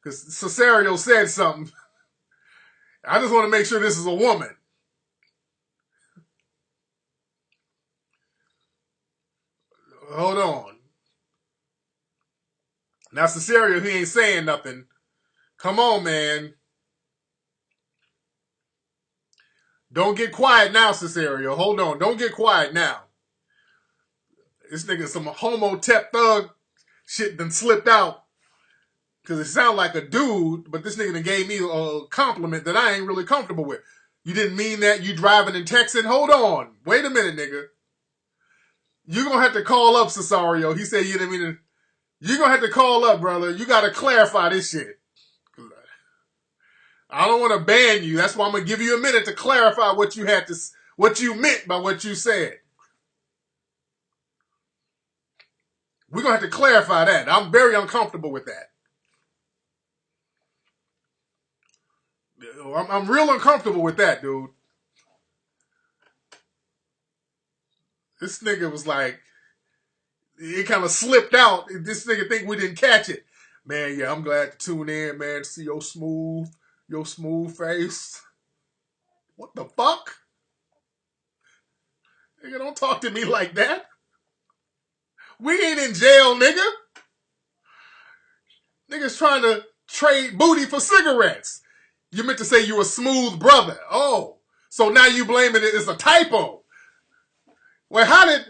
Because Cesario said something. I just want to make sure this is a woman. Hold on. Now Cesario, he ain't saying nothing. Come on, man. Don't get quiet now, Cesario. Hold on. Don't get quiet now. This nigga, some homo tep thug shit done slipped out. Because it sound like a dude, but this nigga done gave me a compliment that I ain't really comfortable with. You didn't mean that? You driving and texting? Hold on. Wait a minute, nigga. You're going to have to call up Cesario. He said you didn't mean to. You're going to have to call up, brother. You got to clarify this shit. I don't want to ban you. That's why I'm going to give you a minute to clarify what you meant by what you said. We're going to have to clarify that. I'm very uncomfortable with that. I'm real uncomfortable with that, dude. This nigga was like, it kind of slipped out. This nigga think we didn't catch it. Man, yeah, I'm glad to tune in, man, to see your smooth face. What the fuck? Nigga, don't talk to me like that. We ain't in jail, nigga. Niggas trying to trade booty for cigarettes. You meant to say you a smooth brother. Oh, so now you blaming it as a typo. Well, how did,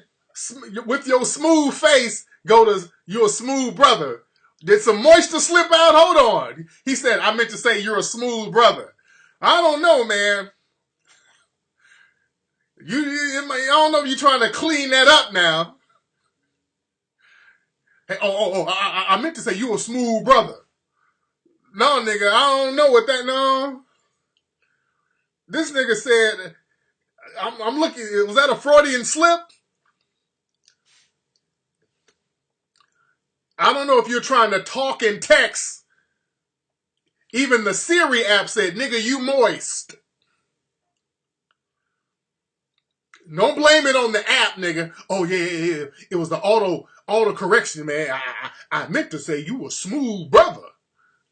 with your smooth face, go to you a smooth brother? Did some moisture slip out? Hold on. He said, I meant to say you're a smooth brother. I don't know, man. I don't know if you're trying to clean that up now. Hey, I meant to say you a smooth brother. No, nigga, I don't know what that, no. This nigga said, I'm looking, was that a Freudian slip? I don't know if you're trying to talk and text. Even the Siri app said, nigga, you moist. Don't blame it on the app, nigga. Oh, yeah. It was the auto correction, man. I meant to say you a smooth brother.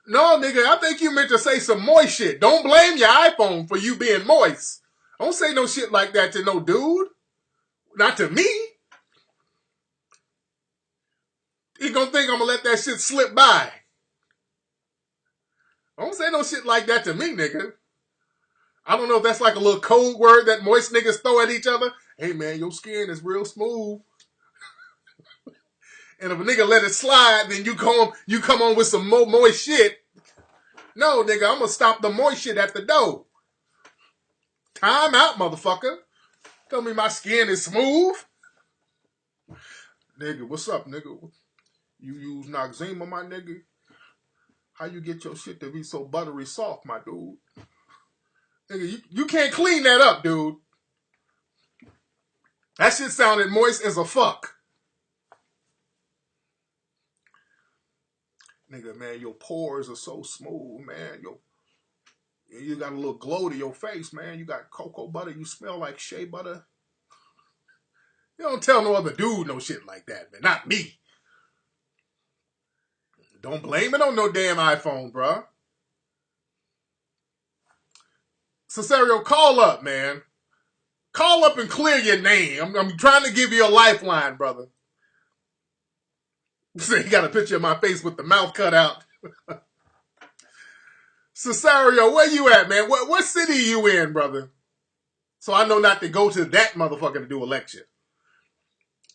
No, nigga, I think you meant to say some moist shit. Don't blame your iPhone for you being moist. Don't say no shit like that to no dude. Not to me. He gonna think I'm gonna let that shit slip by. Don't say no shit like that to me, nigga. I don't know if that's like a little code word that moist niggas throw at each other. Hey, man, your skin is real smooth. And if a nigga let it slide, then you come on with some more moist shit. No, nigga, I'm gonna stop the moist shit at the door. Time out, motherfucker. Tell me my skin is smooth. Nigga, what's up, nigga? You use Noxzema, my nigga? How you get your shit to be so buttery soft, my dude? Nigga, you can't clean that up, dude. That shit sounded moist as a fuck. Nigga, man, your pores are so smooth, man. You got a little glow to your face, man. You got cocoa butter. You smell like shea butter. You don't tell no other dude no shit like that, man. Not me. Don't blame it on no damn iPhone, bruh. Cesario, call up, man. Call up and clear your name. I'm trying to give you a lifeline, brother. You got a picture of my face with the mouth cut out. Cesario, where you at, man? What city you in, brother? So I know not to go to that motherfucker to do a lecture.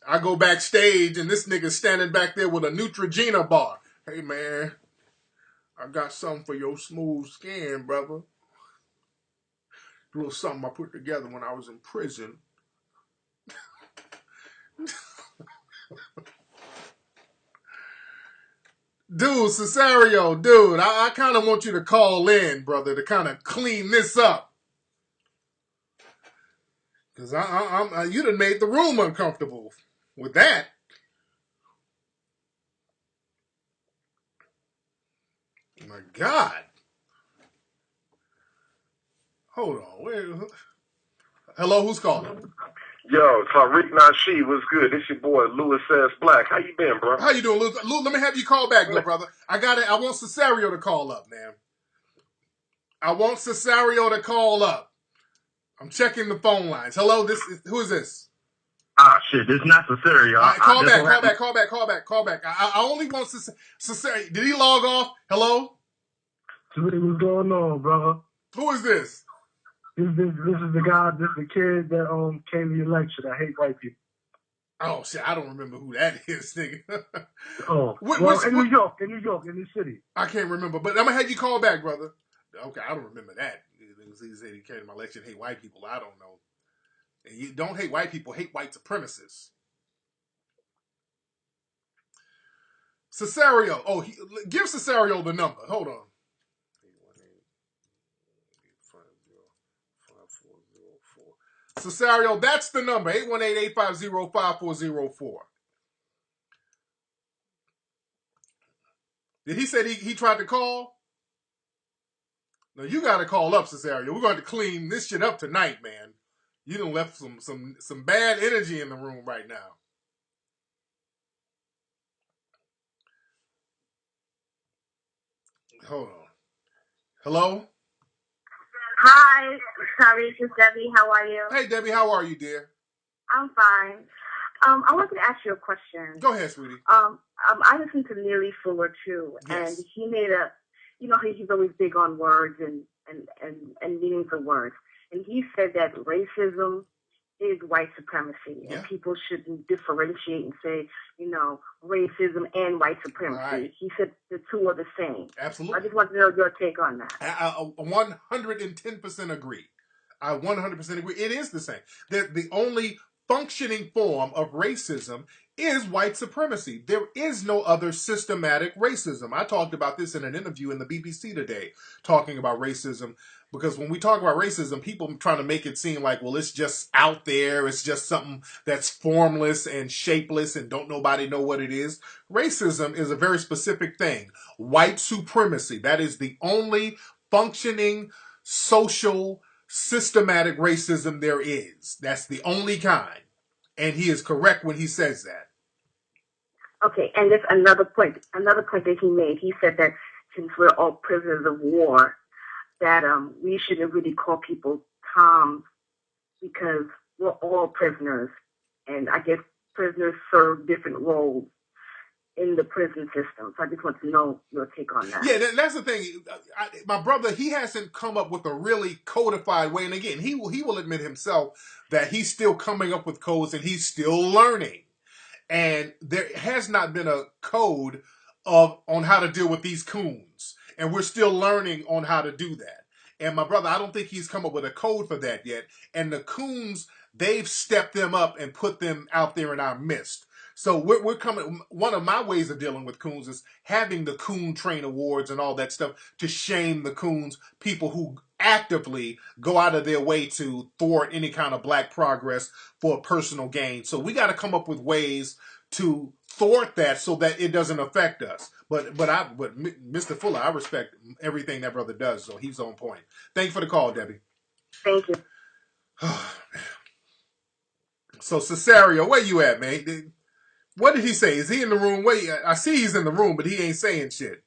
I go backstage and this nigga standing back there with a Neutrogena bar. Hey, man, I got something for your smooth skin, brother. A little something I put together when I was in prison. Dude, Cesario, dude, I kind of want you to call in, brother, to kind of clean this up. Because you done made the room uncomfortable with that. My God. Hold on. Wait. Hello, who's calling? Yo, Tariq Nasheed, what's good? This your boy, Louis S. Black. How you been, bro? How you doing, Lou? Let me have you call back, little brother. I want Cesario to call up, man. I want Cesario to call up. I'm checking the phone lines. Hello, who is this? Ah, shit, this is not Cesario. All right, call back. I only want Cesario. Did he log off? Hello? What's going on, brother? Who is this? This is the guy, this is the kid that came to your lecture. I hate white people. Oh shit, I don't remember who that is, nigga. In New York, in the city. I can't remember, but I'm gonna have you call back, brother. Okay, I don't remember that. He said he came to my lecture and hate white people. I don't know. And you don't hate white people, hate white supremacists. Cesario. Oh, give Cesario the number. Hold on. 818-850-5404. Cesario, that's the number. 818-850-5404. Did he say he tried to call? No, you got to call up, Cesario. We're going to clean this shit up tonight, man. You done left some bad energy in the room right now. Hold on. Hello? Hi, Tariq, it's Debbie. How are you? Hey, Debbie, how are you, dear? I'm fine. I wanted to ask you a question. Go ahead, sweetie. I listened to Neely Fuller too, Yes. and he made he's always big on words and meanings of words, and he said that racism is white supremacy, and people shouldn't differentiate and say, racism and white supremacy. Right. He said the two are the same. Absolutely. I just want to know your take on that. I 110% agree. I 100% agree. It is the same. The only functioning form of racism is white supremacy. There is no other systematic racism. I talked about this in an interview in the BBC today, talking about racism, because when we talk about racism, people trying to make it seem like, well, it's just out there. It's just something that's formless and shapeless and don't nobody know what it is. Racism is a very specific thing. White supremacy. That is the only functioning social systematic racism there is. That's the only kind. And he is correct when he says that. Okay, and there's another point that he made. He said that since we're all prisoners of war, that we shouldn't really call people Toms because we're all prisoners. And I guess prisoners serve different roles in the prison system. So I just want to know your take on that. Yeah, that's the thing. My brother, he hasn't come up with a really codified way. And again, he will admit himself that he's still coming up with codes and he's still learning. And there has not been a code on how to deal with these coons. And we're still learning on how to do that. And my brother, I don't think he's come up with a code for that yet. And the coons, they've stepped them up and put them out there in our midst. So we're coming. One of my ways of dealing with coons is having the Coon Train Awards and all that stuff to shame the coons, people who actively go out of their way to thwart any kind of black progress for personal gain. So we got to come up with ways to thwart that so that it doesn't affect us. But Mr. Fuller, I respect everything that brother does, so he's on point. Thank you for the call, Debbie. Thank you. So Cesario, where you at, man? What did he say? Is he in the room? Wait, I see he's in the room, but he ain't saying shit.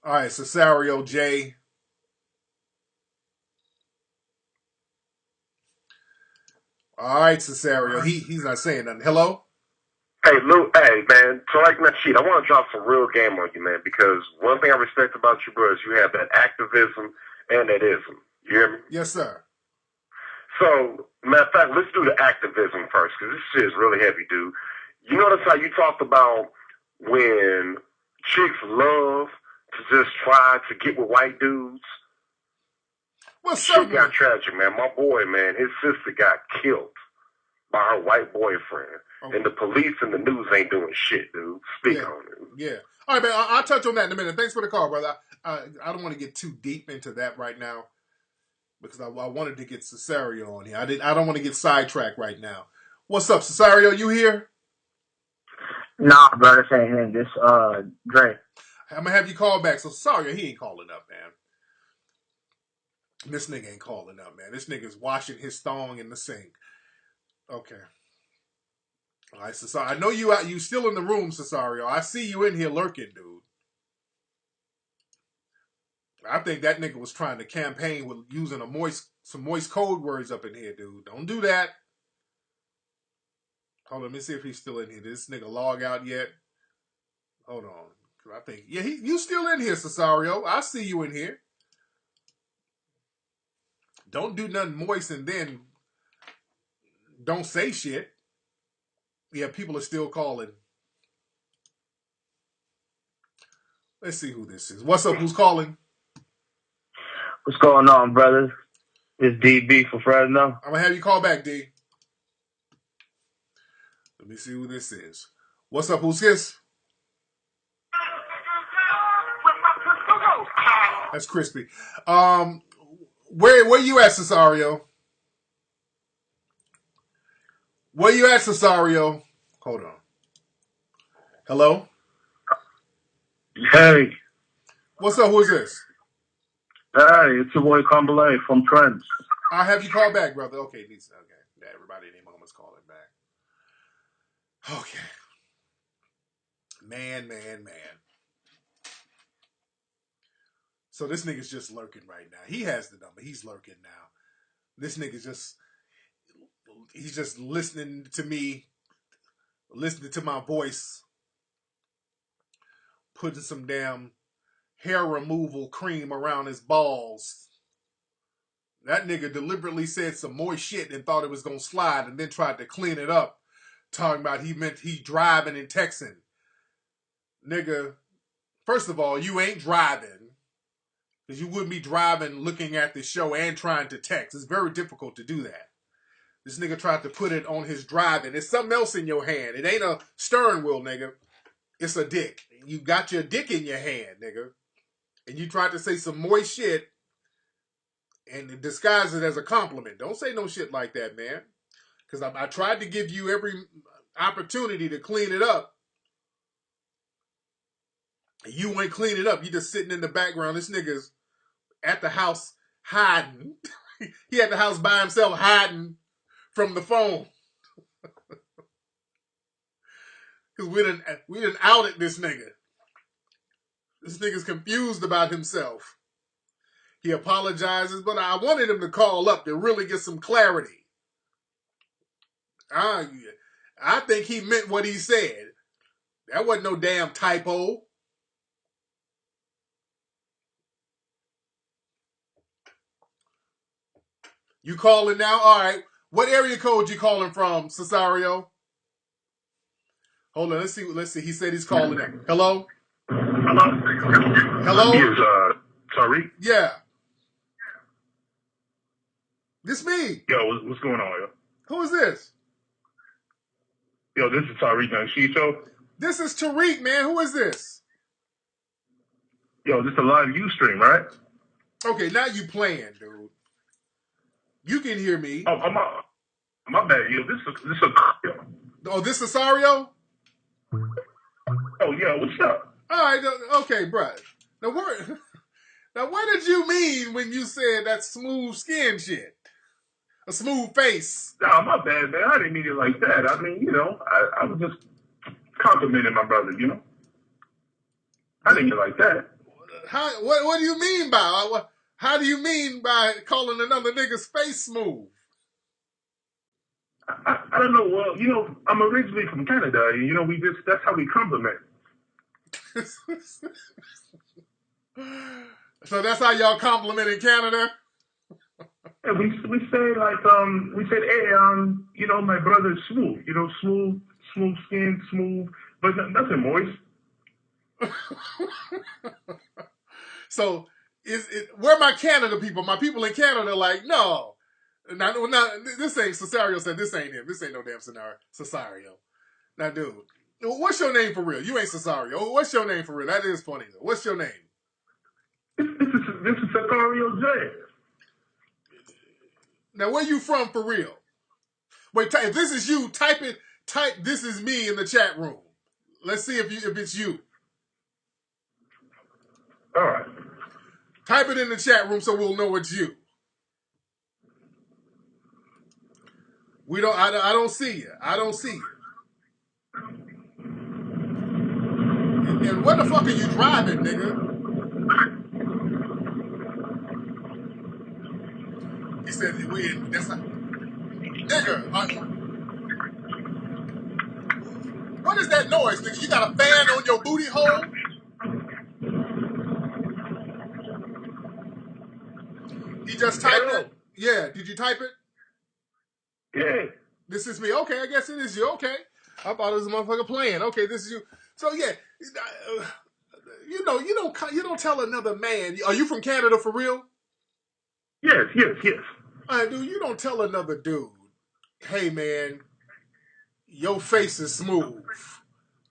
All right, Cesario J. All right, Cesario. He's not saying nothing. Hello? Hey, Lou. Hey, man. Tariq Nasheed, I want to drop some real game on you, man, because one thing I respect about you, bro, is you have that activism and that ism. You hear me? Yes, sir. So, matter of fact, let's do the activism first, because this shit is really heavy, dude. You notice how you talked about when chicks love to just try to get with white dudes? Well, shit got tragic, man. My boy, man, his sister got killed by her white boyfriend. Okay. And the police and the news ain't doing shit, dude. Speak on it. Yeah. All right, man. I'll touch on that in a minute. Thanks for the call, brother. I don't want to get too deep into that right now because I wanted to get Cesario on here. I don't want to get sidetracked right now. What's up, Cesario? You here? Nah, brother, saying him. This Dre. I'm gonna have you call back. So Cesario, he ain't calling up, man. This nigga ain't calling up, man. This nigga's washing his thong in the sink. Okay. All right, Cesario. I know you still in the room, Cesario. I see you in here lurking, dude. I think that nigga was trying to campaign with using some moist code words up in here, dude. Don't do that. Hold on, let me see if he's still in here. Did this nigga log out yet? Hold on. I think, yeah, you still in here, Cesario. I see you in here. Don't do nothing moist and then don't say shit. Yeah, people are still calling. Let's see who this is. What's up? Who's calling? What's going on, brothers? It's DB for Fresno. I'm going to have you call back, D. Let me see who this is. What's up? Who's this? That's crispy. Where you at, Cesario? Where you at, Cesario? Hold on. Hello? Hey. What's up? Who is this? Hey, it's your boy Kambalay from Trends. I'll have you call back, brother. Okay, okay. Yeah, everybody in their moments calling back. Okay. Man. So this nigga's just lurking right now. He has the number. He's lurking now. This nigga's he's just listening to me, listening to my voice, putting some damn hair removal cream around his balls. That nigga deliberately said some moist shit and thought it was gonna slide and then tried to clean it up. Talking about he driving and texting. Nigga, first of all, you ain't driving. Because you wouldn't be driving, looking at the show and trying to text. It's very difficult to do that. This nigga tried to put it on his driving. It's something else in your hand. It ain't a steering wheel, nigga. It's a dick. You got your dick in your hand, nigga. And you tried to say some moist shit and disguise it as a compliment. Don't say no shit like that, man. Because I tried to give you every opportunity to clean it up. You ain't clean it up. You just sitting in the background. This nigga's at the house hiding. He at the house by himself hiding from the phone. Because we done outed this nigga. This nigga's confused about himself. He apologizes, but I wanted him to call up to really get some clarity. I think he meant what he said. That wasn't no damn typo. You calling now? All right. What area code you calling from, Cesario? Hold on. Let's see. He said he's calling in. Hello? Hello? Is Tariq? Yeah. This me. Yo, what's going on, yo? Who is this? Yo, this is Tariq on She Show. This is Tariq, man. Who is this? Yo, this is a live Ustream, right? Okay, now you playing, dude. You can hear me. Oh, my bad, yo. This is Oh, this is Cesario? Oh, yeah, what's up? All right, okay, bro. Now, what did you mean when you said that smooth skin shit? A smooth face. Nah, my bad, man. I didn't mean it like that. I mean, I was just complimenting my brother, I didn't mean it like that. What do you mean by? How do you mean by calling another nigga's face smooth? I don't know. Well, I'm originally from Canada. That's how we compliment. So that's how y'all compliment in Canada? Yeah, we say hey, my brother's smooth. Smooth skin, smooth, but nothing moist. So where my Canada people? My people in Canada like, no. Now, this ain't Cesario said this ain't him. This ain't no damn Cesario. Now, dude, what's your name for real? You ain't Cesario. What's your name for real? That is funny though. What's your name? This is Cesario J. Now, where you from for real? Wait, if this is you, type this is me in the chat room. Let's see if it's you. All right. Type it in the chat room so we'll know it's you. I don't see you. I don't see you. And where the fuck are you driving, nigga? He said, that's not... Nigga, what is that noise, nigga? You got a fan on your booty hole? He just typed it? Yeah, did you type it? Yeah. This is me. Okay, I guess it is you. Okay. I thought it was a motherfucker playing. Okay, this is you. So yeah, you don't tell another man. Are you from Canada for real? Yes. All right, dude, you don't tell another dude, hey man, your face is smooth.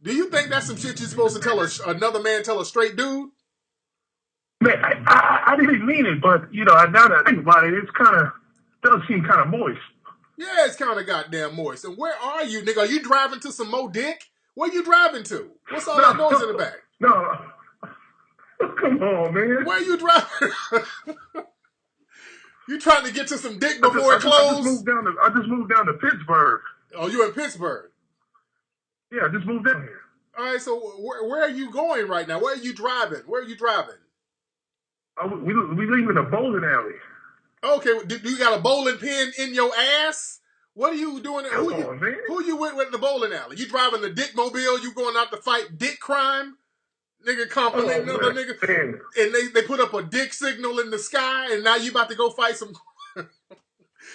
Do you think that's some shit you're supposed to tell another man tell a straight dude? Man, I didn't mean it, but now that I think about it, does seem kind of moist. Yeah, it's kind of goddamn moist. And where are you, nigga? Are you driving to some more dick? Where you driving to? What's all that noise in the back? No, Come on, man. Where you driving? You trying to get to some dick I before it just closed? I just moved down to Pittsburgh. Oh, you in Pittsburgh? Yeah, I just moved down here. All right, so where are you going right now? Where are you driving? Where are you driving? We live in a bowling alley. Okay, do you got a bowling pin in your ass? What are you doing? Come on, man. Who you with the bowling alley? You driving the dick mobile? You going out to fight dick crime? Nigga compliment another nigga. Man. And they put up a dick signal in the sky, and now you about to go fight some...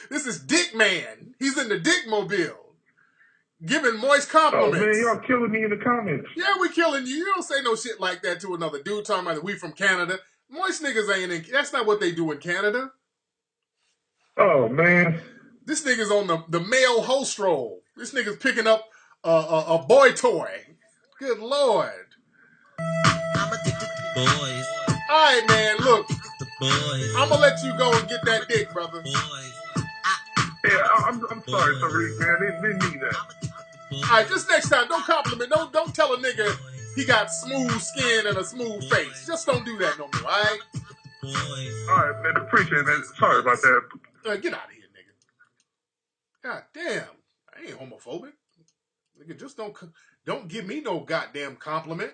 This is Dick Man. He's in the dick mobile. Giving moist compliments. Oh, man, y'all killing me in the comments. Yeah, we killing you. You don't say no shit like that to another dude talking about we from Canada. Moist niggas ain't in... That's not what they do in Canada. Oh, man. This nigga's on the male host roll. This nigga's picking up a boy toy. Good Lord. I'm addicted to boys. All right, man, look. The boys. I'm going to let you go and get that dick, brother. Boys. Yeah, I'm sorry, Tariq, man. Didn't mean that. All right, just next time, don't compliment. Don't tell a nigga he got smooth skin and a smooth face. Just don't do that no more, all right? All right, man. Appreciate it, man. Sorry about that. Get out of here, nigga. God damn. I ain't homophobic. Nigga, just don't give me no goddamn compliment.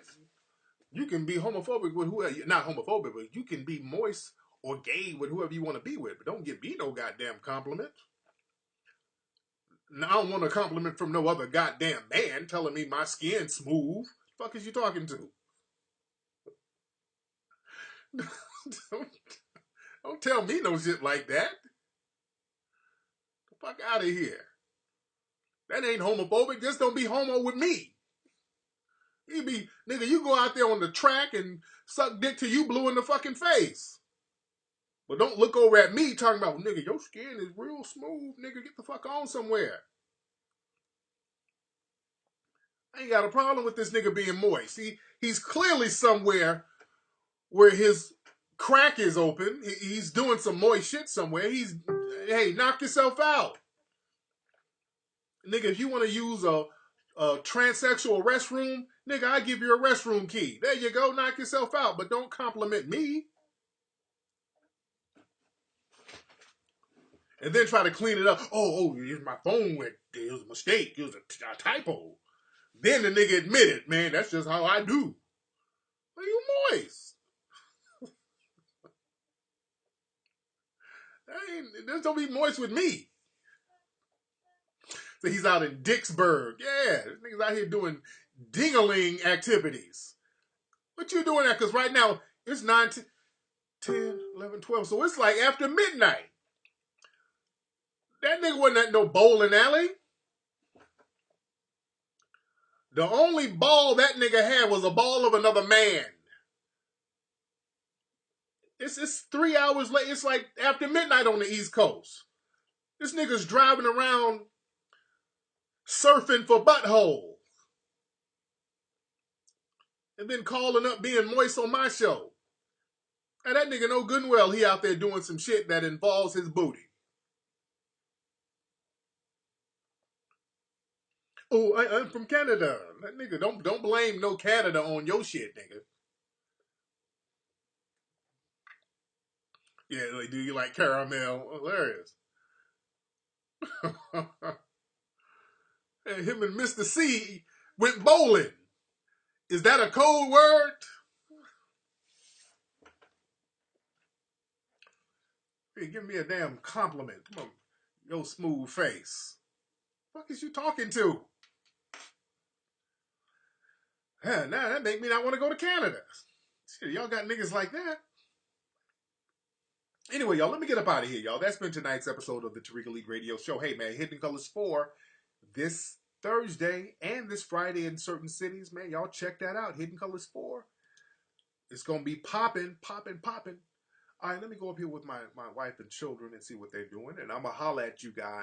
You can be homophobic with whoever, not homophobic, but you can be moist or gay with whoever you want to be with, but don't give me no goddamn compliment. Now, I don't want a compliment from no other goddamn man telling me my skin's smooth. The fuck is you talking to? Don't tell me no shit like that. The fuck out of here. That ain't homophobic. Just don't be homo with me. You go out there on the track and suck dick till you blue in the fucking face. But don't look over at me talking about, nigga, your skin is real smooth, nigga, get the fuck on somewhere. I ain't got a problem with this nigga being moist. He's clearly somewhere where his crack is open. He's doing some moist shit somewhere. Hey, knock yourself out. Nigga, if you want to use a transsexual restroom, nigga, I give you a restroom key. There you go, knock yourself out, but don't compliment me. And then try to clean it up. Oh, my phone went. It was a mistake. It was a typo. Then the nigga admitted, man, that's just how I do. Are you moist? Just don't be moist with me. So he's out in Dicksburg. Yeah, this nigga's out here doing ding-a-ling activities. What you doing that? Because right now, it's 9, 10, 11, 12. So it's like after midnight. That nigga wasn't at no bowling alley. The only ball that nigga had was a ball of another man. It's 3 hours late. It's like after midnight on the East Coast. This nigga's driving around surfing for butthole. And then calling up being moist on my show. And that nigga know good and well he out there doing some shit that involves his booty. Oh, I'm from Canada. That nigga, don't blame no Canada on your shit, nigga. Yeah, like, do you like caramel? Hilarious. And him and Mr. C went bowling. Is that a code word? Hey, give me a damn compliment. Come on, your smooth face. What the fuck is you talking to? Now that make me not want to go to Canada. Shit, y'all got niggas like that. Anyway, y'all, let me get up out of here, y'all. That's been tonight's episode of the Tariq Elite Radio Show. Hey, man, Hidden Colors 4 this Thursday and this Friday in certain cities. Man, y'all check that out. Hidden Colors 4. It's going to be popping. All right, let me go up here with my wife and children and see what they're doing. And I'm going to holler at you guys.